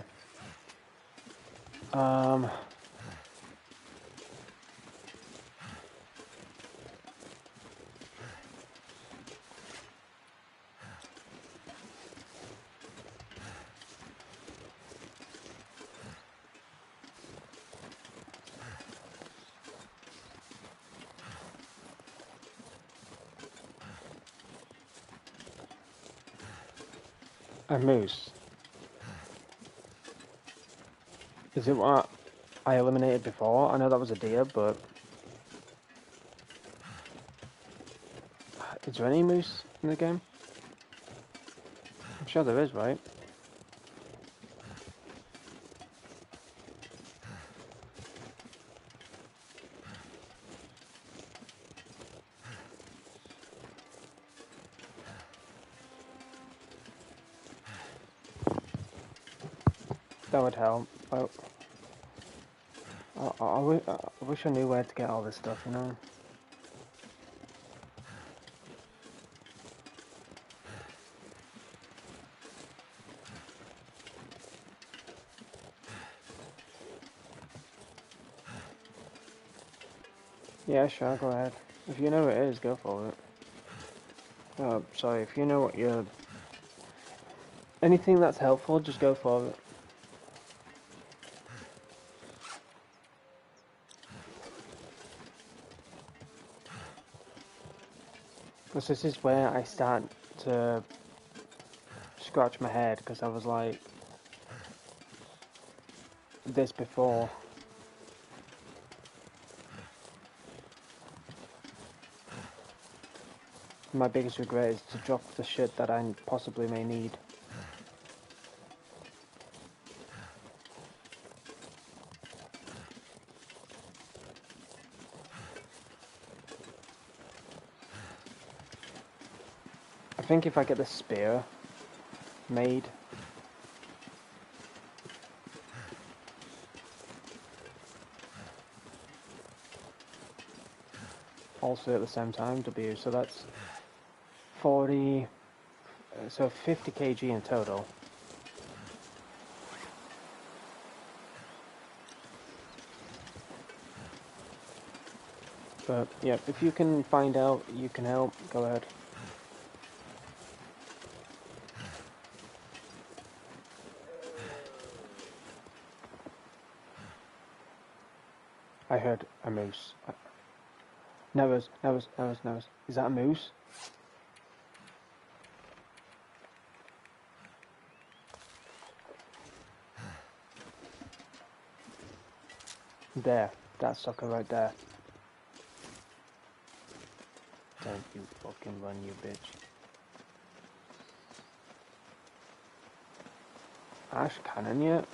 A moose. Is it what I eliminated before? I know that was a deer, but is there any moose in the game? I'm sure there is, right? That would help. I wish I knew where to get all this stuff, you know? Yeah, sure, go ahead. If you know what it is, go for it. Sorry, if you know what you're... Anything that's helpful, just go for it. Because this is where I start to scratch my head, because I was like this before. My biggest regret is to drop the shit that I possibly may need. I think if I get the spear made, also at the same time, W, so that's 40, so 50 kg in total. But yeah, if you can find out, you can help, go ahead. I heard a moose. Nevers. Is that a moose? There. That sucker right there. Don't you fucking run, you bitch. Ash cannon yet?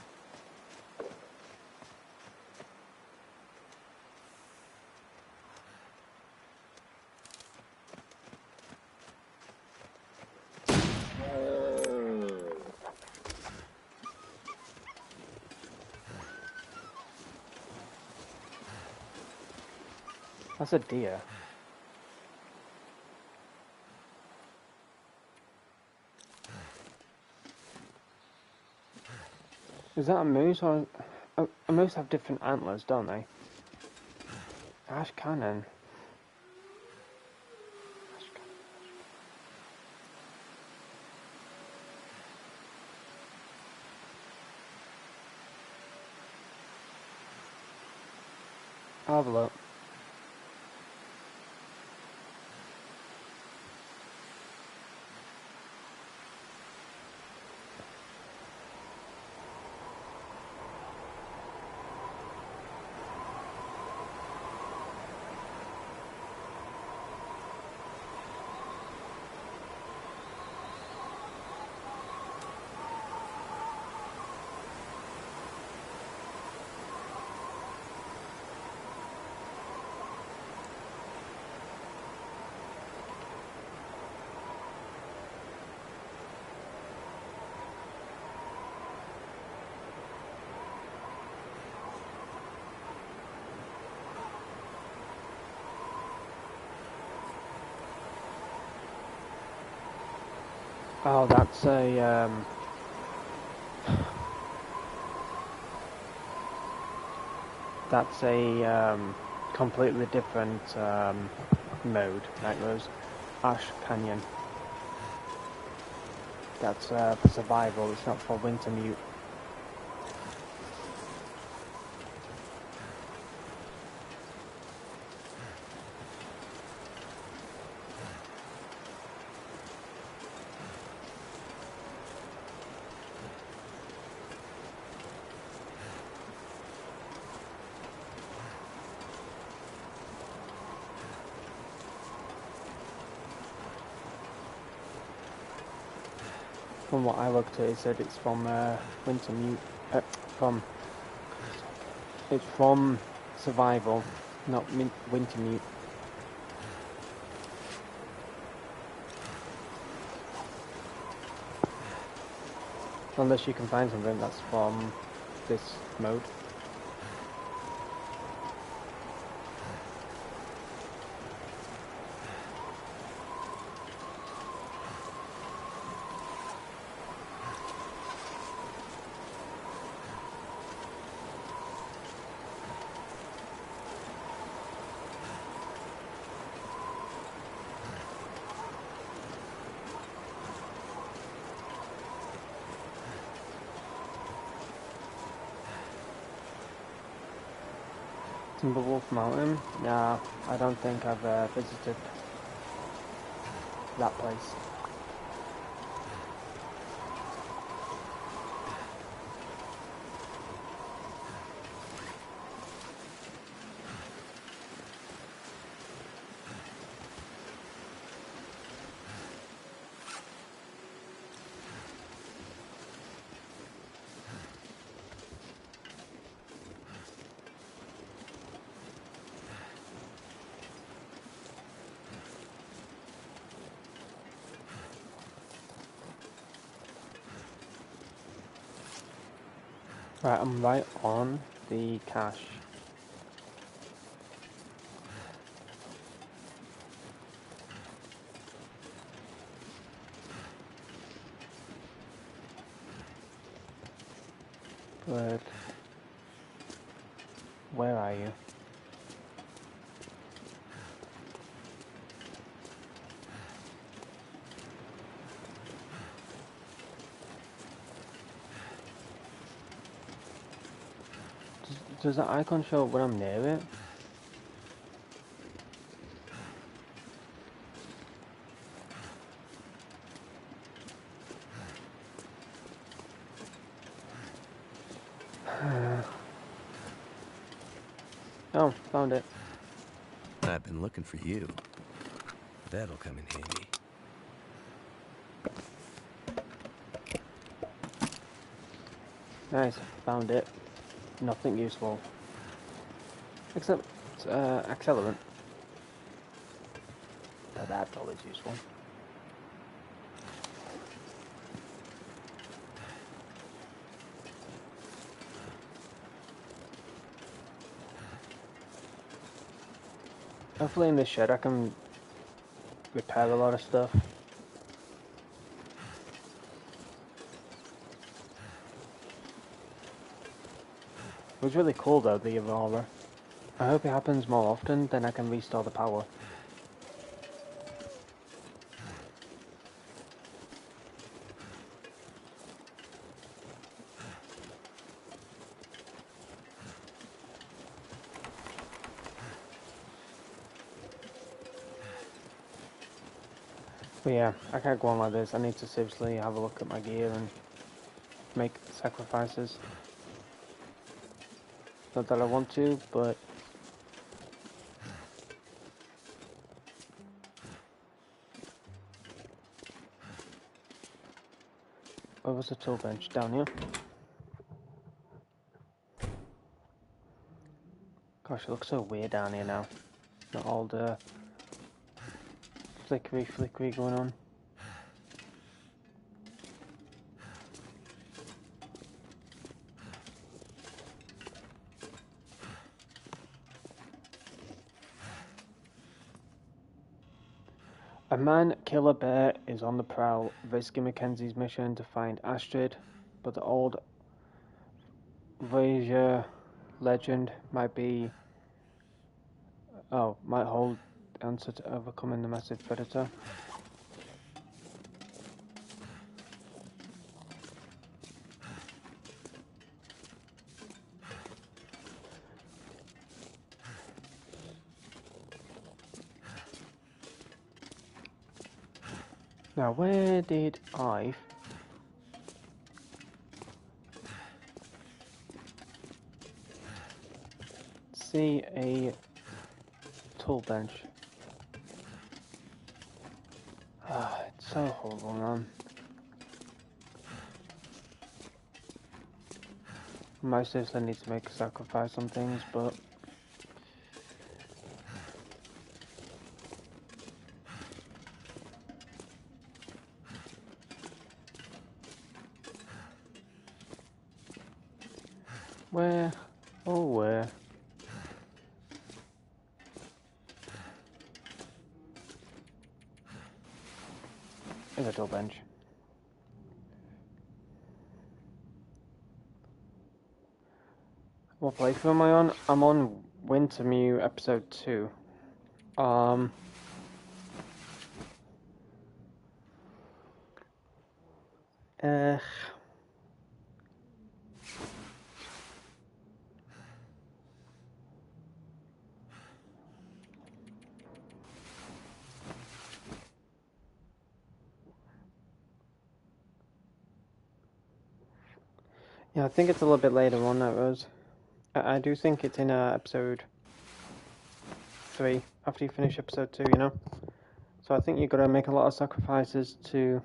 That's a deer. Is that a moose or... A moose have different antlers, don't they? Ash cannon. I'll have a look. Oh, that's a completely different mode. That goes Ash Canyon. That's for survival. It's not for winter mute. From what I looked at, it said it's from winter mute. From It's from survival, not winter mute. Unless you can find something that's from this mode. Timberwolf Mountain? Nah, I don't think I've visited that place. Right, I'm right on the cache. But where are you? Does that icon show up when I'm near it? Oh, found it. I've been looking for you. That'll come in handy. Nice, found it. Nothing useful. Except accelerant. But that's always useful. Hopefully in this shed I can repair a lot of stuff. It was really cool though, the Aurora. I hope it happens more often, then I can restore the power. But yeah, I can't go on like this. I need to seriously have a look at my gear and make sacrifices. Not that I want to, but where was the tool bench? Down here? Gosh, it looks so weird down here now. Not all the flickery going on. A man-killer bear is on the prowl, risking Mackenzie's mission to find Astrid, but the old Voyager legend might hold the answer to overcoming the massive predator. Now, where did I see a tool bench? Ah, it's so horrible, man. Might seriously need to make a sacrifice on things, but where? Oh, where? There's a tool bench. What playthrough am I on? I'm on Wintermew episode 2. Uh, yeah, I think it's a little bit later on, that was. I do think it's in episode 3, after you finish episode 2, you know? So I think you've got to make a lot of sacrifices to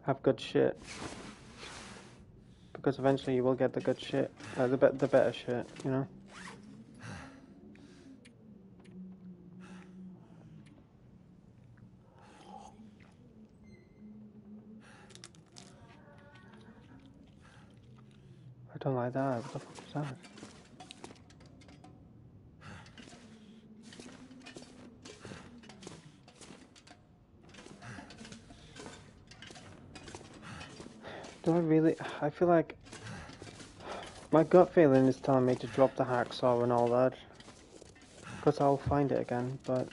have good shit. Because eventually you will get the good shit, the better shit, you know? I don't like that. What the fuck is that? Do I really? I feel like my gut feeling is telling me to drop the hacksaw and all that. Because I'll find it again, but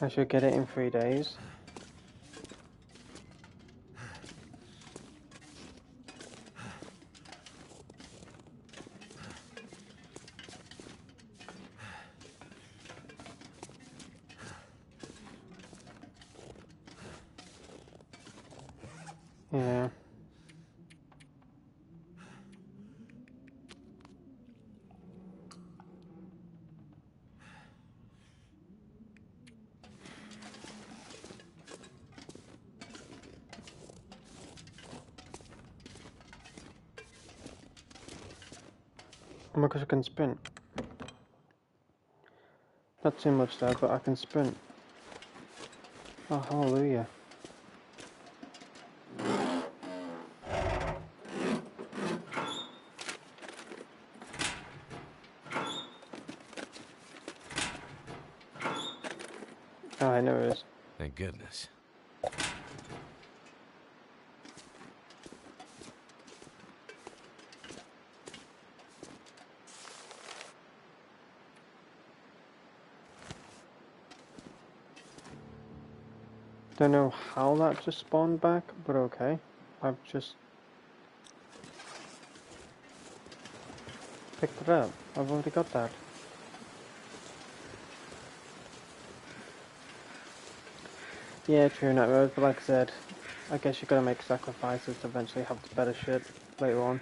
I should get it in 3 days. Yeah. Oh my gosh, I can sprint. Not too much though, but I can sprint. Oh, hallelujah. Oh, I know it is. Thank goodness. Don't know how that just spawned back, but okay. I've just picked it up. I've already got that. Yeah, true, Night Rose, but like I said, I guess you gotta make sacrifices to eventually have the better shit later on.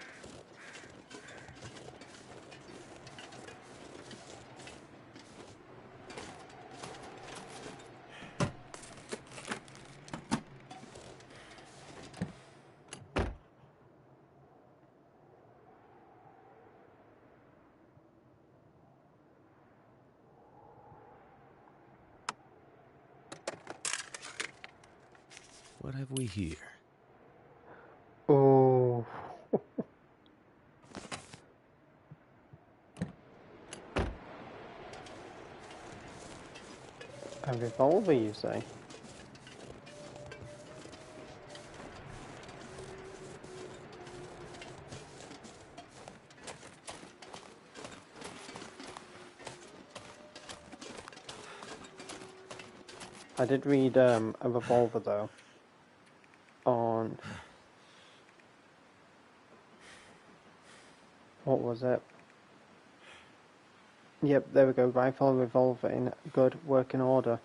What have we here? Oh. A revolver, you say? I did read a revolver though on what was it? Yep, there we go. Rifle and revolver in good working order.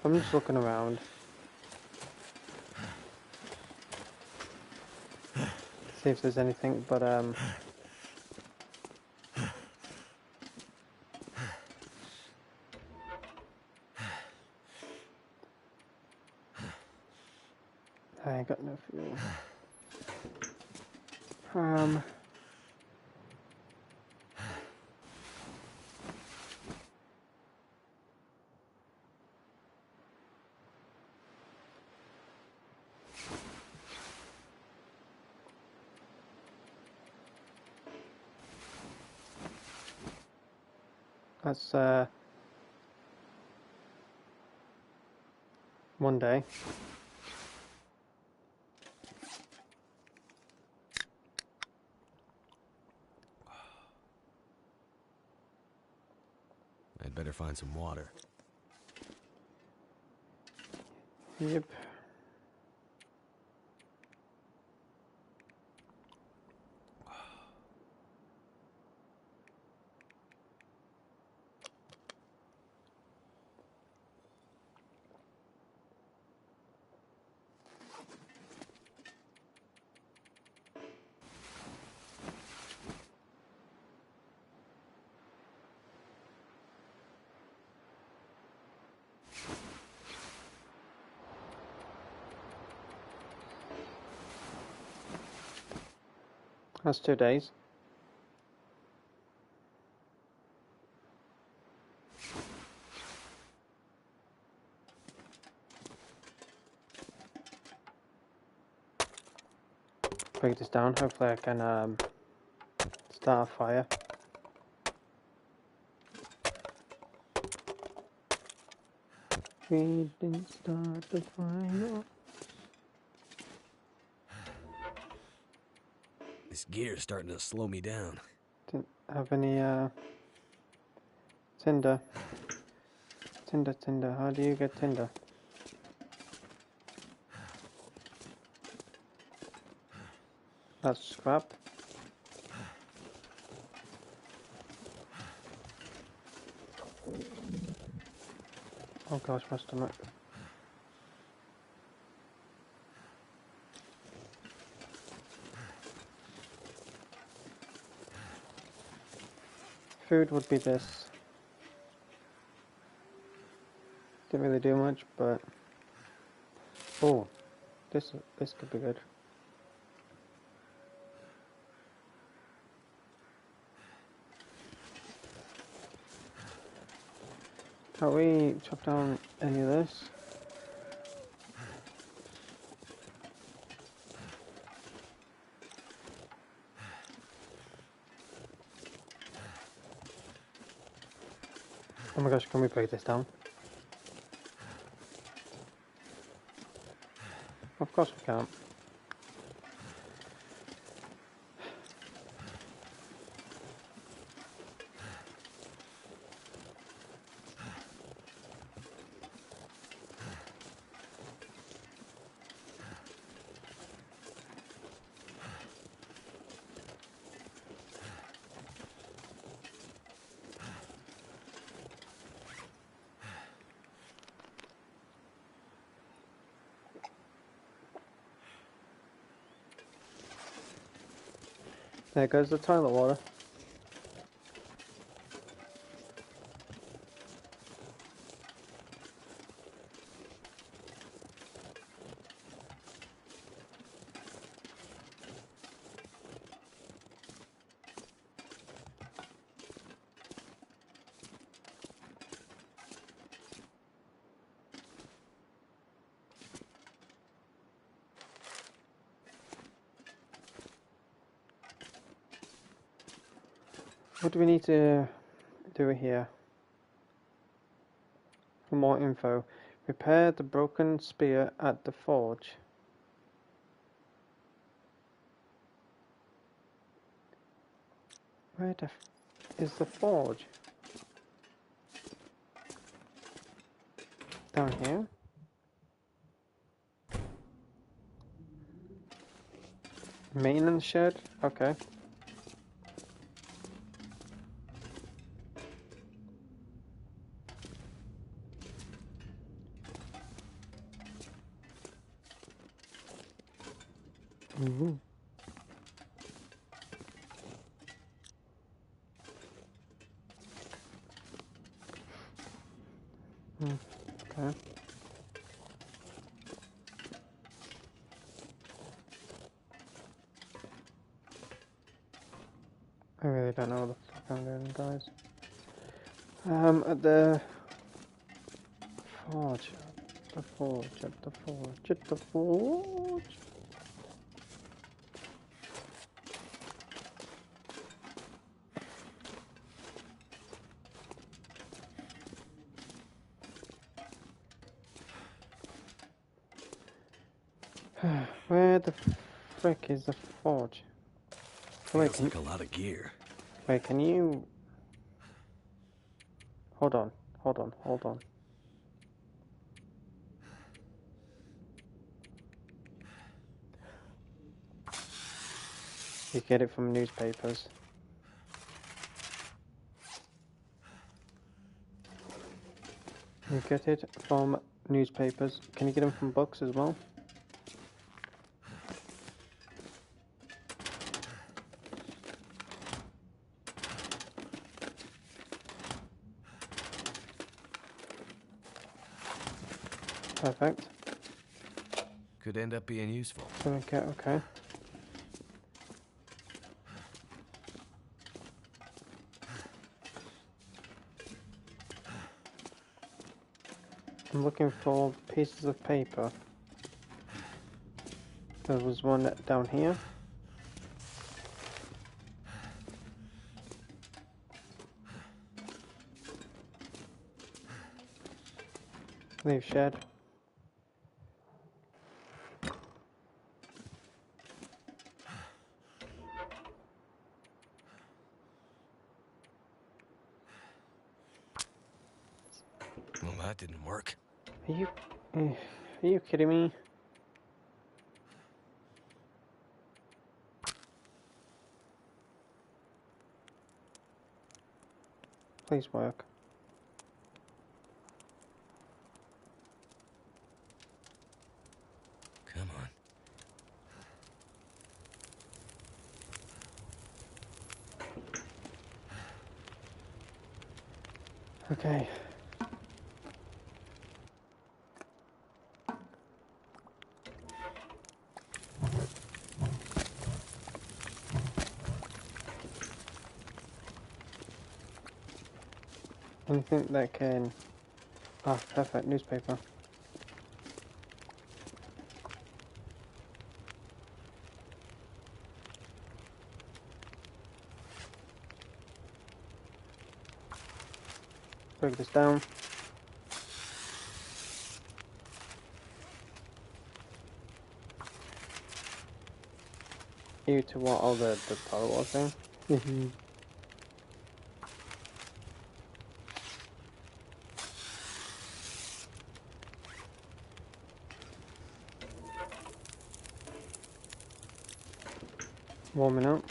I'm just looking around. See if there's anything, but I ain't got no fuel. That's one day. I'd better find some water. Yep. That's 2 days. Break this down. Hopefully I can start a fire. We didn't start the fire. This gear's starting to slow me down. Didn't have any tinder. Tinder. How do you get tinder? That's scrap. Oh gosh, my stomach. Food would be this. Didn't really do much, but oh, this could be good. Can we chop down any of this? Oh my gosh, can we break this down? Of course we can't. There goes the toilet water. What do we need to do here? For more info. Repair the broken spear at the forge. Where the f is the forge? Down here? Maintenance shed? Okay. Ooh. Okay. I really don't know what the fuck I'm doing, guys. At the forge. The forge, at the forge, at the forge. Where the frick is the forge? Wait, Feels like a lot of gear. wait, can you... Hold on, hold on, hold on. You get it from newspapers. You get it from newspapers. Can you get them from books as well? Perfect. Could end up being useful. Okay, okay. I'm looking for pieces of paper. There was one down here. Leave shed. Well, that didn't work. Are you kidding me? Please work. Come on. Okay. Anything that can... Ah, perfect. Newspaper. Break this down. You to what? Oh, the total thing. Warming up.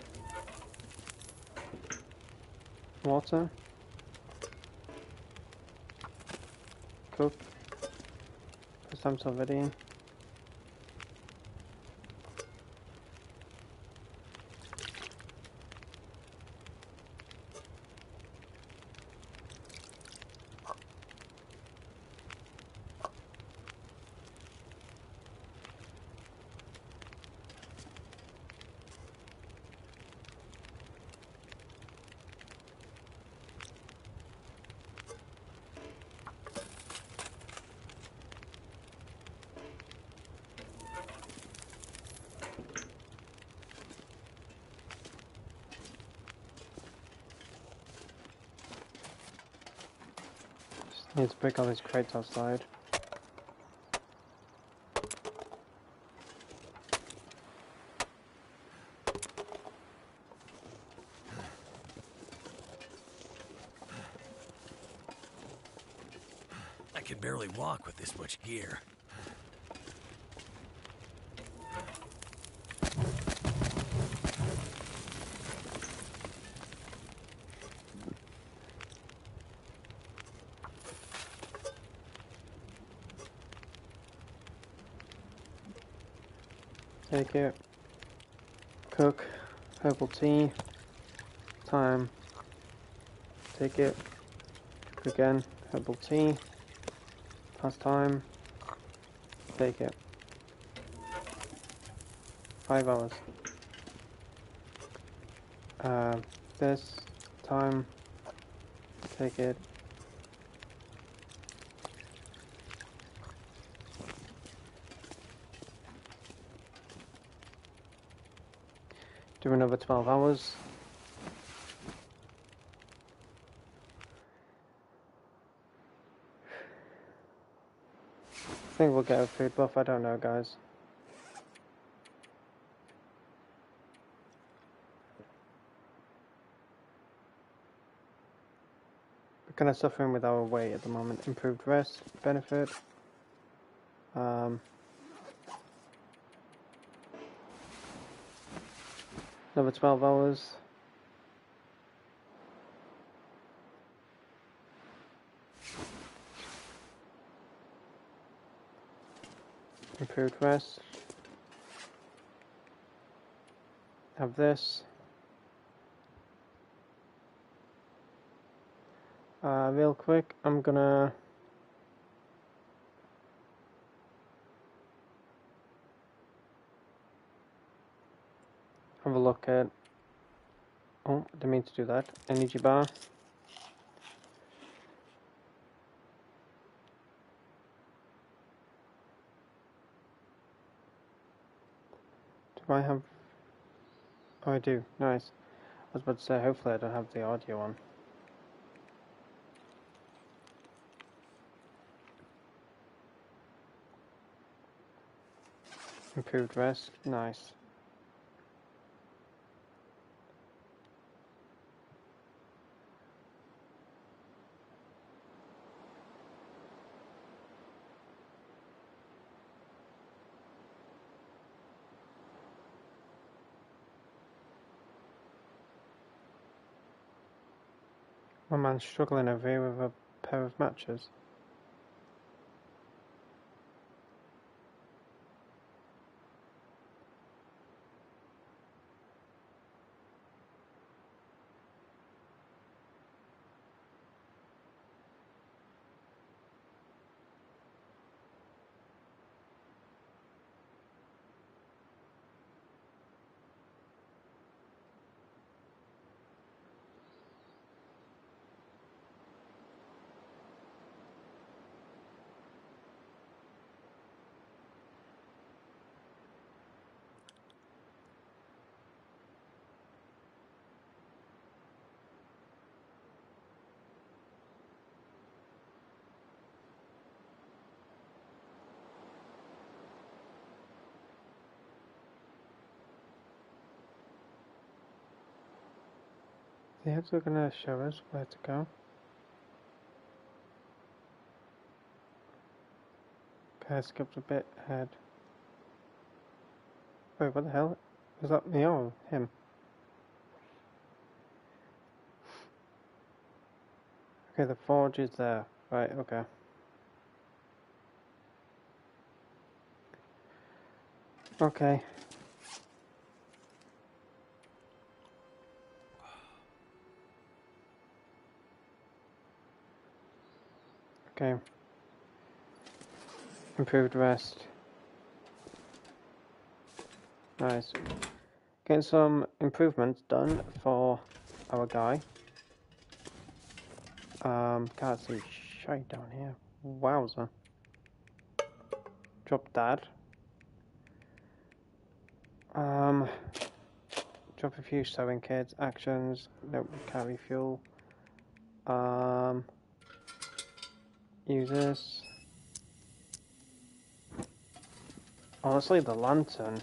Water. Cook. Put some already in. Need to pick all these crates outside. I can barely walk with this much gear. Take it. Cook. Herbal tea. Time. Take it. Cook again. Herbal tea. Pass time. Take it. 5 hours. This time. Take it. Do another 12 hours. I think we'll get a food buff, I don't know, guys. We're kind of suffering with our weight at the moment. Improved rest, benefit. Another 12 hours. Improved rest. Have this. Real quick, I'm gonna have a look at. Oh, I didn't mean to do that. Energy bar. Do I have? Oh, I do. Nice. I was about to say, hopefully I don't have the audio on. Improved rest. Nice. One man's struggling over here with a pair of matches. The ads are gonna show us where to go. Okay, I skipped a bit ahead. Wait, what the hell? Was that me or him? Okay, the forge is there. Right, okay. Okay. Okay. Improved rest. Nice. Getting some improvements done for our guy. Can't see shite down here. Wowza. Drop that. Drop a few sewing kits, actions, nope, can't refuel. use this. Honestly, the lantern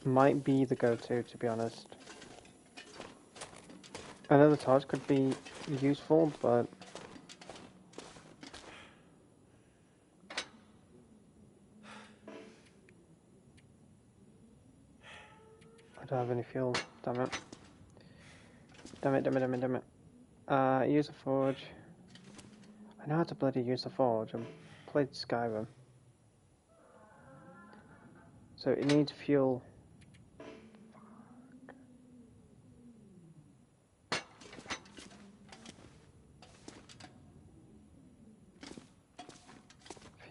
might be the go-to, to be honest. Another torch could be useful, but I don't have any fuel. Damn it. Damn it, damn it, damn it, damn it. Use a forge. I know how to bloody use a forge. I've played Skyrim. So it needs fuel.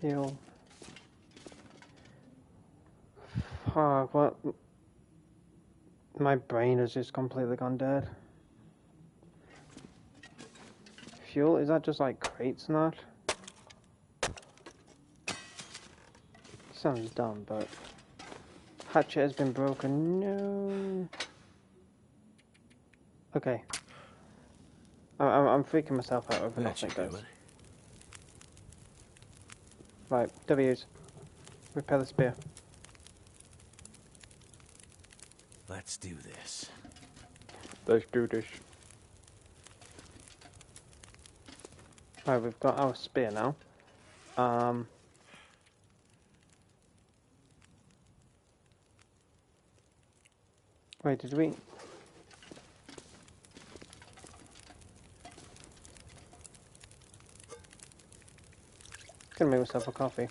Fuel. Fuck, what? My brain has just completely gone dead. Fuel? Is that just like crates and that? Sounds dumb, but... Hatchet has been broken. No. Okay. I'm freaking myself out over nothing, guys. Right, W's. Repair the spear. Let's do this. Let's do this. Right, we've got our spear now. Wait, did we... Gonna make myself a coffee.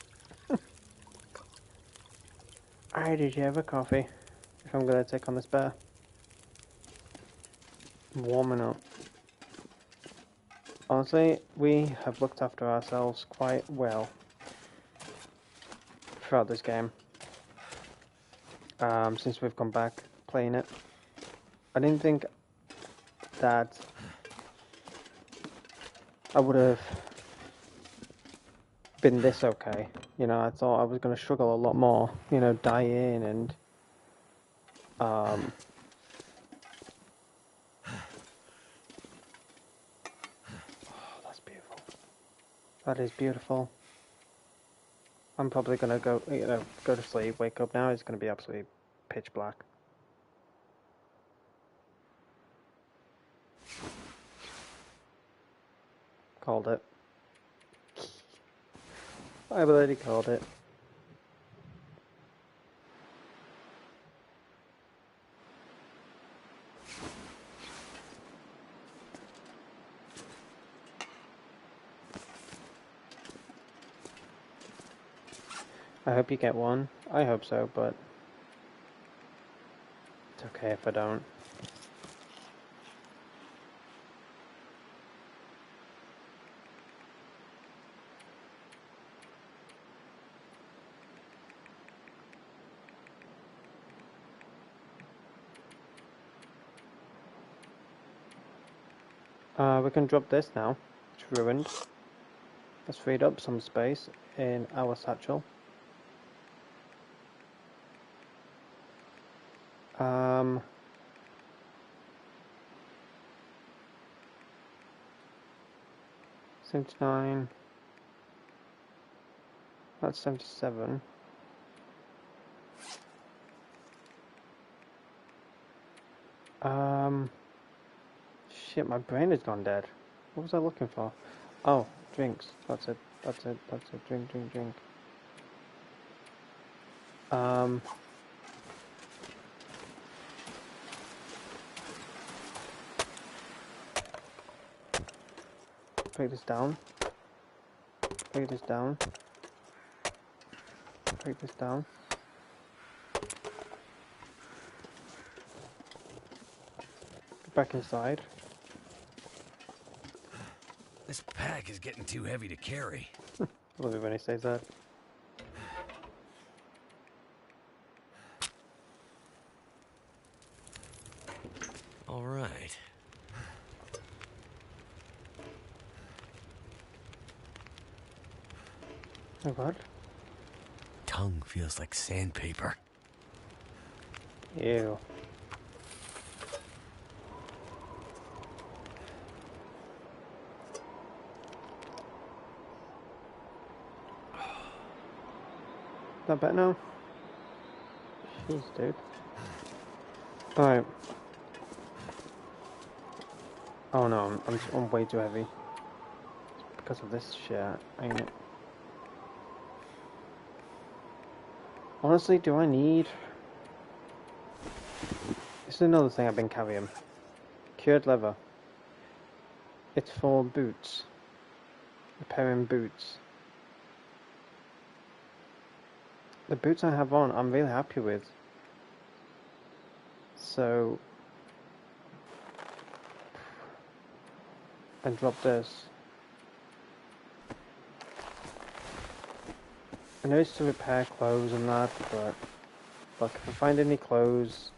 I did you have a coffee? If I'm gonna take on this bear. Warming up. Honestly, we have looked after ourselves quite well throughout this game. Since we've come back playing it. I didn't think that I would have been this okay. You know, I thought I was going to struggle a lot more. You know, dying and... Oh, that's beautiful. That is beautiful. I'm probably going to go, you know, go to sleep, wake up now. It's going to be absolutely pitch black. Called it. I've already called it. I hope you get one. I hope so, but it's okay if I don't. We can drop this now. It's ruined. Let's freed up some space in our satchel. Um, 79. That's 77. Shit, my brain has gone dead. What was I looking for? Oh, drinks. That's it. That's it. That's it. Drink, drink, drink. Break this down. Break this down. Break this down. Get back inside. This pack is getting too heavy to carry. I love it when he says that. All right. Oh god. Tongue feels like sandpaper. Ew. That better now? Jeez, dude. Alright. Oh no, I'm way too heavy. It's because of this shit, ain't it? Honestly, do I need... This is another thing I've been carrying. Cured leather. It's for boots. Repairing boots. The boots I have on, I'm really happy with. So... I drop this. I know it's to repair clothes and that, but... Look, if I find any clothes...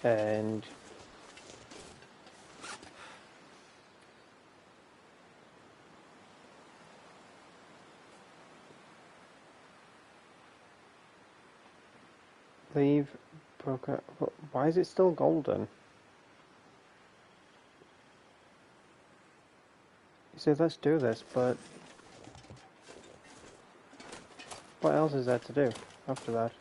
And... Leave... Broker... Why is it still golden? He said, let's do this, but... What else is there to do after that?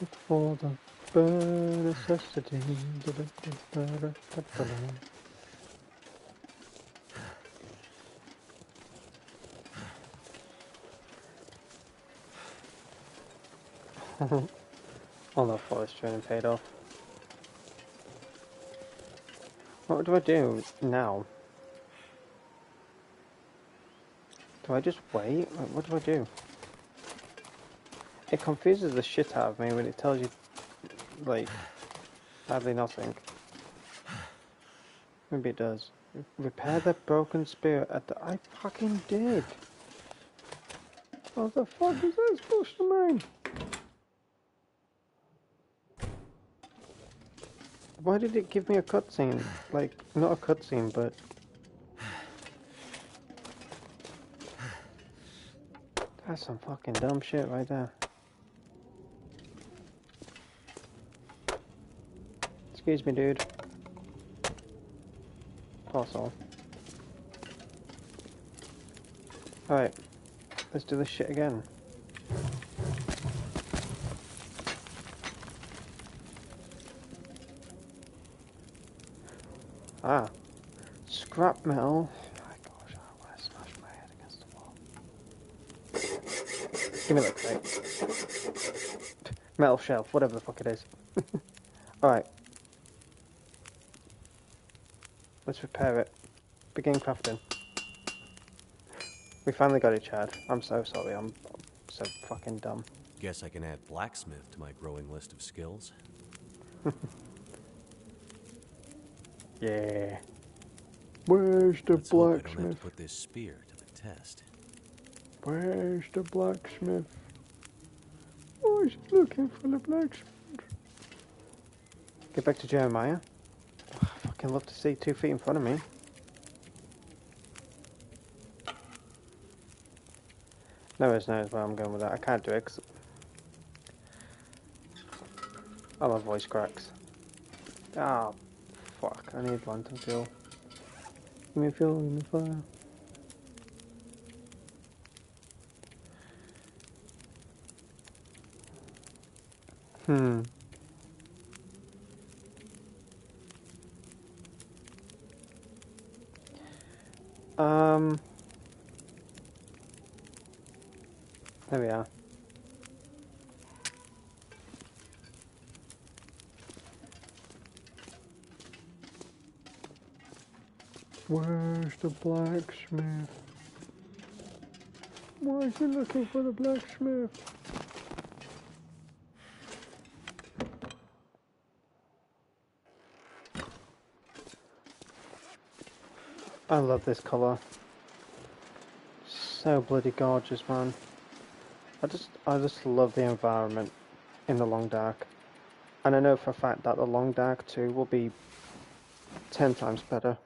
Look for the bare necessity. All that forest training paid off. What do I do now? Do I just wait? Like, what do I do? It confuses the shit out of me when it tells you, like, hardly nothing. Maybe it does. Repair the broken spear at the... I fucking did! What the fuck is that supposed to mean? Why did it give me a cutscene? Like, not a cutscene, but... That's some fucking dumb shit right there. Excuse me, dude. Also. Alright. Let's do this shit again. Ah. Scrap metal. Oh my gosh, I want to smash my head against the wall. Give me that crate. Metal shelf, whatever the fuck it is. Alright. Let's repair it. Begin crafting. We finally got it, Chad. I'm so sorry, I'm so fucking dumb. Guess I can add blacksmith to my growing list of skills. Yeah. Where's the Let's hope I don't have blacksmith? to put this spear to the test. Where's the blacksmith? Oh, he's looking for the blacksmith. Get back to Jeremiah. Oh, I fucking love to see 2 feet in front of me. No one knows where I'm going with that. I can't do it 'cause oh, my voice cracks. Ah, oh, fuck. I need lantern fuel. Give me fuel, give me fire. Hmm. There we are. Where's the blacksmith? Why is he looking for the blacksmith? I love this colour. So bloody gorgeous, man. I just love the environment in the Long Dark. And I know for a fact that the Long Dark 2 will be 10 times better.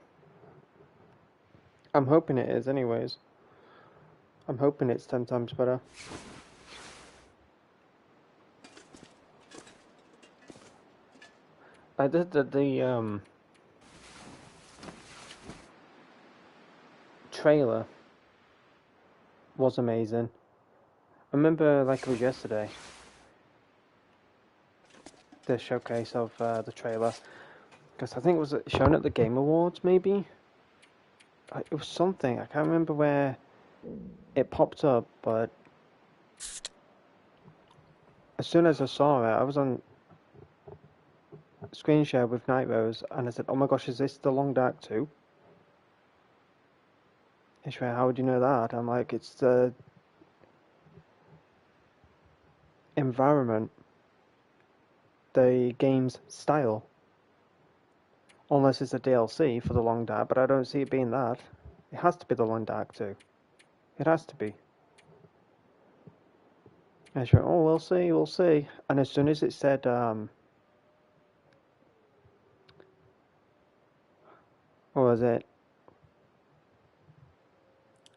I'm hoping it is anyways. I'm hoping it's 10 times better. I did the trailer was amazing. I remember like it was yesterday, the showcase of the trailer, because I think it was shown at the Game Awards, maybe. It was something, I can't remember where it popped up, but as soon as I saw it, I was on screen share with Night Rose, and I said, "Oh my gosh, is this the Long Dark 2?" And she went, "How would you know that?" I'm like, "It's the environment, the game's style. Unless it's a DLC for the Long Dark, but I don't see it being that. It has to be the Long Dark 2. It has to be." And she went, "Oh, we'll see, we'll see." And as soon as it said, what was it?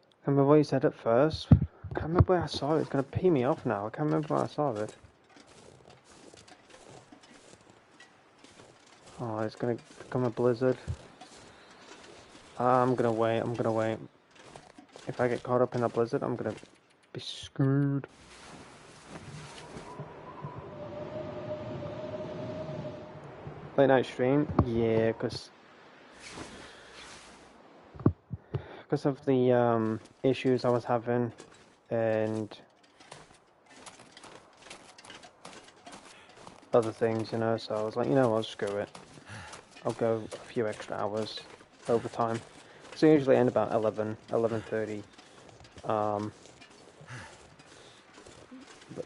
I can't remember what you said at first. I can't remember where I saw it. It's going to pee me off now. I can't remember where I saw it. Oh, it's going to become a blizzard. I'm going to wait. I'm going to wait. If I get caught up in that blizzard, I'm going to be screwed. Late night stream? Yeah, because of the issues I was having and other things, you know, so I was like, you know what, screw it. I'll go a few extra hours overtime. So I usually end about 11:30. But,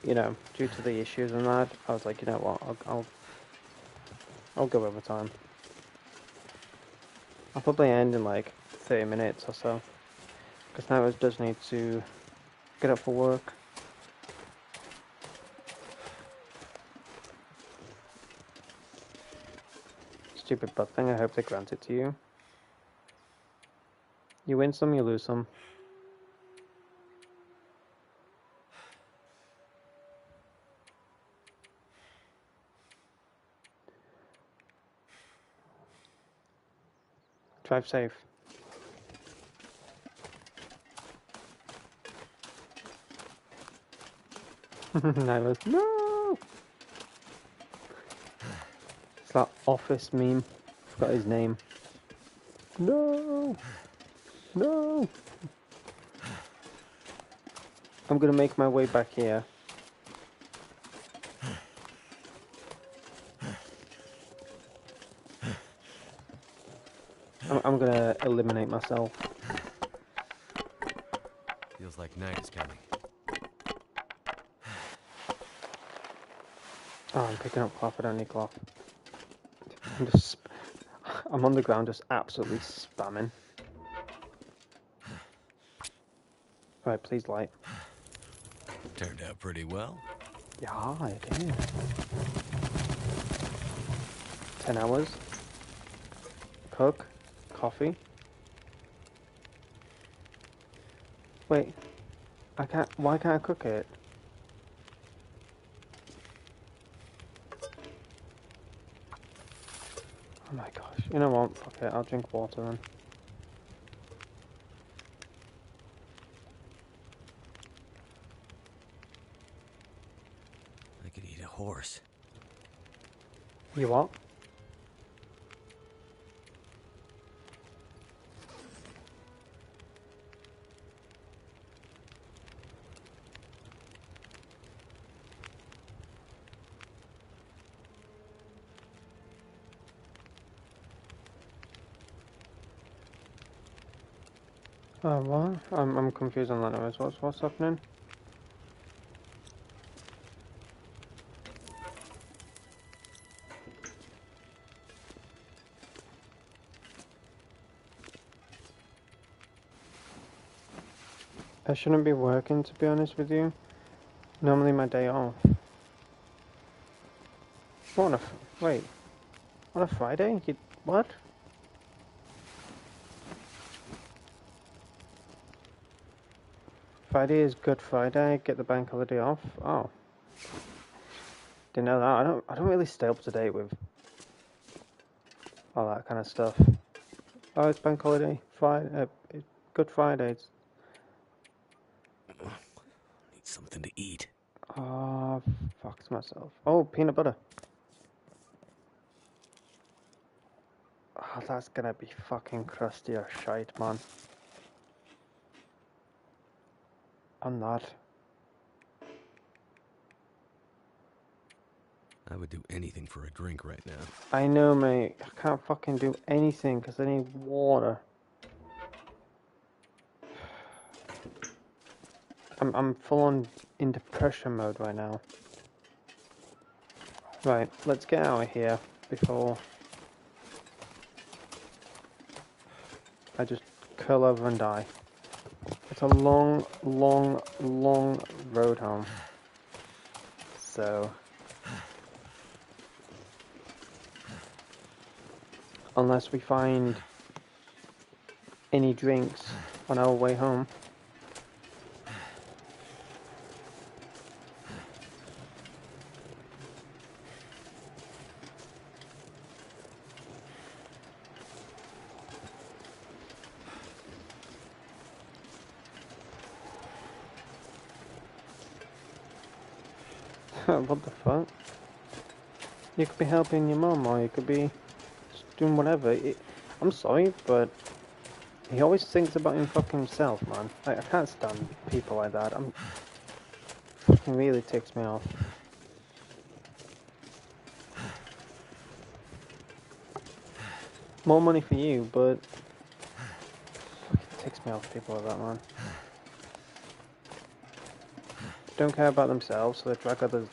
you know, due to the issues and that, I was like, you know what, I'll go overtime. I'll probably end in like 30 minutes or so. Because now it does need to get up for work. Stupid butt thing, I hope they grant it to you. You win some, you lose some. Drive safe. Nyla's, no! It's that Office meme. Forgot his name. No! No! I'm gonna make my way back here. I'm gonna eliminate myself. Feels like night is coming. Oh, I'm picking up cloth. I don't need cloth. I'm on the ground just absolutely spamming. Right, please light. Turned out pretty well. Yeah, it did. 10 hours. Cook. Coffee. Wait. Why can't I cook it? Oh my gosh. You know what? Okay, I'll drink water then. I could eat a horse. You what? What? I'm confused on that noise. What's happening? I shouldn't be working, to be honest with you. Normally my day off. What on a... Wait. On a Friday? What? Friday is Good Friday. Get the bank holiday off. Oh, didn't know that. I don't really stay up to date with all that kind of stuff. Oh, it's bank holiday. Friday. Good Fridays. Need something to eat. Oh, fucked myself. Oh, peanut butter. Oh, that's gonna be fucking crusty or shite, man. I'm not. I would do anything for a drink right now. I know, mate. I can't fucking do anything because I need water. I'm full on in depression mode right now. Right, let's get out of here before I just curl over and die. It's a long, long, long road home. So, unless we find any drinks on our way home. What the fuck? You could be helping your mum, or you could be just doing whatever. I'm sorry, but he always thinks about him fucking himself, man. I can't stand people like that. Fucking really ticks me off. More money for you, but fucking ticks me off people like that, man. Don't care about themselves, so they drag others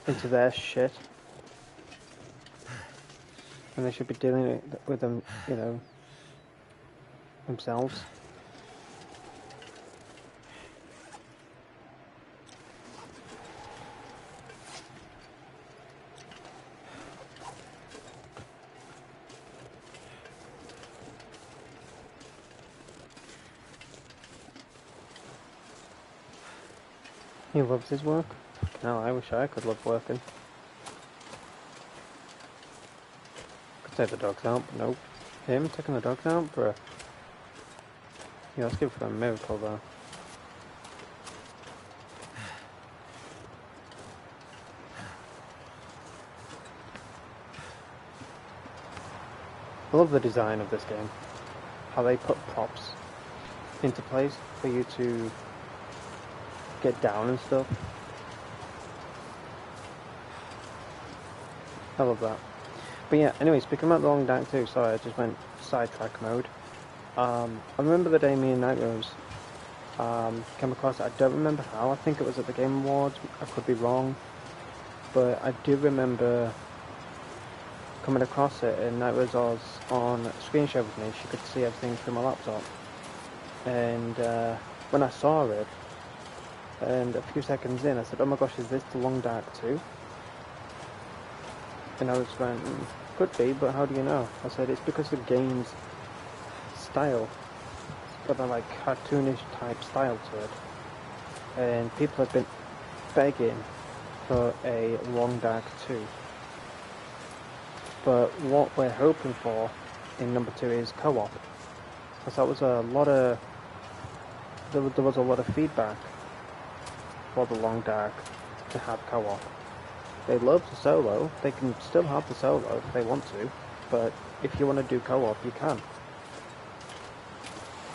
into their shit. And they should be dealing with them, you know, themselves. He loves his work. No, I wish I could love working. Could take the dogs out, but nope. Him taking the dogs out, bruh. Yeah, let's give it a miracle though. I love the design of this game. How they put props into place for you to get down and stuff. I love that. But yeah, anyway, speaking about the long dark too, sorry, I just went sidetrack mode. I remember the day me and Night Rose came across it. I don't remember how. I think it was at the Game Awards. I could be wrong. But I do remember coming across it, and Night Rose was on screen share with me. She could see everything through my laptop. And when I saw it, and a few seconds in, I said, oh my gosh, is this the Long Dark 2? And I was going, could be, but how do you know? I said, it's because the game's style. It's got a like cartoonish type style to it. And people have been begging for a Long Dark 2. But what we're hoping for in number 2 is co-op. Because that was a lot of... There was a lot of feedback for the Long Dark to have co-op. They love the solo, they can still have the solo if they want to, but if you want to do co-op, you can.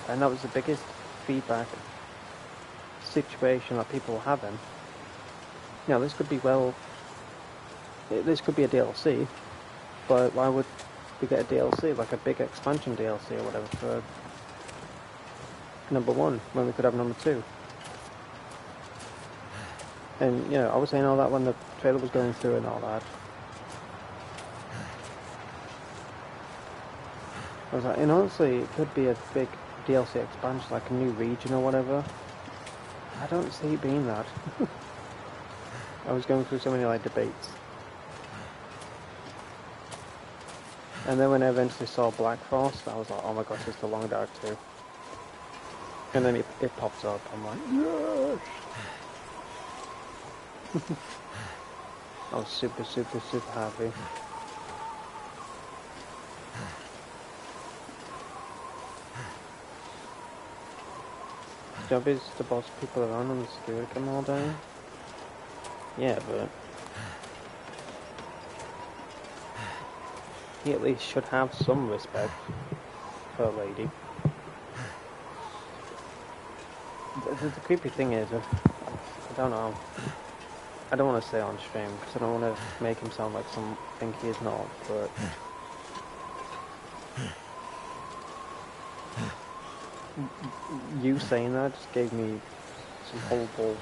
And that was the biggest feedback situation that people were having. Now, this could be this could be a DLC, but why would we get a DLC, like a big expansion DLC or whatever, for number 1, when we could have number 2? And, you know, I was saying all that when the trailer was going through and all that. I was like, and honestly, it could be a big DLC expansion, like a new region or whatever. I don't see it being that. I was going through so many, like, debates. And then when I eventually saw Blackfrost, I was like, oh my gosh, it's the Long Dark 2. And then it pops up. I'm like, yes! I was super, super, super happy. His job is to boss people around and the security come all day. Yeah, but he at least should have some respect for a lady. The creepy thing is, I don't know. I don't want to say on stream because I don't want to make him sound like something he is not, but you saying that just gave me some horrible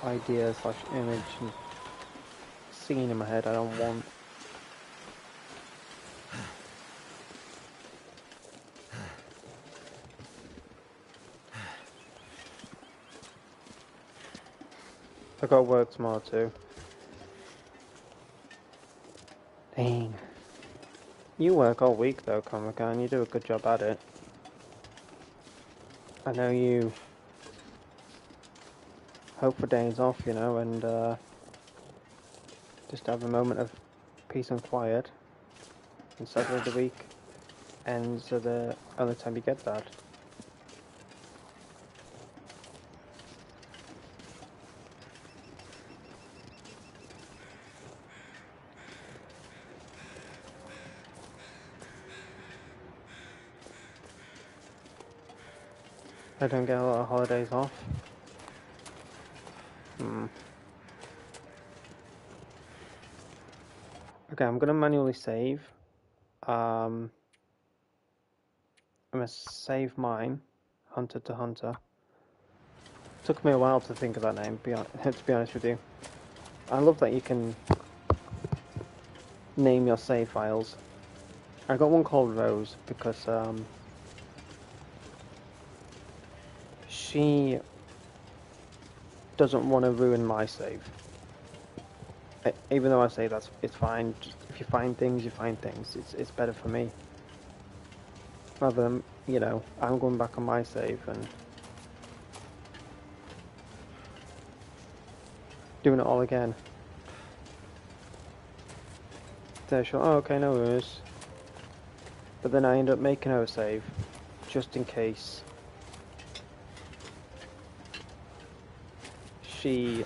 idea slash image and scene in my head I don't want. I got work tomorrow too. Dang. You work all week though, Comic-Con. You do a good job at it. I know you hope for days off, you know, and just have a moment of peace and quiet. And Saturday the week ends the only time you get that. I don't get a lot of holidays off. Okay, I'm gonna manually save. I'm gonna save mine, Hunter to Hunter. Took me a while to think of that name, to be honest with you. I love that you can name your save files. I got one called Rose because she doesn't want to ruin my save. Even though I say it's fine. If you find things, you find things. It's better for me. Rather than, you know, I'm going back on my save and doing it all again. So she'll, oh, okay, no worries. But then I end up making her a save, just in case she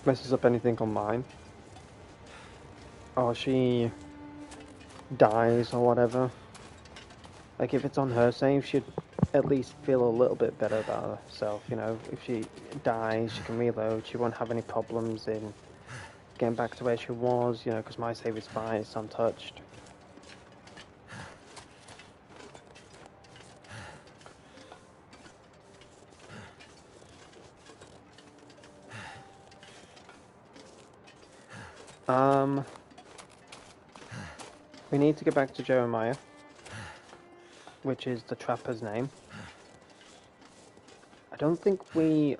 messes up anything on mine, or she dies or whatever. Like if it's on her save, she'd at least feel a little bit better about herself, you know. If she dies, she can reload, she won't have any problems in getting back to where she was, you know, because my save is fine, it's untouched. We need to get back to Jeremiah, which is the trapper's name. I don't think we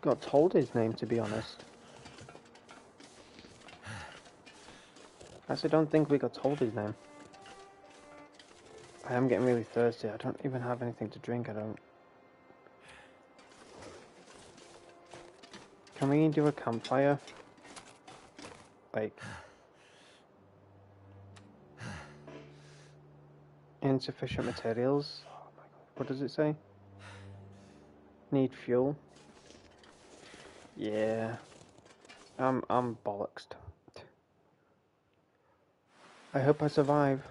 got told his name, to be honest. I actually don't think we got told his name. I am getting really thirsty. I don't even have anything to drink, I don't. Can we do a campfire? Like, insufficient materials? Oh my god, what does it say? Need fuel? Yeah. I'm bollocksed. I hope I survive.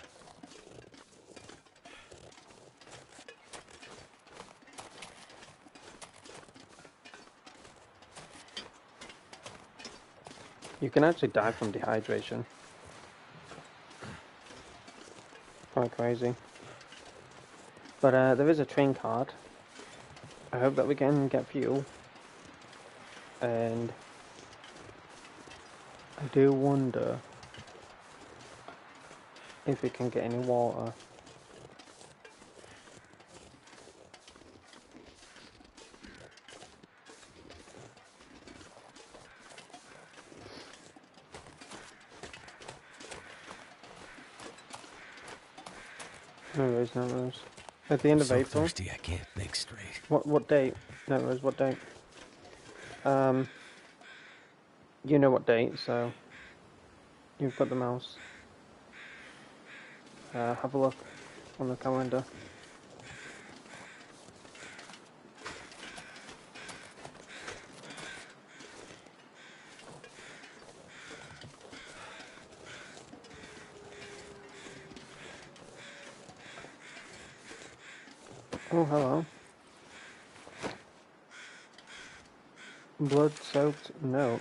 You can actually die from dehydration. Quite crazy. But there is a train card. I hope that we can get fuel. And I do wonder if we can get any water. No worries, no worries. At the end I'm of so April. thirsty I can't think straight. What date? No, it was what date? Um, you know what date, so you've got the mouse. Have a look on the calendar. Oh, hello. Blood-soaked note.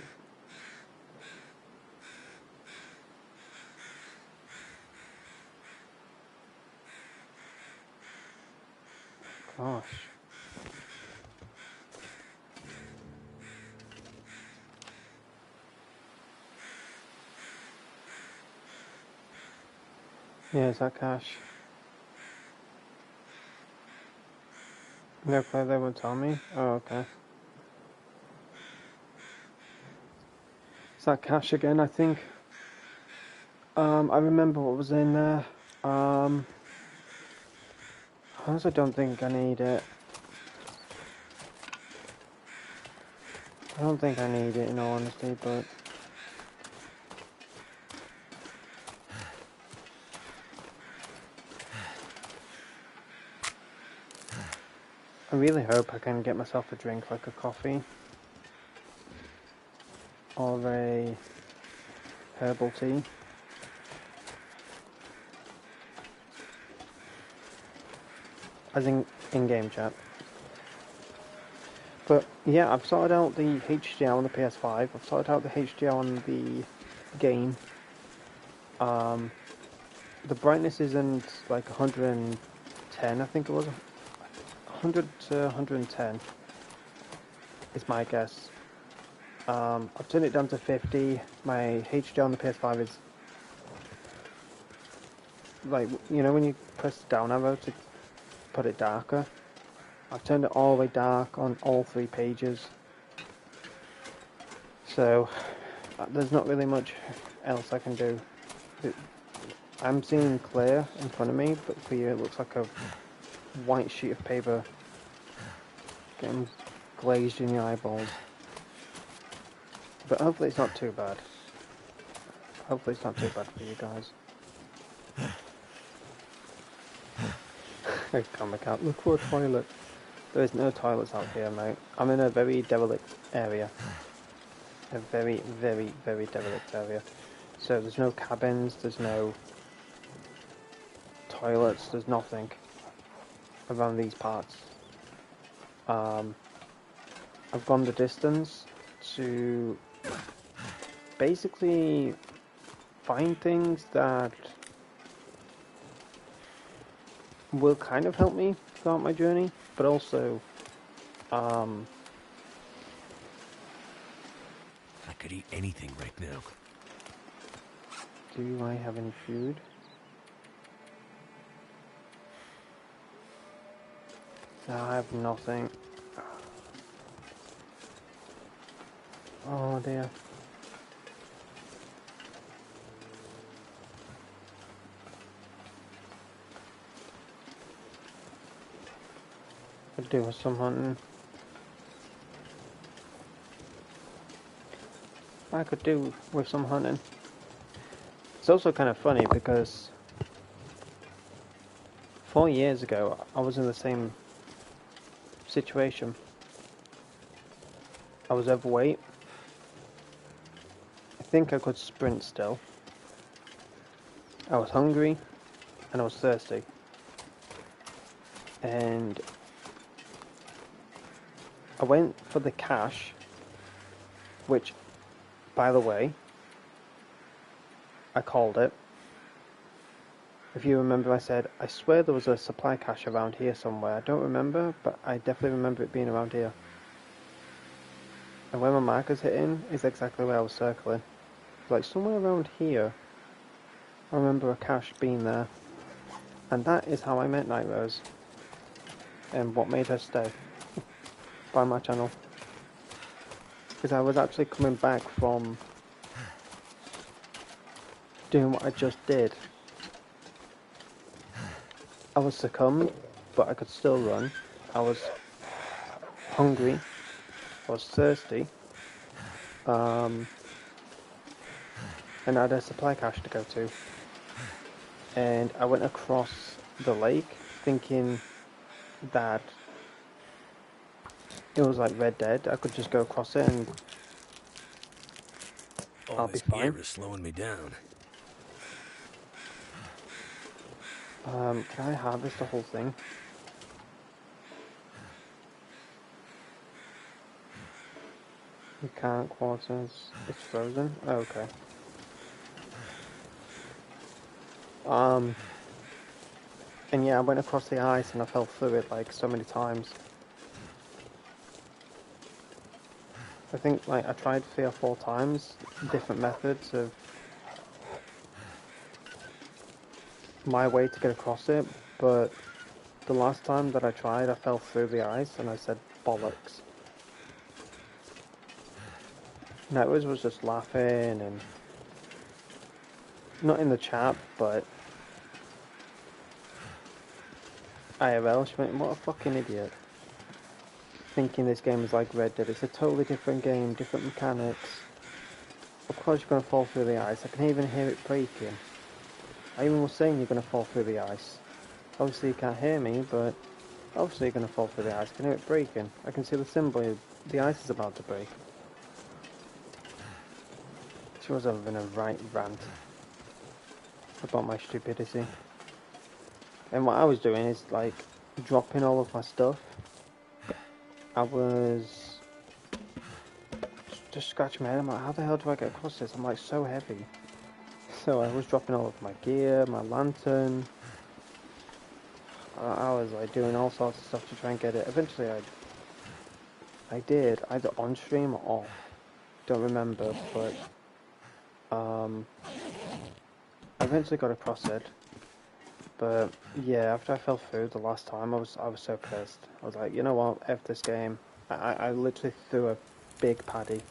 Gosh. Yeah, is that cash? No clue, they won't tell me? Oh, okay. Is that cash again, I think? I remember what was in there. Honestly, I don't think I need it. I don't think I need it, in all honesty, but... I really hope I can get myself a drink, like a coffee. Or a herbal tea. As in-game chat. But yeah, I've sorted out the HDR on the PS5. I've sorted out the HDR on the game. The brightness isn't like 110, I think it was. 100 to 110 is my guess. I've turned it down to 50. My HDR on the PS5 is like, you know when you press the down arrow to put it darker? I've turned it all the way dark on all 3 pages. So there's not really much else I can do. I'm seeing clear in front of me, but for you it looks like a white sheet of paper getting glazed in your eyeballs. But hopefully it's not too bad. Hopefully it's not too bad for you guys. Comic out. Look for a toilet. There is no toilets out here, mate. I'm in a very derelict area. A very, very, very derelict area. So there's no cabins, there's no toilets, there's nothing around these parts. I've gone the distance to basically find things that will kind of help me throughout my journey, but also I could eat anything right now. do I have any food? No, I have nothing. Oh dear. Could do with some hunting. I could do with some hunting. It's also kind of funny because 4 years ago I was in the same situation. I was overweight. I think I could sprint still. I was hungry and I was thirsty. And I went for the cache, which, by the way, I called it. If you remember, I said, I swear there was a supply cache around here somewhere. I don't remember, but I definitely remember it being around here. And where my marker's hitting is exactly where I was circling. Like somewhere around here, I remember a cache being there. And that is how I met Night Rose. And what made her stay by my channel. Because I was actually coming back from doing what I just did. I was succumbed, but I could still run. I was hungry. I was thirsty. And I had a supply cache to go to. And I went across the lake thinking that it was like Red Dead. I could just go across it and All I'll be this fine. gear is slowing me down. Can I harvest the whole thing? You can't, quarters. It's frozen? Oh, okay. And yeah, I went across the ice and I fell through it like so many times. I think like I tried 3 or 4 times, different methods of my way to get across it, but the last time that I tried, I fell through the ice and I said bollocks. Netwiz was just laughing and not in the chat, but IRL, she went, what a fucking idiot. Thinking this game is like Red Dead. It's a totally different game, different mechanics. Of course you're going to fall through the ice. I can even hear it breaking. I even was saying you're going to fall through the ice. Obviously you can't hear me, but obviously you're going to fall through the ice. I can hear it breaking. I can see the symbol. The ice is about to break. She was having a right rant about my stupidity. And what I was doing is like dropping all of my stuff. I was just scratching my head. I'm like, how the hell do I get across this? I'm like so heavy. So I was dropping all of my gear, my lantern. I was like doing all sorts of stuff to try and get it. Eventually I did, either on stream or off. Don't remember, but I eventually got across it. But yeah, after I fell through the last time, I was so pissed. I was like, you know what, F this game. I literally threw a big paddy.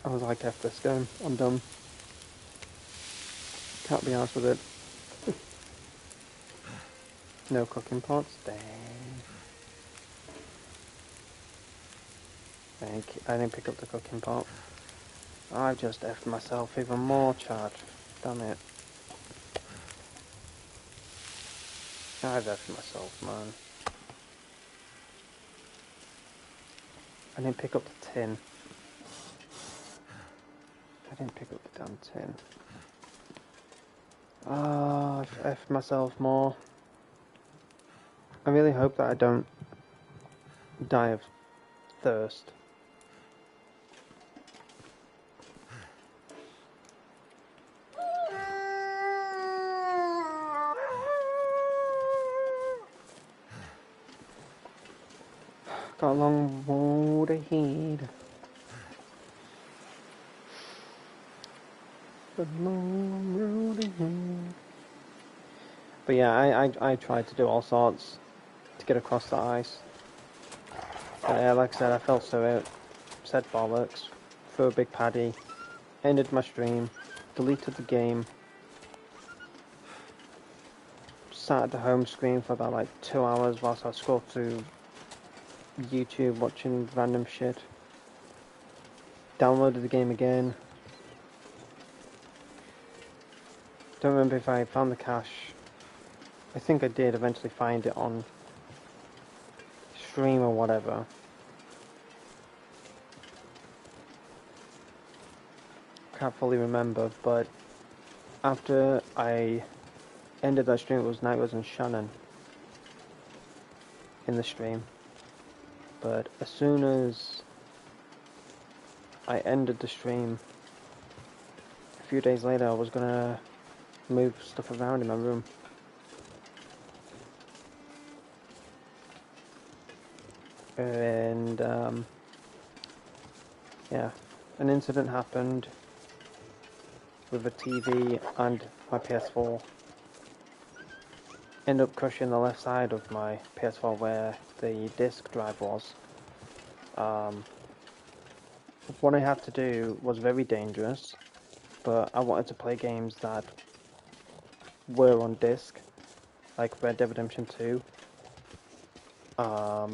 I was like, F this game, I'm done. Can't be arsed with it. No cooking pots, dang. I didn't pick up the cooking pot. I just F'd myself even more, Chad. Damn it. I've F'd myself, man. I didn't pick up the tin. I didn't pick up the damn tin. Ah, I've F'd myself more. I really hope that I don't die of thirst. Got a long road ahead. A long road ahead. But yeah, I tried to do all sorts to get across the ice. Yeah, like I said, I fell through it, said bollocks, threw a big paddy, ended my stream, deleted the game, sat at the home screen for about like 2 hours whilst I scrolled through YouTube watching random shit. Downloaded the game again. Don't remember if I found the cache. I think I did eventually find it on stream or whatever. Can't fully remember, but after I ended that stream, it was Nightwiz and Shannon in the stream. But as soon as I ended the stream, a few days later, I was gonna move stuff around in my room. And yeah, an incident happened with the TV and my PS4. Ended up crushing the left side of my PS4 where the disc drive was. What I had to do was very dangerous, but I wanted to play games that were on disc, like Red Dead Redemption 2. A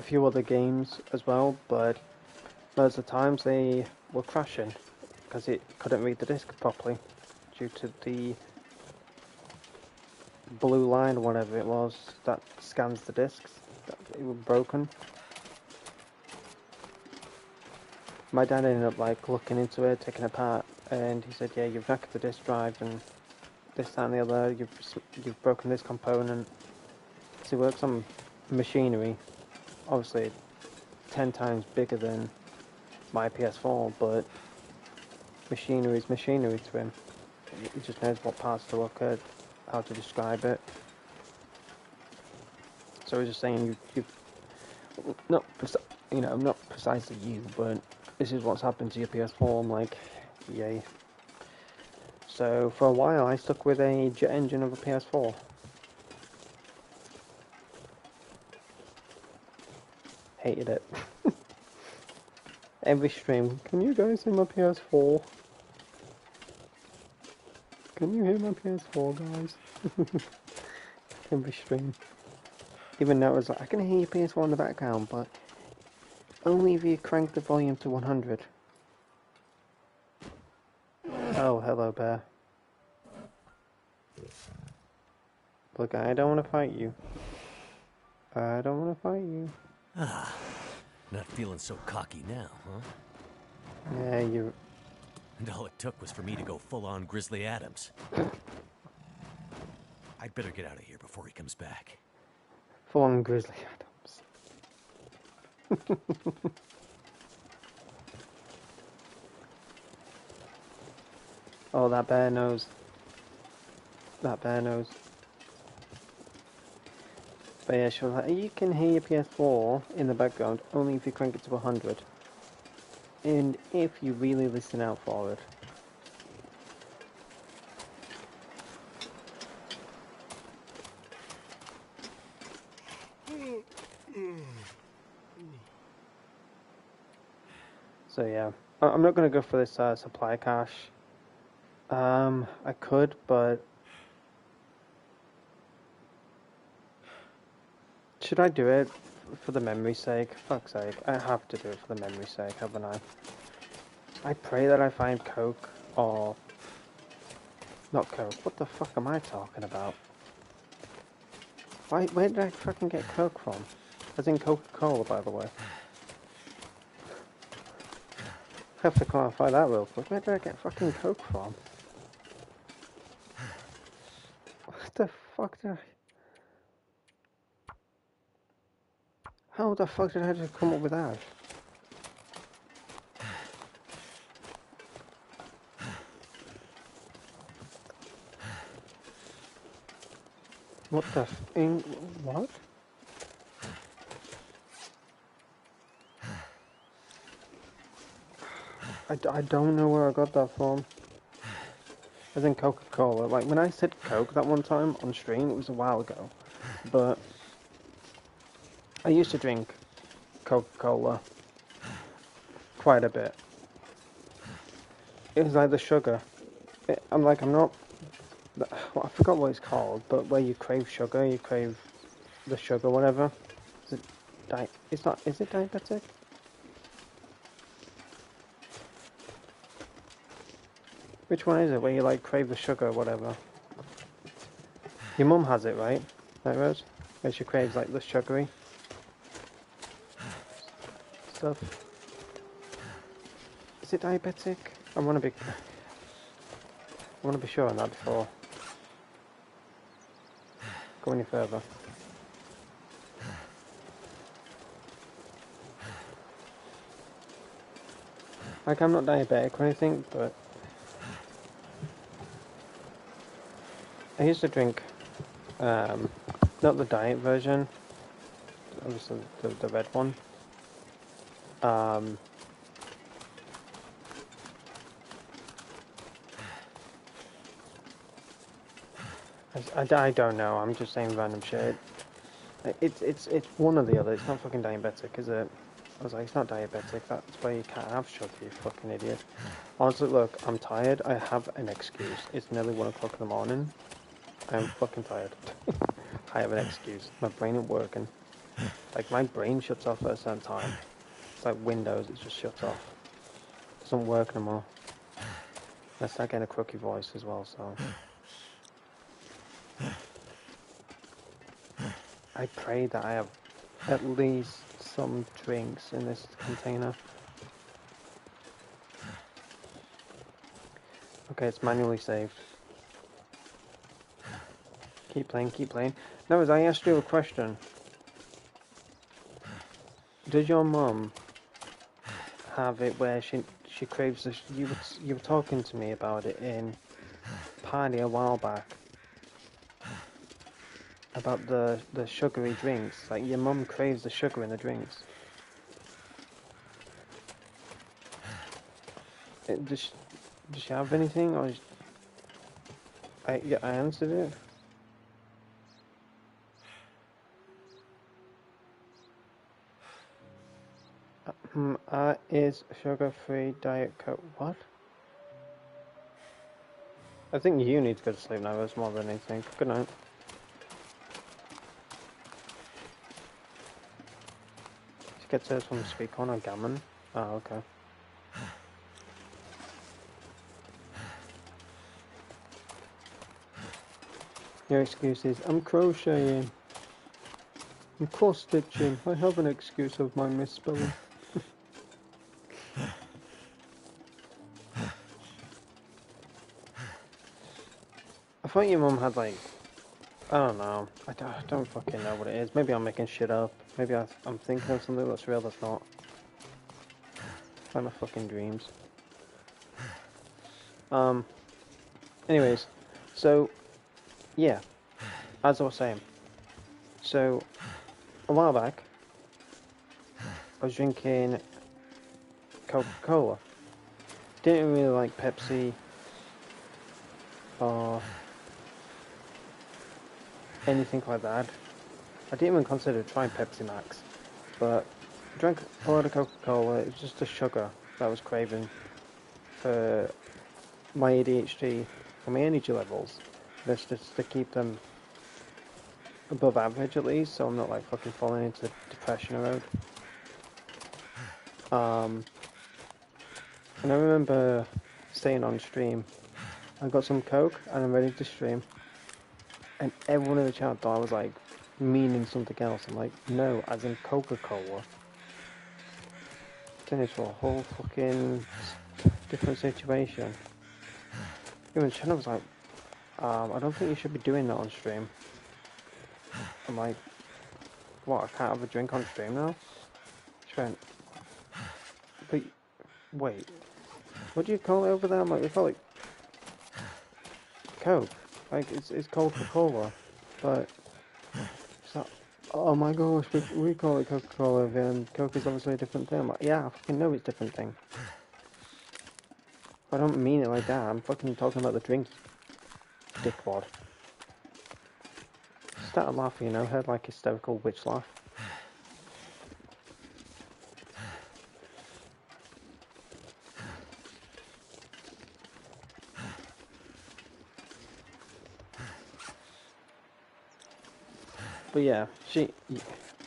few other games as well, but most of the times they were crashing because it couldn't read the disc properly due to the blue line or whatever it was that scans the discs. It was broken. My dad ended up like looking into it, taking it apart, and he said, "Yeah, you've wrecked the disc drive and this, that, and the other. You've broken this component." So he works on machinery, obviously 10 times bigger than my PS4, but machinery is machinery to him. He just knows what parts to look at, how to describe it. So he's just saying you've not not precisely you, but this is what's happened to your PS4. I'm like, yay. So for a while I stuck with a jet engine of a PS4. Hated it. Every stream, can you guys hear my PS4? Can you hear my PS4, guys? Every stream. Even though it was like, I can hear your PS4 in the background, but only if you crank the volume to 100. Oh, hello, bear. Look, I don't want to fight you. I don't want to fight you. Ah, not feeling so cocky now, huh? Yeah, you... And all it took was for me to go full-on Grizzly Adams. I'd better get out of here before he comes back. Full-on Grizzly Adams. Oh, that bear knows. That bear knows. But yeah, she was like, you can hear your PS4 in the background only if you crank it to 100. And if you really listen out for it. So yeah, I'm not going to go for this supply cache. I could, but... Should I do it for the memory's sake? Fuck's sake, I have to do it for the memory's sake, haven't I? I pray that I find coke, or... Not coke, what the fuck am I talking about? Where did I fucking get coke from? As in Coca-Cola, by the way. I have to clarify that real quick. Where did I get fucking coke from? What the fuck did I... How the fuck did I just come up with that? What the what? I don't know where I got that from. As in Coca-Cola. Like, when I said Coke that one time on stream, it was a while ago. But I used to drink Coca-Cola quite a bit. It was like the sugar. I'm not... Well, I forgot what it's called, but where you crave sugar, you crave the sugar, whatever. Is it it's not... Is it diabetic? Which one is it, where you like crave the sugar or whatever? Your mum has it, right? Right, Rose? Where she craves like the sugary stuff. Is it diabetic? I want to be sure on that before go any further. Like, I'm not diabetic or anything, but I used to drink, not the diet version, obviously the red one. I don't know, I'm just saying random shit. It's one or the other, it's not fucking diabetic, is it? I was like, it's not diabetic, that's why you can't have sugar, you fucking idiot. Honestly, look, I'm tired, I have an excuse. It's nearly 1 o'clock in the morning. I'm fucking tired. I have an excuse. My brain ain't working. Like, my brain shuts off at a certain time. It's like Windows, it just shuts off. It doesn't work anymore. I start getting a croaky voice as well, so... I pray that I have at least some drinks in this container. Okay, it's manually saved. Keep playing, keep playing. No, as I asked you a question. Did your mum have it where she craves the... You were talking to me about it in Party a while back. About the sugary drinks. Like, your mum craves the sugar in the drinks. Does she have anything, or... Yeah, I answered it. Is sugar-free Diet Coke... What? I think you need to go to sleep now, that's more than anything. Good night. She gets hers from Sweet Corn or Gammon? Oh, okay. Your excuse is, I'm crocheting. I'm cross-stitching. I have an excuse of my misspelling. I thought your mum had, like... I don't know. I don't fucking know what it is. Maybe I'm making shit up. Maybe I'm thinking of something that's real that's not. Like my fucking dreams. Anyways. So, yeah. As I was saying. So, a while back, I was drinking Coca-Cola. Didn't really like Pepsi or anything like that. I didn't even consider trying Pepsi Max, but I drank a lot of Coca-Cola. It was just the sugar that I was craving for my ADHD and my energy levels. That's just to keep them above average at least, so I'm not like fucking falling into depression road. And I remember staying on stream. I got some Coke and I'm ready to stream. And everyone in the chat thought I was like meaning something else. I'm like, no, as in Coca-Cola. Then it's a whole fucking different situation. Even the channel was like, I don't think you should be doing that on stream. I'm like, what, I can't have a drink on stream now? She went, but, wait, what do you call it over there? I'm like, we call it Coke. Like, it's Coca-Cola. But, it's like, oh my gosh, we call it Coca-Cola and Coke is obviously a different thing. I'm like, yeah, I fucking know it's a different thing. I don't mean it like that, I'm fucking talking about the drink, dickwad. Started laughing, you know, heard like hysterical witch laugh. But yeah,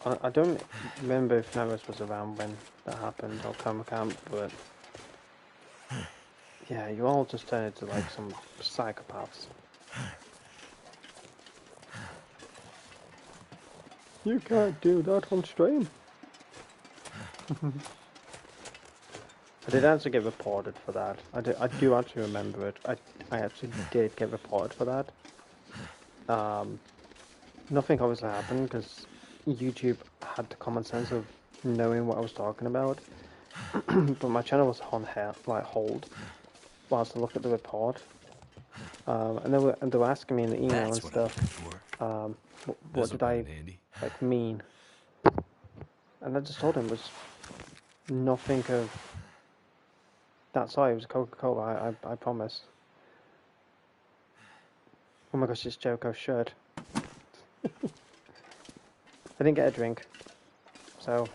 I don't remember if Nevis was around when that happened, or Coma Camp, but yeah, you all just turned into like some psychopaths. You can't do that on stream. I did actually get reported for that. I do actually remember it. I actually did get reported for that. Nothing obviously happened because YouTube had the common sense of knowing what I was talking about. But my channel was on hold whilst I looked at the report. And they were asking me in the email and stuff. What did I like mean? And I just told him it was nothing of that sort. It was Coca-Cola. I promise. Oh my gosh, it's Joko's shirt. I didn't get a drink, so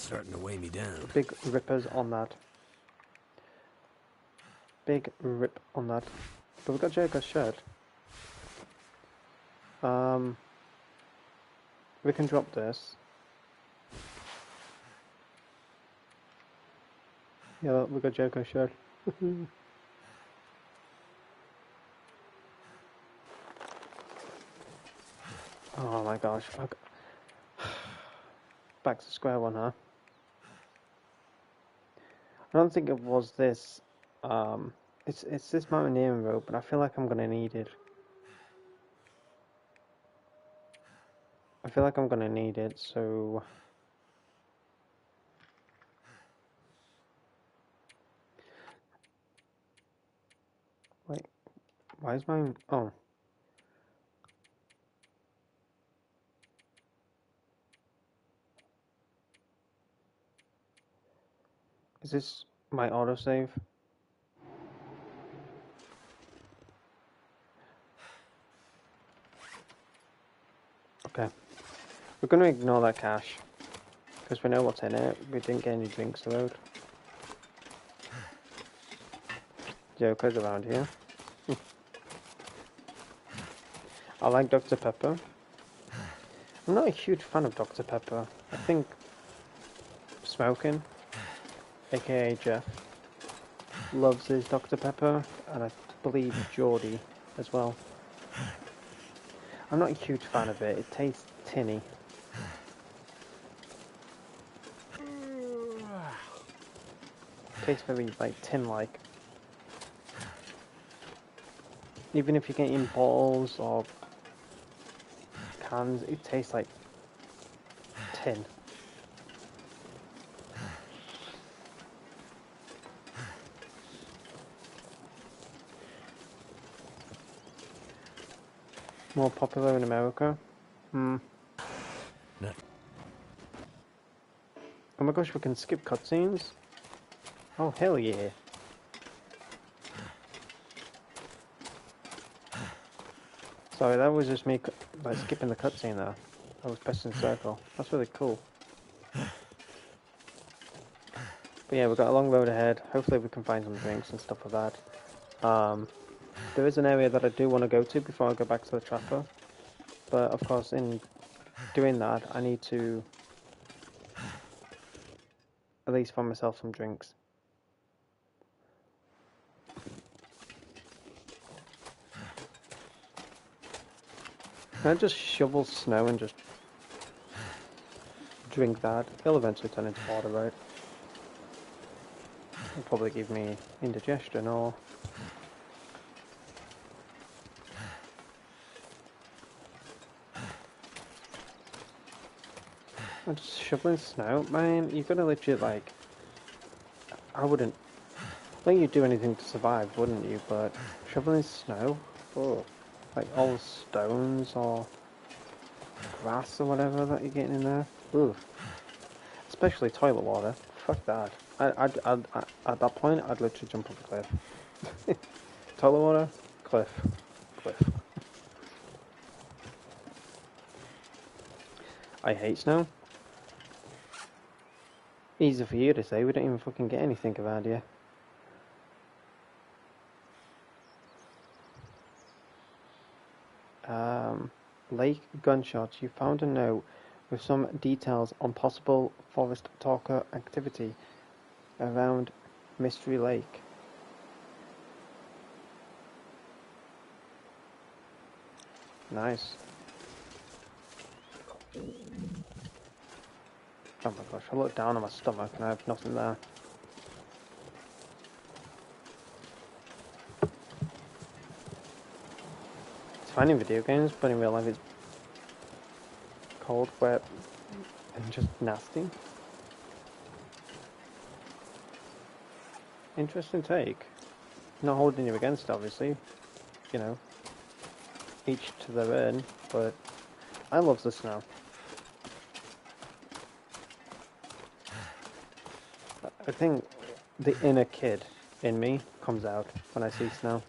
starting to weigh me down. Big rippers on that. Big rip on that. But we've got Jericho's shirt. We can drop this. Yeah, we got Jericho's shirt. Oh my gosh. Back to square one, huh? I don't think it was this. It's this mountaineering rope, but I feel like I'm gonna need it. I feel like I'm gonna need it, so wait, why is mine? Oh, is this my autosave? Okay, we're gonna ignore that cache because we know what's in it. We didn't get any drinks allowed. Joker's around here. I like Dr. Pepper. I'm not a huge fan of Dr. Pepper. I think Smoking, aka Jeff, loves his Dr. Pepper, and I believe Geordie as well. I'm not a huge fan of it. It tastes tinny. Tastes very like tin-like. Even if you're getting bottles or cans, it tastes like tin. More popular in America. No. Oh my gosh, we can skip cutscenes? Oh hell yeah. Sorry, that was just me like skipping the cutscene there. I was pressing circle. That's really cool. But yeah, we've got a long road ahead. Hopefully we can find some drinks and stuff like that. There is an area that I do want to go to before I go back to the trapper. But of course, in doing that, I need to at least find myself some drinks. Can I just shovel snow and just drink that? It'll eventually turn into water, right? It'll probably give me indigestion or... I'm just shoveling snow? Man, you're gonna legit like... I wouldn't... I think you'd do anything to survive, wouldn't you? But shoveling snow? Oh. Like all the stones or grass or whatever that you're getting in there. Ooh. Especially toilet water. Fuck that. I'd at that point, I'd literally jump off a cliff. Toilet water, cliff, cliff. I hate snow. Easy for you to say, we don't even fucking get anything around here. Lake gunshots. You found a note with some details on possible forest talker activity around Mystery Lake. Nice. Oh my gosh, I look down on my stomach and I have nothing there. It's fine in video games, but in real life it's cold, wet, and just nasty. Interesting take. Not holding you against it, obviously. You know, each to their own, but I love the snow. I think the inner kid in me comes out when I see snow.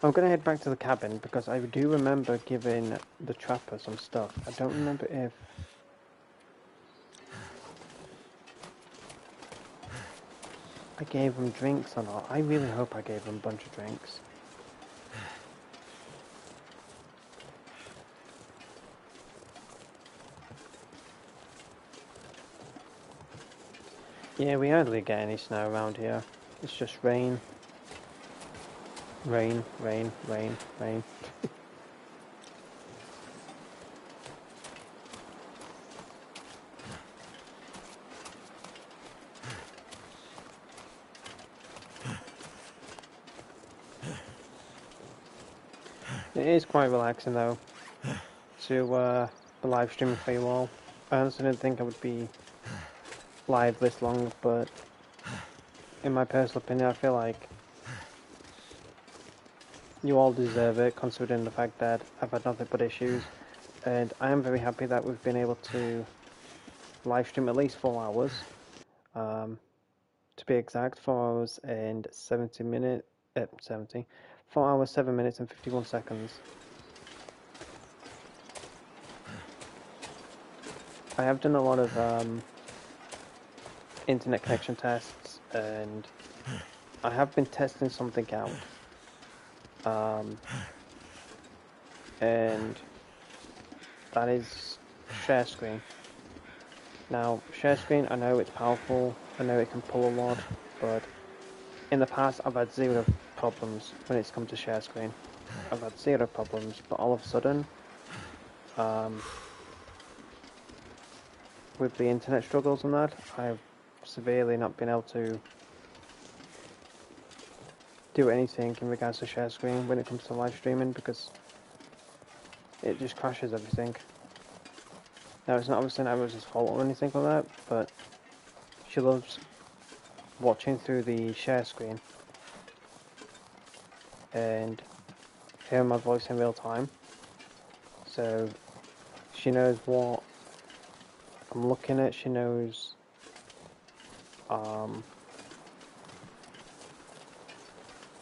I'm gonna head back to the cabin because I do remember giving the trapper some stuff. I don't remember if I gave him drinks or not. I really hope I gave him a bunch of drinks. Yeah, we hardly get any snow around here. It's just rain. Rain, rain, rain, rain. It is quite relaxing though to be live streaming for you all. I honestly didn't think I would be live this long, but in my personal opinion, I feel like you all deserve it, considering the fact that I've had nothing but issues, and I am very happy that we've been able to live stream at least 4 hours. To be exact, 4 hours and 70 minutes. 4 hours, 7 minutes, and 51 seconds. I have done a lot of internet connection tests, and I have been testing something out. And that is share screen. Now, share screen, I know it's powerful, I know it can pull a lot, but in the past I've had zero problems when it's come to share screen. I've had zero problems, but all of a sudden, with the internet struggles and that, I've severely not been able to do anything in regards to share screen when it comes to live streaming because it just crashes everything. Now, it's not obviously Nightmare's fault or anything like that, but she loves watching through the share screen and hearing my voice in real time. So she knows what I'm looking at, she knows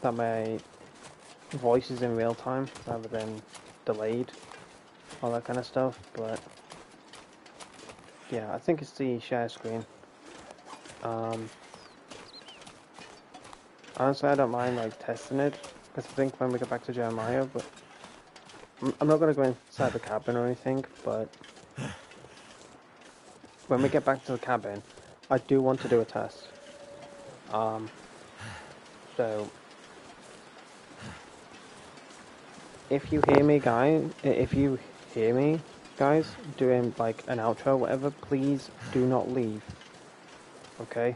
that my voice is in real time rather than delayed, all that kind of stuff, but yeah, I think it's the share screen. Honestly, I don't mind like testing it, because I think when we get back to Jeremiah, but I'm not going to go inside the cabin or anything, but when we get back to the cabin, I do want to do a test. So if you hear me, guys, doing like an outro or whatever, please do not leave. Okay?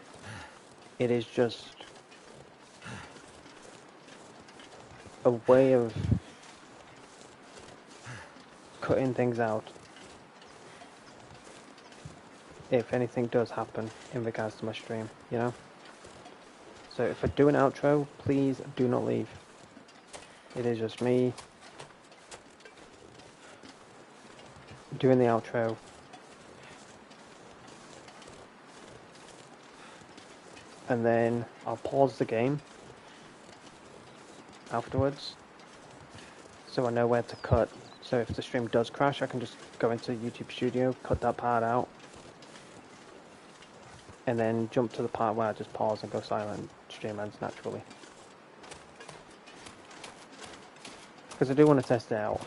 It is just a way of cutting things out if anything does happen in regards to my stream, you know? So if I do an outro, please do not leave. It is just me doing the outro. And then I'll pause the game afterwards so I know where to cut. So if the stream does crash, I can just go into YouTube Studio, cut that part out, and then jump to the part where I just pause and go silent. Stream ends naturally. Because I do want to test it out.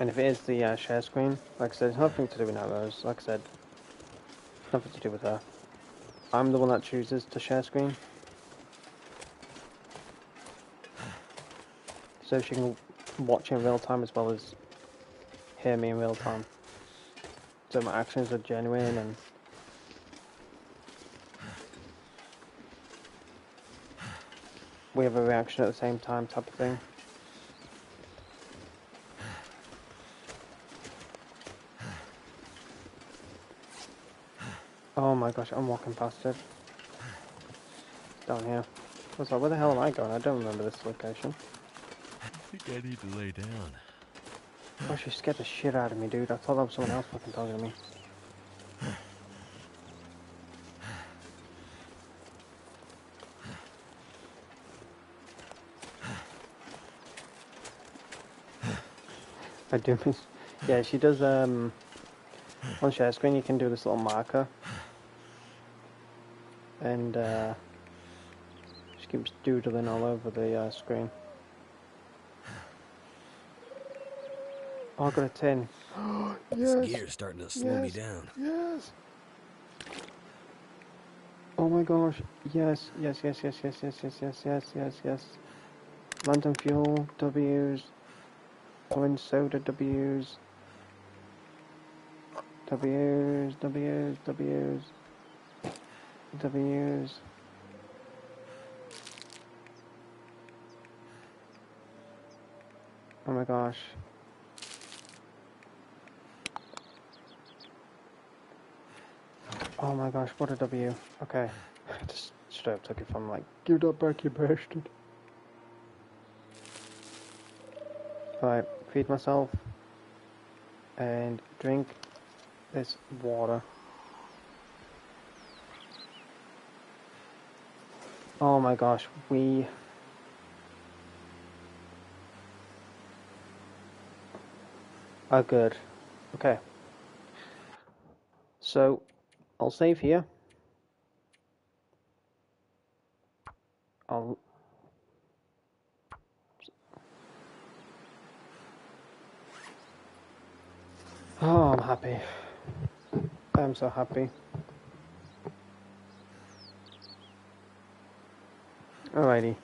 And if it is the share screen, like I said, it's nothing to do with Narrows. Like I said, nothing to do with her. I'm the one that chooses to share screen. So she can watch in real time as well as hear me in real time. So my actions are genuine and we have a reaction at the same time type of thing. Oh my gosh, I'm walking past it. Down here. I was like, where the hell am I going? I don't remember this location. I think I need to lay down. Gosh, you scared the shit out of me, dude. I thought that was someone else fucking talking to me. I do miss. Yeah, she does. On share screen, you can do this little marker, and she keeps doodling all over the screen. Oh, I got a tin. This Yes, gear's starting to slow me yes, down. yes. Oh my gosh! Yes, yes, yes, yes, yes, yes, yes, yes, yes, yes, yes. Lantern fuel W's. Orange soda W's. W's, W's, W's, W's. Oh my gosh. Oh my gosh, what a W. Okay. Just straight up took it from like, give that back, you bastard. Right, feed myself and drink this water. Oh my gosh, we are good. Okay. So, I'll save here. I'll... Oh, I'm happy. I'm so happy. Alrighty.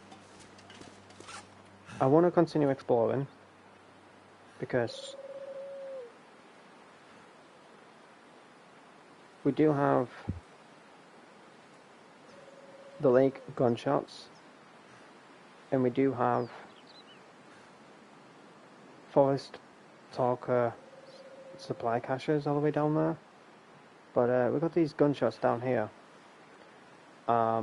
I want to continue exploring because we do have the lake gunshots, and we do have forest talker supply caches all the way down there. But we've got these gunshots down here. I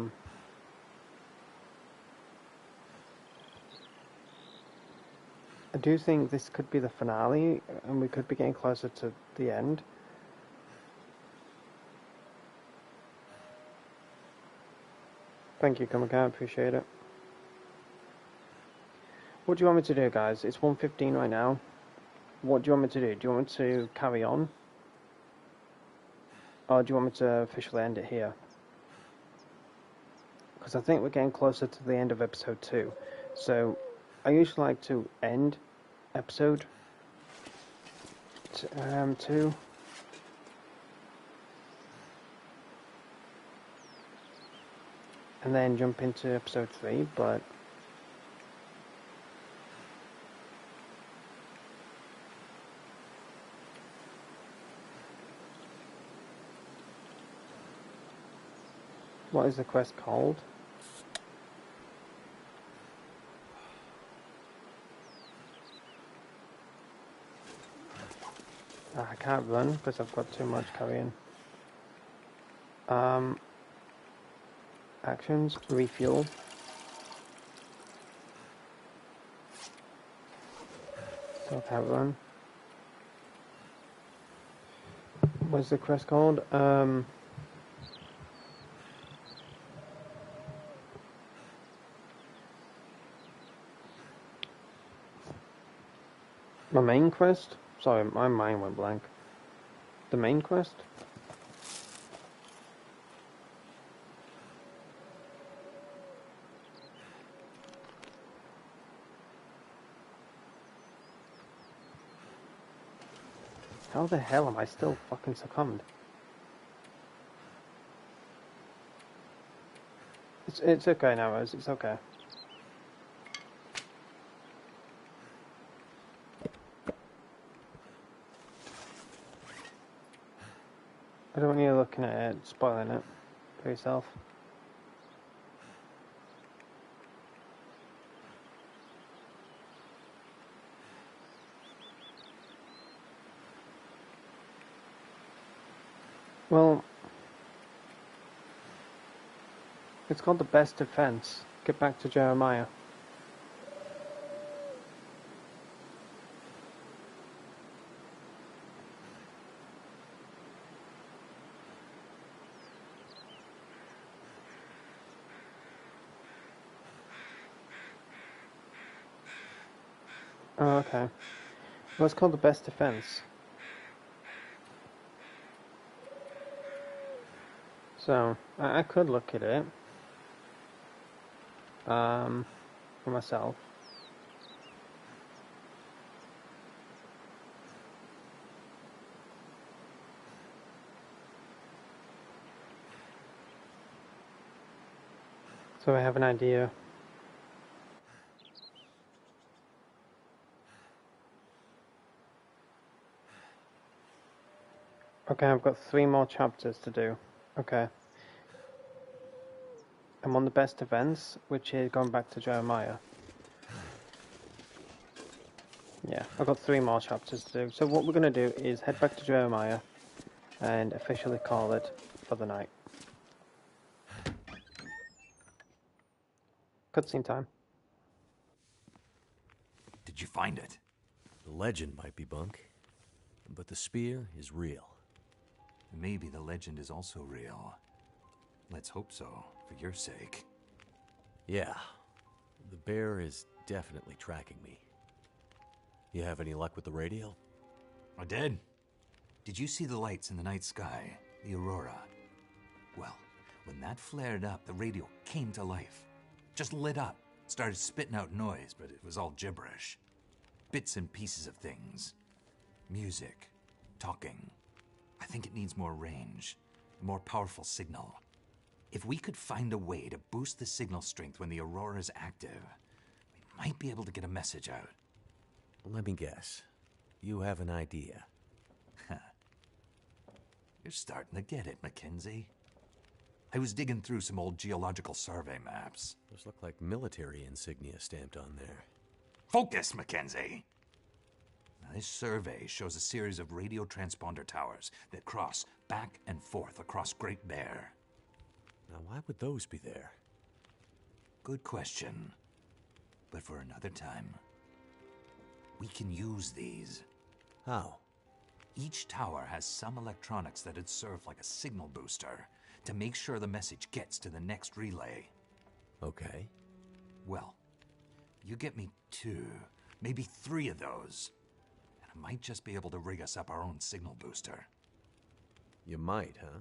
do think this could be the finale, and we could be getting closer to the end. Thank you, Kamaka, appreciate it. What do you want me to do, guys? It's 1:15 right now. What do you want me to do? Do you want me to carry on? Or do you want me to officially end it here? Because I think we're getting closer to the end of episode 2. So, I usually like to end episode 2. And then jump into episode 3, but... What is the quest called? I can't run because I've got too much carrying. Actions, refuel. Still can't run. What's the quest called? My main quest? Sorry, my mind went blank. The main quest? How the hell am I still fucking succumbed? It's okay now, Rose. It's okay. I don't want you looking at it, spoiling it for yourself. Well, it's called the best defense. Get back to Jeremiah. Oh, okay. What's called the best defense? So, I could look at it. For myself. So I have an idea. Okay, I've got 3 more chapters to do. Okay. I'm on the best events, which is going back to Jeremiah. Yeah, I've got 3 more chapters to do. So what we're going to do is head back to Jeremiah and officially call it for the night. Cutscene time. Did you find it? The legend might be bunk, but the spear is real. Maybe the legend is also real. Let's hope so, for your sake. Yeah, the bear is definitely tracking me. You have any luck with the radio? I did. Did you see the lights in the night sky? The aurora? Well, when that flared up, the radio came to life. Just lit up. Started spitting out noise, but it was all gibberish. Bits and pieces of things. Music. Talking. I think it needs more range. A more powerful signal. If we could find a way to boost the signal strength when the aurora is active, we might be able to get a message out. Let me guess. You have an idea. You're starting to get it, Mackenzie. I was digging through some old geological survey maps. Those look like military insignia stamped on there. Focus, Mackenzie! Now, this survey shows a series of radio transponder towers that cross back and forth across Great Bear. Now, why would those be there? Good question. But for another time. We can use these. How? Each tower has some electronics that'd serve like a signal booster to make sure the message gets to the next relay. Okay. Well, you get me 2, maybe 3 of those, and I might just be able to rig us up our own signal booster. You might, huh?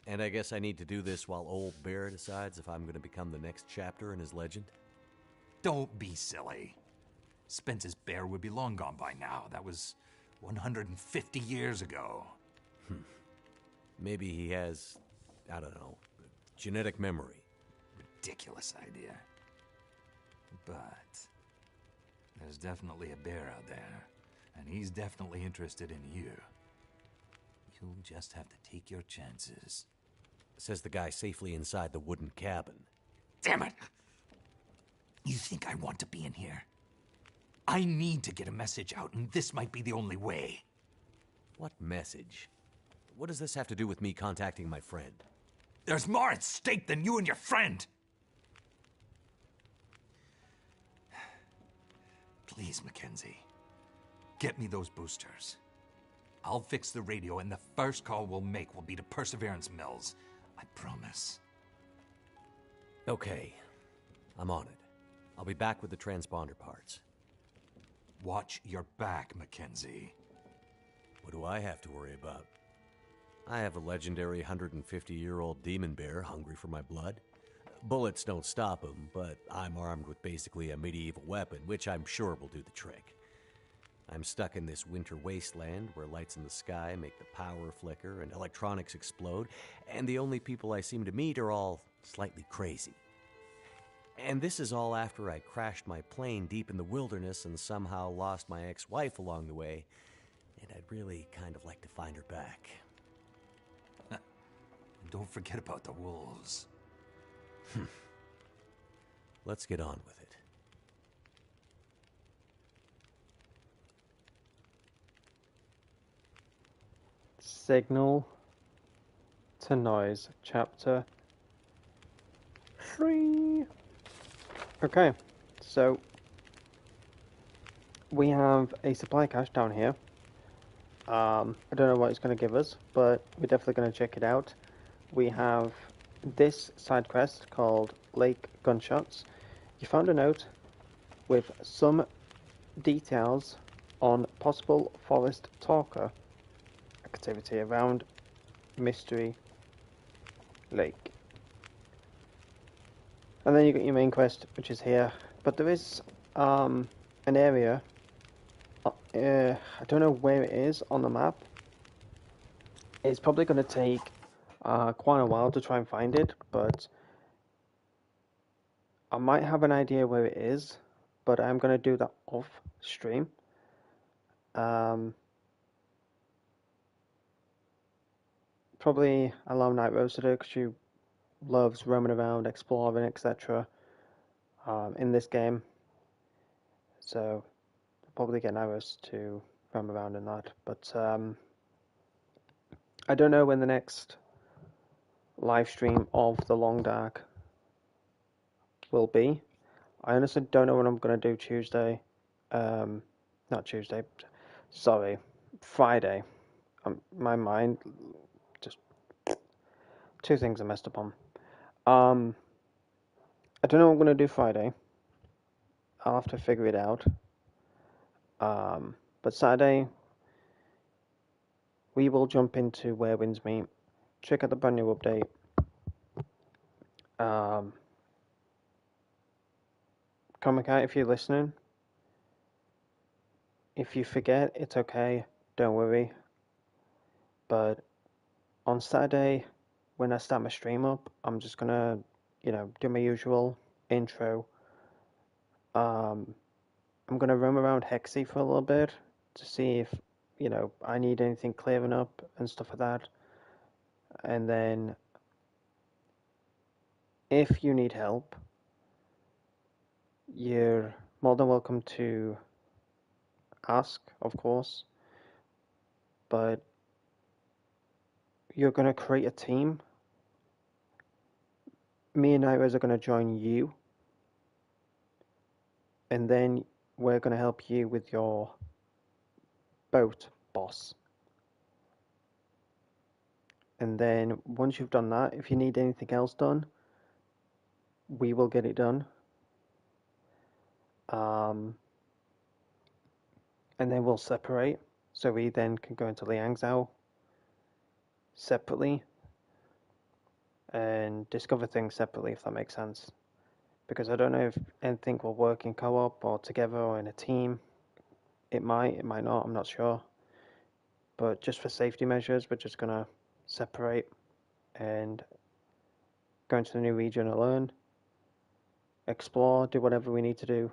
And I guess I need to do this while old Bear decides if I'm going to become the next chapter in his legend? Don't be silly. Spence's bear would be long gone by now. That was 150 years ago. Maybe he has, I don't know, genetic memory. Ridiculous idea. But there's definitely a bear out there, and he's definitely interested in you. You'll just have to take your chances. Says the guy safely inside the wooden cabin. Damn it! You think I want to be in here? I need to get a message out, and this might be the only way. What message? What does this have to do with me contacting my friend? There's more at stake than you and your friend! Please, Mackenzie. Get me those boosters. I'll fix the radio, and the first call we'll make will be to Perseverance Mills. I promise. Okay. I'm on it. I'll be back with the transponder parts. Watch your back, Mackenzie. What do I have to worry about? I have a legendary 150-year-old demon bear hungry for my blood. Bullets don't stop him, but I'm armed with basically a medieval weapon, which I'm sure will do the trick. I'm stuck in this winter wasteland where lights in the sky make the power flicker and electronics explode, and the only people I seem to meet are all slightly crazy. And this is all after I crashed my plane deep in the wilderness and somehow lost my ex-wife along the way, and I'd really kind of like to find her back. Don't forget about the wolves. Let's get on with it. Signal to Noise, Chapter 3. Okay, so we have a supply cache down here. I don't know what it's going to give us, but we're definitely going to check it out. We have this side quest called Lake Gunshots. You found a note with some details on possible forest talker activity around Mystery Lake. And then you got your main quest, which is here. But there is an area. I don't know where it is on the map. It's probably going to take quite a while to try and find it, but I might have an idea where it is. But I'm going to do that off stream. Probably allow Night Rose to do because she loves roaming around, exploring, etc. In this game. So probably get Night Rose to roam around in that. But I don't know when the next live stream of the Long Dark will be. I honestly don't know what I'm going to do Tuesday. Not Tuesday. Sorry, Friday. My mind, just two things I messed up on. I don't know what I'm going to do Friday. I'll have to figure it out. But Saturday, we will jump into Where Winds Meet. Check out the brand new update. Comic Eye, if you're listening, if you forget, it's okay. Don't worry. But on Saturday, when I start my stream up, I'm just gonna, do my usual intro. I'm gonna roam around Hexy for a little bit to see if, I need anything clearing up and stuff like that. And then, if you need help, you're more than welcome to ask, of course. But you're gonna create a team. Me and Iris are gonna join you, and then we're gonna help you with your boat boss. And then once you've done that, if you need anything else done, we will get it done. And then we'll separate. So we then can go into Liangzhou separately and discover things separately, if that makes sense. Because I don't know if anything will work in co-op or together or in a team. It might not, I'm not sure. But just for safety measures, we're just gonna separate and go into the new region and learn, explore, do whatever we need to do.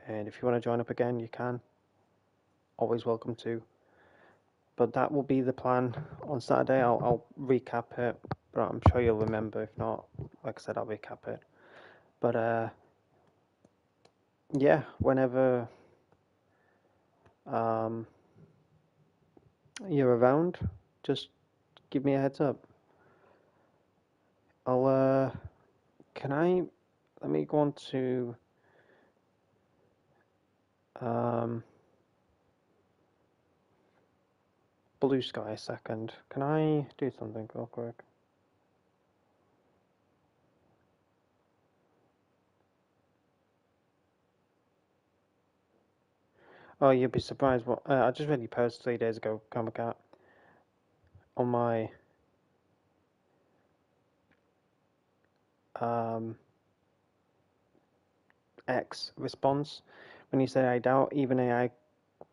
And if you want to join up again, you can. Always welcome to. But that will be the plan on Saturday. I'll recap it, but I'm sure you'll remember. If not, like I said, I'll recap it. But yeah, whenever you're around, just give me a heads up. Let me go on to Blue Sky a second. Can I do something real quick? Oh, you'd be surprised. What I just read your post 3 days ago, Comic Cat, on my X response when you said, "I doubt even AI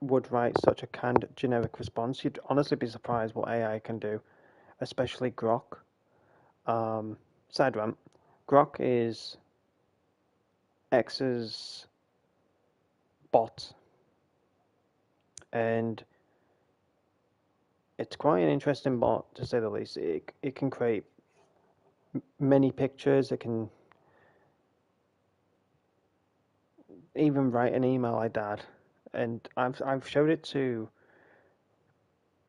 would write such a canned generic response." You'd honestly be surprised what AI can do, especially Grok. Side rant. Grok is X's bot, and it's quite an interesting bot to say the least. It can create many pictures. It can even write an email like that, and I've showed it to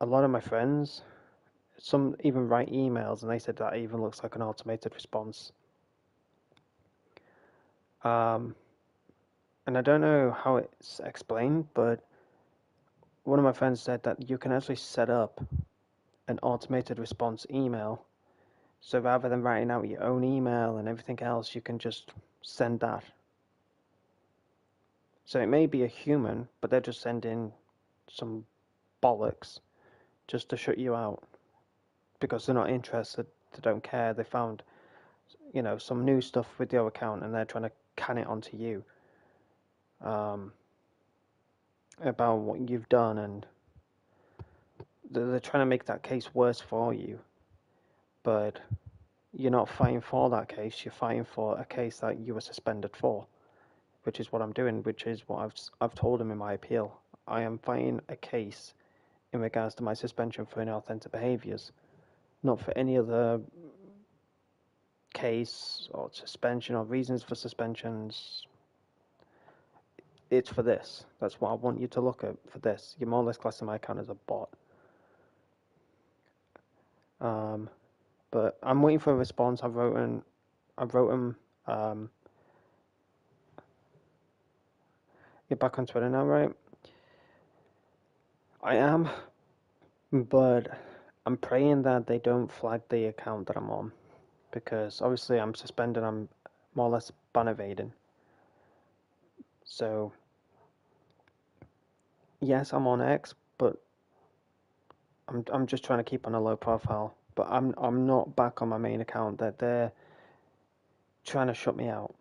a lot of my friends. Some even write emails, and they said that even looks like an automated response. And I don't know how it's explained, but one of my friends said that you can actually set up an automated response email. So rather than writing out your own email and everything else, you can just send that. So it may be a human, but they're just sending some bollocks just to shut you out because they're not interested, they don't care, they found, some new stuff with your account and they're trying to can it onto you about what you've done, and they're trying to make that case worse for you, but you're not fighting for that case, you're fighting for a case that you were suspended for, which is what I'm doing, which is what I've told him in my appeal. I am fighting a case in regards to my suspension for inauthentic behaviours, not for any other case or suspension or reasons for suspensions. It's for this. That's what I want you to look at for this. You're more or less classing my account as a bot. But I'm waiting for a response. I've wrote him. You're back on Twitter now, right? I am, but I'm praying that they don't flag the account that I'm on, because obviously I'm suspended. I'm more or less ban evading. So yes, I'm on X, but I'm just trying to keep on a low profile. But I'm not back on my main account. That they're trying to shut me out.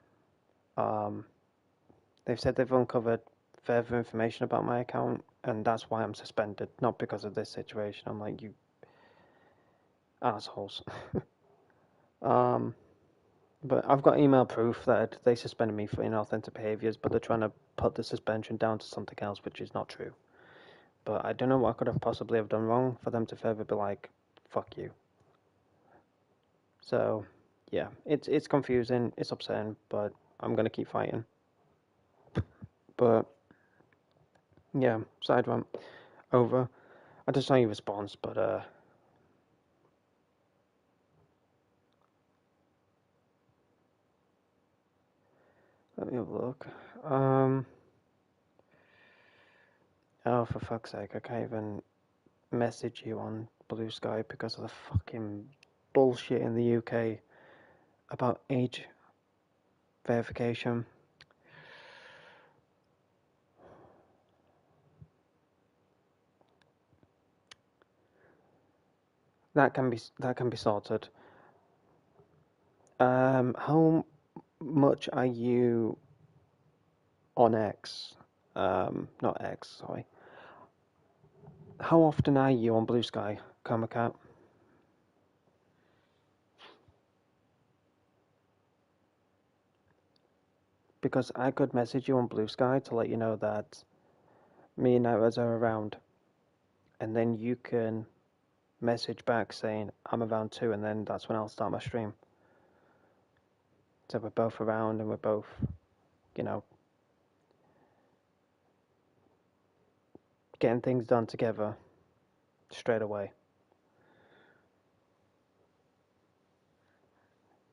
They've said they've uncovered further information about my account, and that's why I'm suspended, not because of this situation. I'm like, you assholes. But I've got email proof that they suspended me for inauthentic behaviours, but they're trying to put the suspension down to something else, which is not true. But I don't know what I could have possibly have done wrong for them to further be like, fuck you. So, yeah, it's confusing, it's upsetting, but I'm going to keep fighting. But, yeah, side rant over. I just saw your response, but, let me have a look. Oh, for fuck's sake, I can't even message you on Blue Sky because of the fucking bullshit in the UK about age verification. That can be sorted. How much are you on X? Not X, sorry. How often are you on Blue Sky, Comicat? Because I could message you on Blue Sky to let you know that me and Nightwares are around, and then you can message back saying I'm around too, and then that's when I'll start my stream. So we're both around and we're both, getting things done together straight away.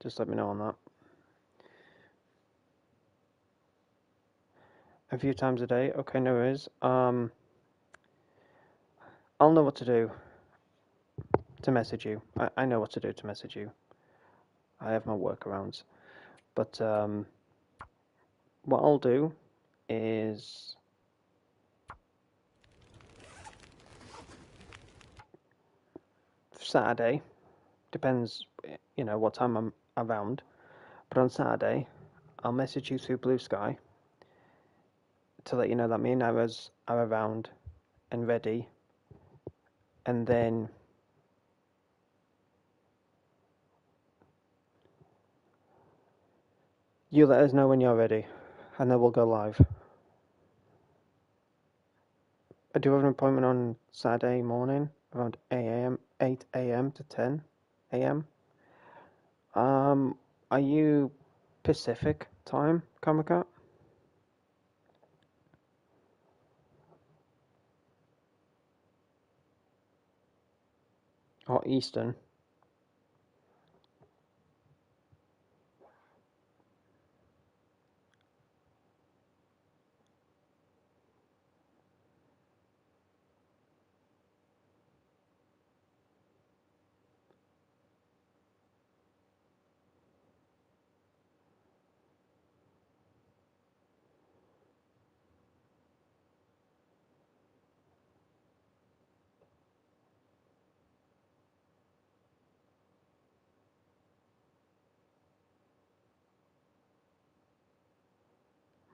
Just let me know on that. A few times a day? Okay, no worries. I'll know what to do to message you. I know what to do to message you. I have my workarounds. But what I'll do is Saturday, depends, what time I'm around. But on Saturday, I'll message you through Blue Sky to let you know that me and Iris are around and ready. And then you let us know when you're ready, and then we'll go live. I do have an appointment on Saturday morning around 8 a.m. to 10 a.m. Are you Pacific time, Comicat? Or Eastern?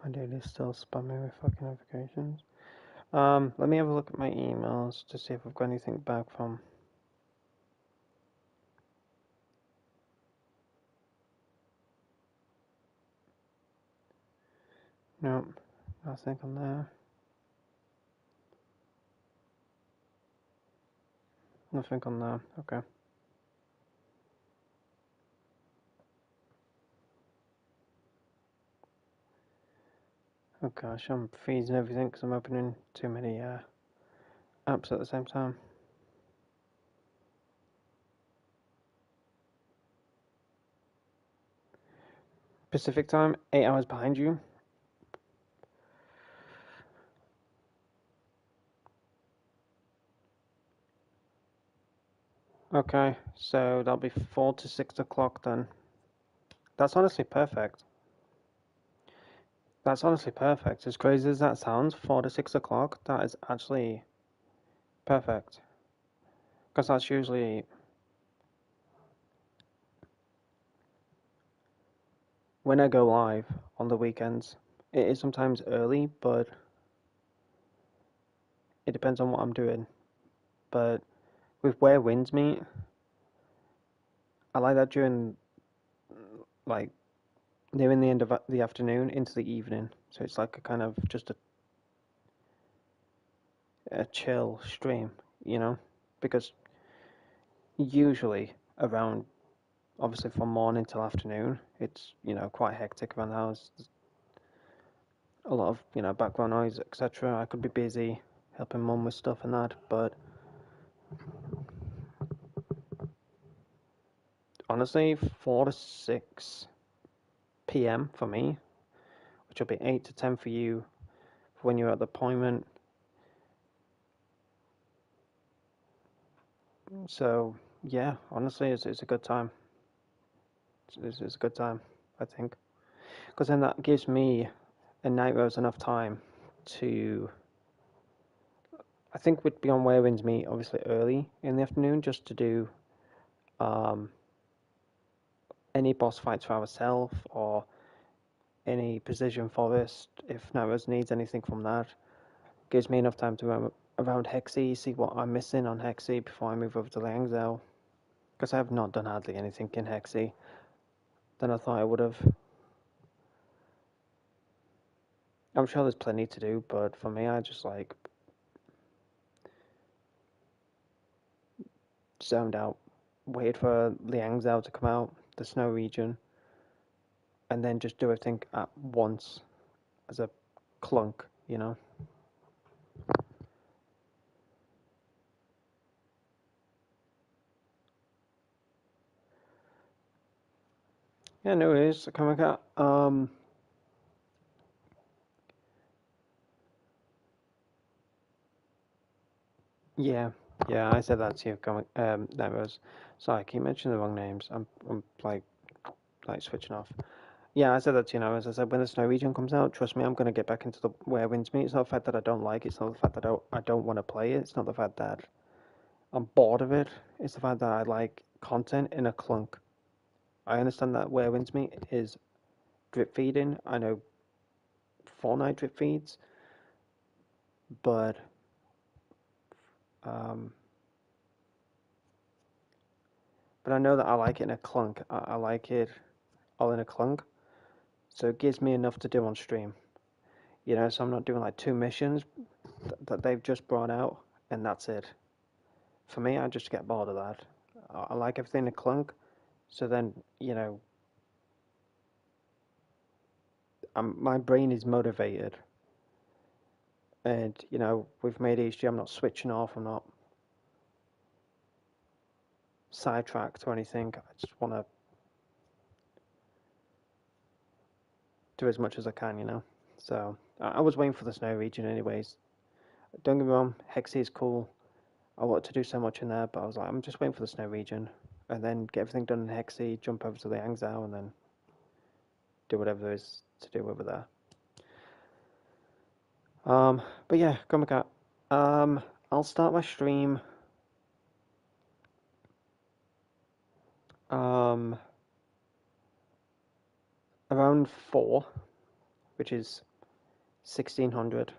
My data's still spamming with fucking notifications. Let me have a look at my emails to see if I've got anything back from. Nope, nothing on there. Nothing on there. Okay. Oh gosh, I'm freezing everything because I'm opening too many apps at the same time. Pacific time, 8 hours behind you. Okay, so that'll be 4 to 6 o'clock then. That's honestly perfect. That's honestly perfect. As crazy as that sounds, 4 to 6 o'clock, that is actually perfect. Because that's usually when I go live on the weekends. It is sometimes early, but it depends on what I'm doing. But with Where Winds Meet, I like that during like nearing the end of the afternoon into the evening. So it's like a kind of just a chill stream, you know? Because usually around, obviously from morning till afternoon, it's, you know, quite hectic around the house. There's a lot of, you know, background noise, etc. I could be busy helping mum with stuff and that, but honestly, 4 to 6 p.m. for me, which will be 8 to 10 for you when you're at the appointment. So, yeah, honestly, it's a good time. It's a good time, I think. Because then that gives me and Night Rose enough time to. I think we'd be on Where Winds Meet obviously early in the afternoon just to do any boss fights for ourselves or any precision forest if Night Rose needs anything from that. Gives me enough time to run around Hexy, see what I'm missing on Hexy before I move over to Liangzhou. Because I have not done hardly anything in Hexy than I thought I would have. I'm sure there's plenty to do, but for me, I just like zoned out, waited for Liangzhou to come out, the snow region, and then just do everything at once as a clunk, you know? Yeah, no worries, Comic Cat. Yeah, yeah, I said that to you, Comic. That was. Sorry, I keep mentioning the wrong names. I'm like switching off. Yeah, I said that to you now. As I said, when the snow region comes out, trust me, I'm gonna get back into the Where Winds Meet. It's not the fact that I don't like it. It's not the fact that I don't want to play it. It's not the fact that I'm bored of it. It's the fact that I like content in a clunk. I understand that Where Winds Meet is drip feeding. I know Fortnite drip feeds, but um, but I know that I like it in a clunk. I like it all in a clunk, so it gives me enough to do on stream. You know, so I'm not doing like 2 missions that they've just brought out, and that's it. For me, I just get bored of that. I like everything in a clunk, so then you know, my brain is motivated, and you know, with Made HG, I'm not switching off. I'm not sidetracked or anything. I just want to do as much as I can, you know. So I was waiting for the snow region, anyways. Don't get me wrong, Hexy is cool. I wanted to do so much in there, but I was like, I'm just waiting for the snow region, and then get everything done in Hexy, jump over to the Yangzhou, and then do whatever there is to do over there. But yeah, Comic Cat. I'll start my stream. Around 4, which is 1600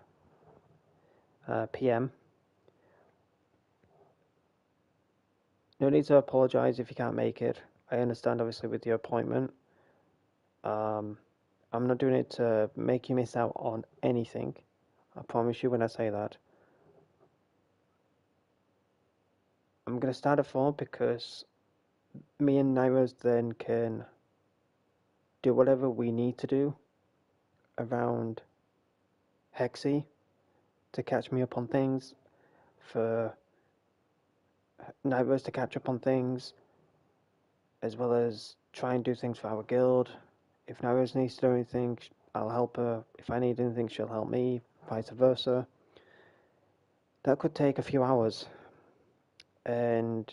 p.m. No need to apologise if you can't make it. I understand, obviously, with your appointment. I'm not doing it to make you miss out on anything. I promise you when I say that. I'm going to start at 4 because me and Nairos then can do whatever we need to do around Hexy to catch me up on things, for Nairos to catch up on things, as well as try and do things for our guild. If Nairos needs to do anything, I'll help her. If I need anything, she'll help me, vice versa. That could take a few hours, and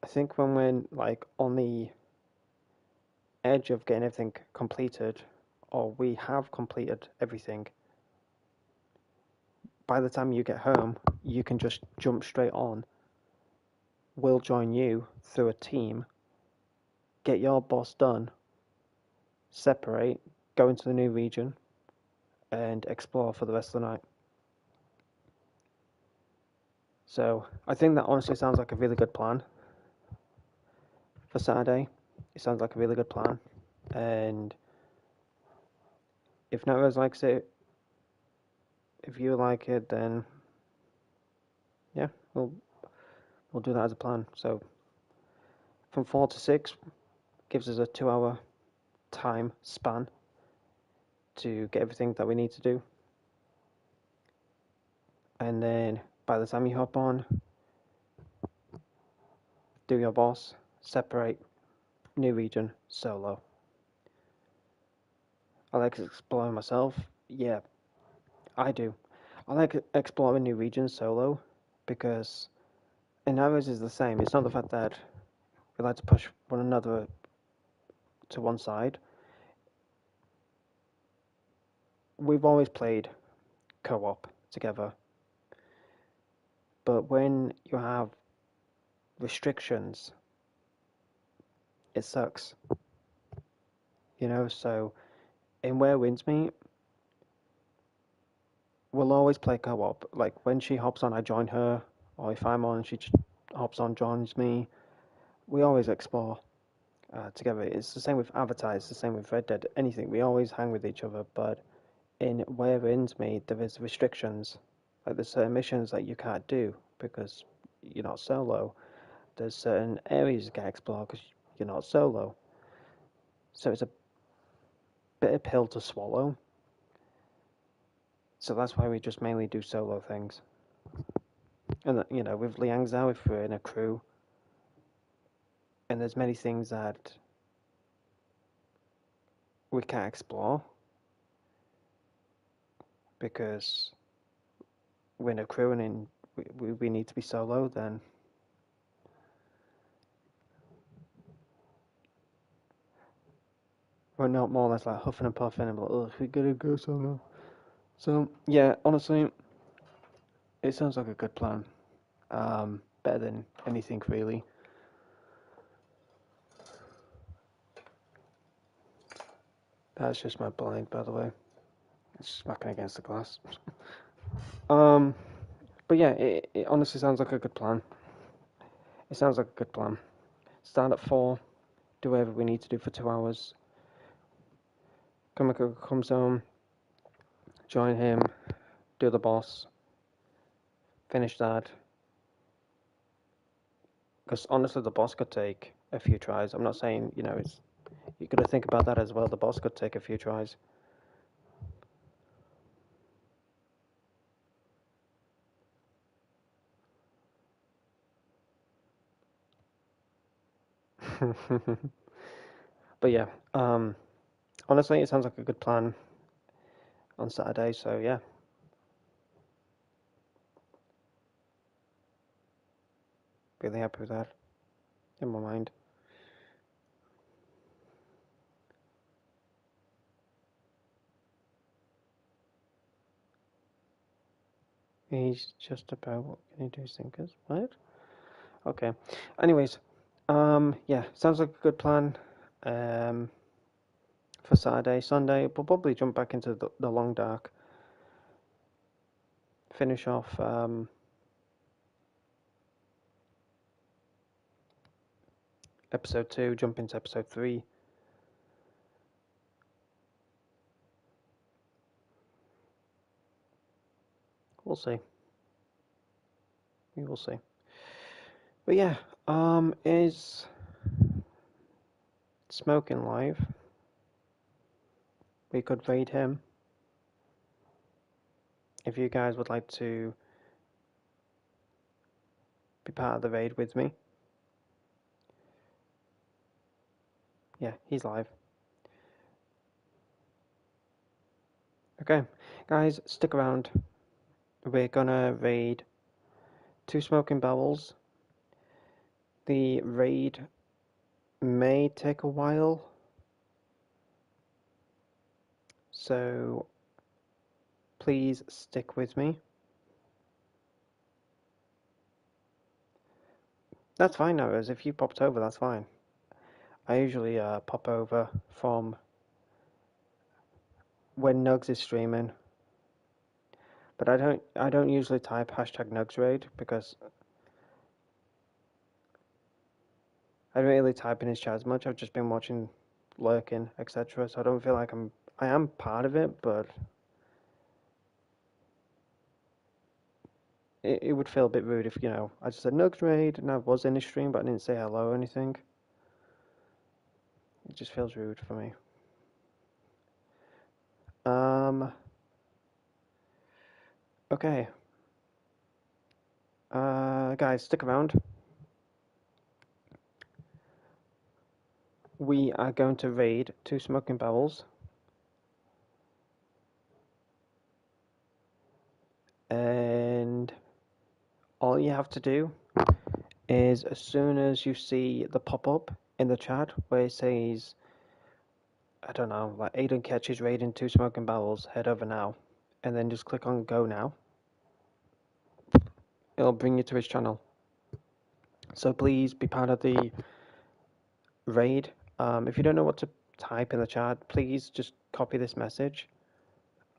I think when we're like on the edge of getting everything completed, or we have completed everything, by the time you get home, you can just jump straight on. We'll join you through a team, get your boss done, separate, go into the new region, and explore for the rest of the night. So I think that honestly sounds like a really good plan for Saturday. It sounds like a really good plan, and if Nairos likes it, if you like it, then yeah, we'll do that as a plan. So from 4 to 6 gives us a 2-hour time span to get everything that we need to do. And then by the time you hop on, do your boss, separate, new region, solo. I like exploring myself. Yeah, I do. I like exploring new regions solo because, and ours is the same. It's not the fact that we like to push one another to one side. We've always played co-op together, but when you have restrictions, it sucks. You know, so in Where Winds Meet, we'll always play co-op. Like when she hops on, I join her, or if I'm on, she hops on, joins me. We always explore together. It's the same with Avatar. It's the same with Red Dead. Anything. We always hang with each other. But in Where Winds Meet, there is restrictions. Like there's certain missions that you can't do because you're not solo. There's certain areas you can't explore because you're not solo. So it's a bitter pill to swallow. So that's why we just mainly do solo things. And you know, with Liang Zhao, if we're in a crew, and there's many things that we can't explore because we're in a crew and we need to be solo, then we're not more or less like huffing and puffing and like, oh, we gotta go solo. So yeah, honestly, it sounds like a good plan. Better than anything really. That's just my blind, by the way. It's smacking against the glass. But yeah, it honestly sounds like a good plan. It sounds like a good plan. Start at 4, do whatever we need to do for 2 hours. Kamiko comes home, join him, do the boss, finish that. Because honestly, the boss could take a few tries. I'm not saying, you know, it's you got to think about that as well. The boss could take a few tries. But yeah, honestly, it sounds like a good plan on Saturday. So yeah, really happy with that in my mind. He's just about what can he do, Sinkers? What? Okay. Anyways, yeah, sounds like a good plan. for Saturday. Sunday, we'll probably jump back into the Long Dark. Finish off episode 2, jump into episode 3. We'll see. We will see. But yeah, is Smoking live? We could raid him. If you guys would like to be part of the raid with me. Yeah, he's live. Okay, guys, stick around. We're gonna raid 2 smoking barrels. The raid may take a while, so please stick with me. That's fine, Noahs. If you popped over, that's fine. I usually pop over from when Nugs is streaming, but I don't usually type #NugsRaid because I don't really type in his chat as much. I've just been watching, lurking, etc. So I don't feel like I am part of it, but it would feel a bit rude if, you know, I just said Nugs Raid and I was in his stream, but I didn't say hello or anything. It just feels rude for me. Okay. Guys, stick around. We are going to raid 2 smoking barrels. And all you have to do is, as soon as you see the pop-up in the chat where it says, I don't know, like Aidan Ketch is raiding 2 smoking barrels, head over now, and then just click on go now. It'll bring you to his channel. So please be part of the raid. If you don't know what to type in the chat, please just copy this message.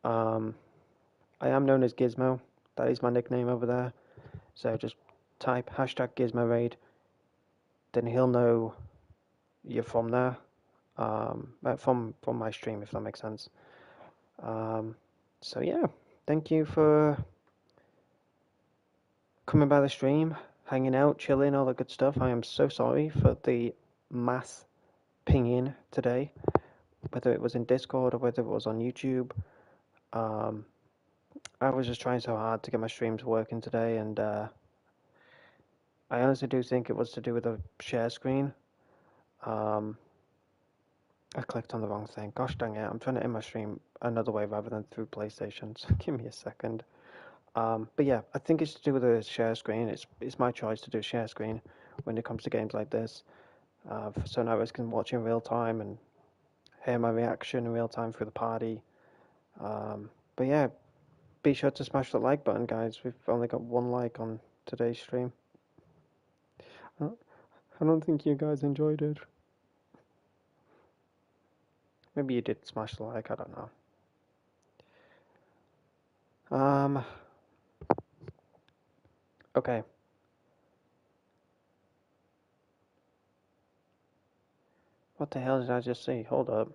I am known as Gizmo. That is my nickname over there. So just type #GizmoRaid. Then he'll know you're from there. From my stream, if that makes sense. So yeah, thank you for coming by the stream, hanging out, chilling, all that good stuff. I am so sorry for the mass pinging today, whether it was in Discord or whether it was on YouTube. I was just trying so hard to get my streams working today, and I honestly do think it was to do with the share screen. I clicked on the wrong thing. Gosh dang it, I'm trying to end my stream another way rather than through PlayStation, so give me a second. But yeah, I think it's to do with the share screen. It's my choice to do share screen when it comes to games like this. So now I can watch in real time and hear my reaction in real time through the party. But yeah, be sure to smash the like button, guys. We've only got 1 like on today's stream. I don't think you guys enjoyed it. Maybe you did smash the like, I don't know. Okay. What the hell did I just see? Hold up.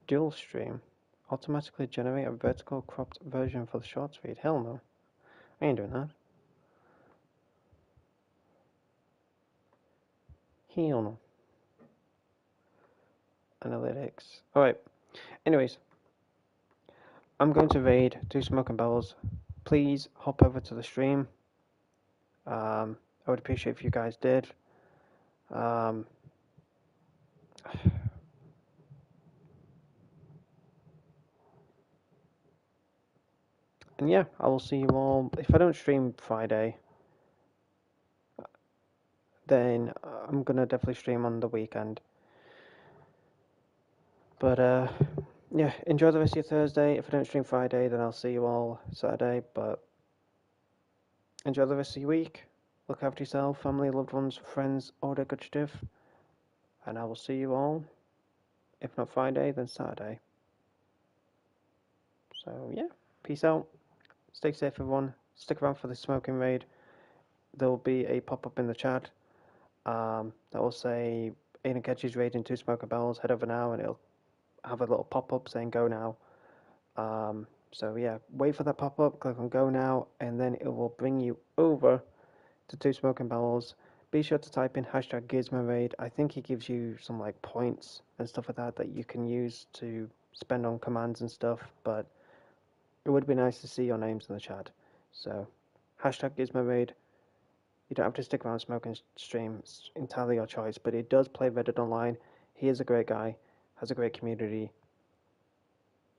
Dual stream. Automatically generate a vertical cropped version for the shorts feed. Hell no. I ain't doing that. Hell no. Analytics. Alright. Anyways. I'm going to raid 2 smoking barrels. Please hop over to the stream. I would appreciate if you guys did. And yeah, I will see you all. If I don't stream Friday, then I'm gonna definitely stream on the weekend. But yeah, enjoy the rest of your Thursday. If I don't stream Friday, then I'll see you all Saturday. But enjoy the rest of your week. Look after yourself, family, loved ones, friends, all that good stuff. and I will see you all, if not Friday, then Saturday. So yeah, peace out. Stay safe, everyone. Stick around for the smoking raid. There will be a pop-up in the chat that will say Aidan Ketch is raiding 2 smoker barrels. Head over now, and it'll have a little pop-up saying go now. So yeah, wait for that pop-up, click on go now, and then it will bring you over to 2 smoking barrels. Be sure to type in hashtag GizmoRaid. I think he gives you some like points and stuff like that you can use to spend on commands and stuff, but it would be nice to see your names in the chat. So hashtag GizmoRaid. You don't have to stick around smoking stream. It's entirely your choice, but it does play Reddit online. He is a great guy, has a great community.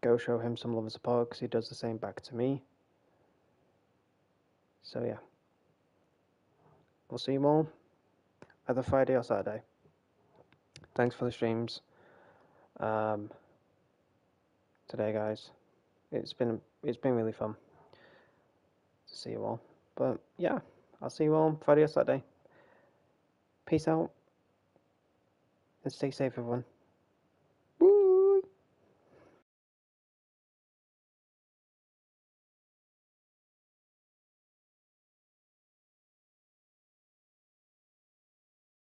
Go show him some love and support because he does the same back to me. So yeah, we'll see you all either Friday or Saturday. Thanks for the streams today, guys. It's been really fun to see you all. But yeah, I'll see you all Friday or Saturday. Peace out and stay safe, everyone.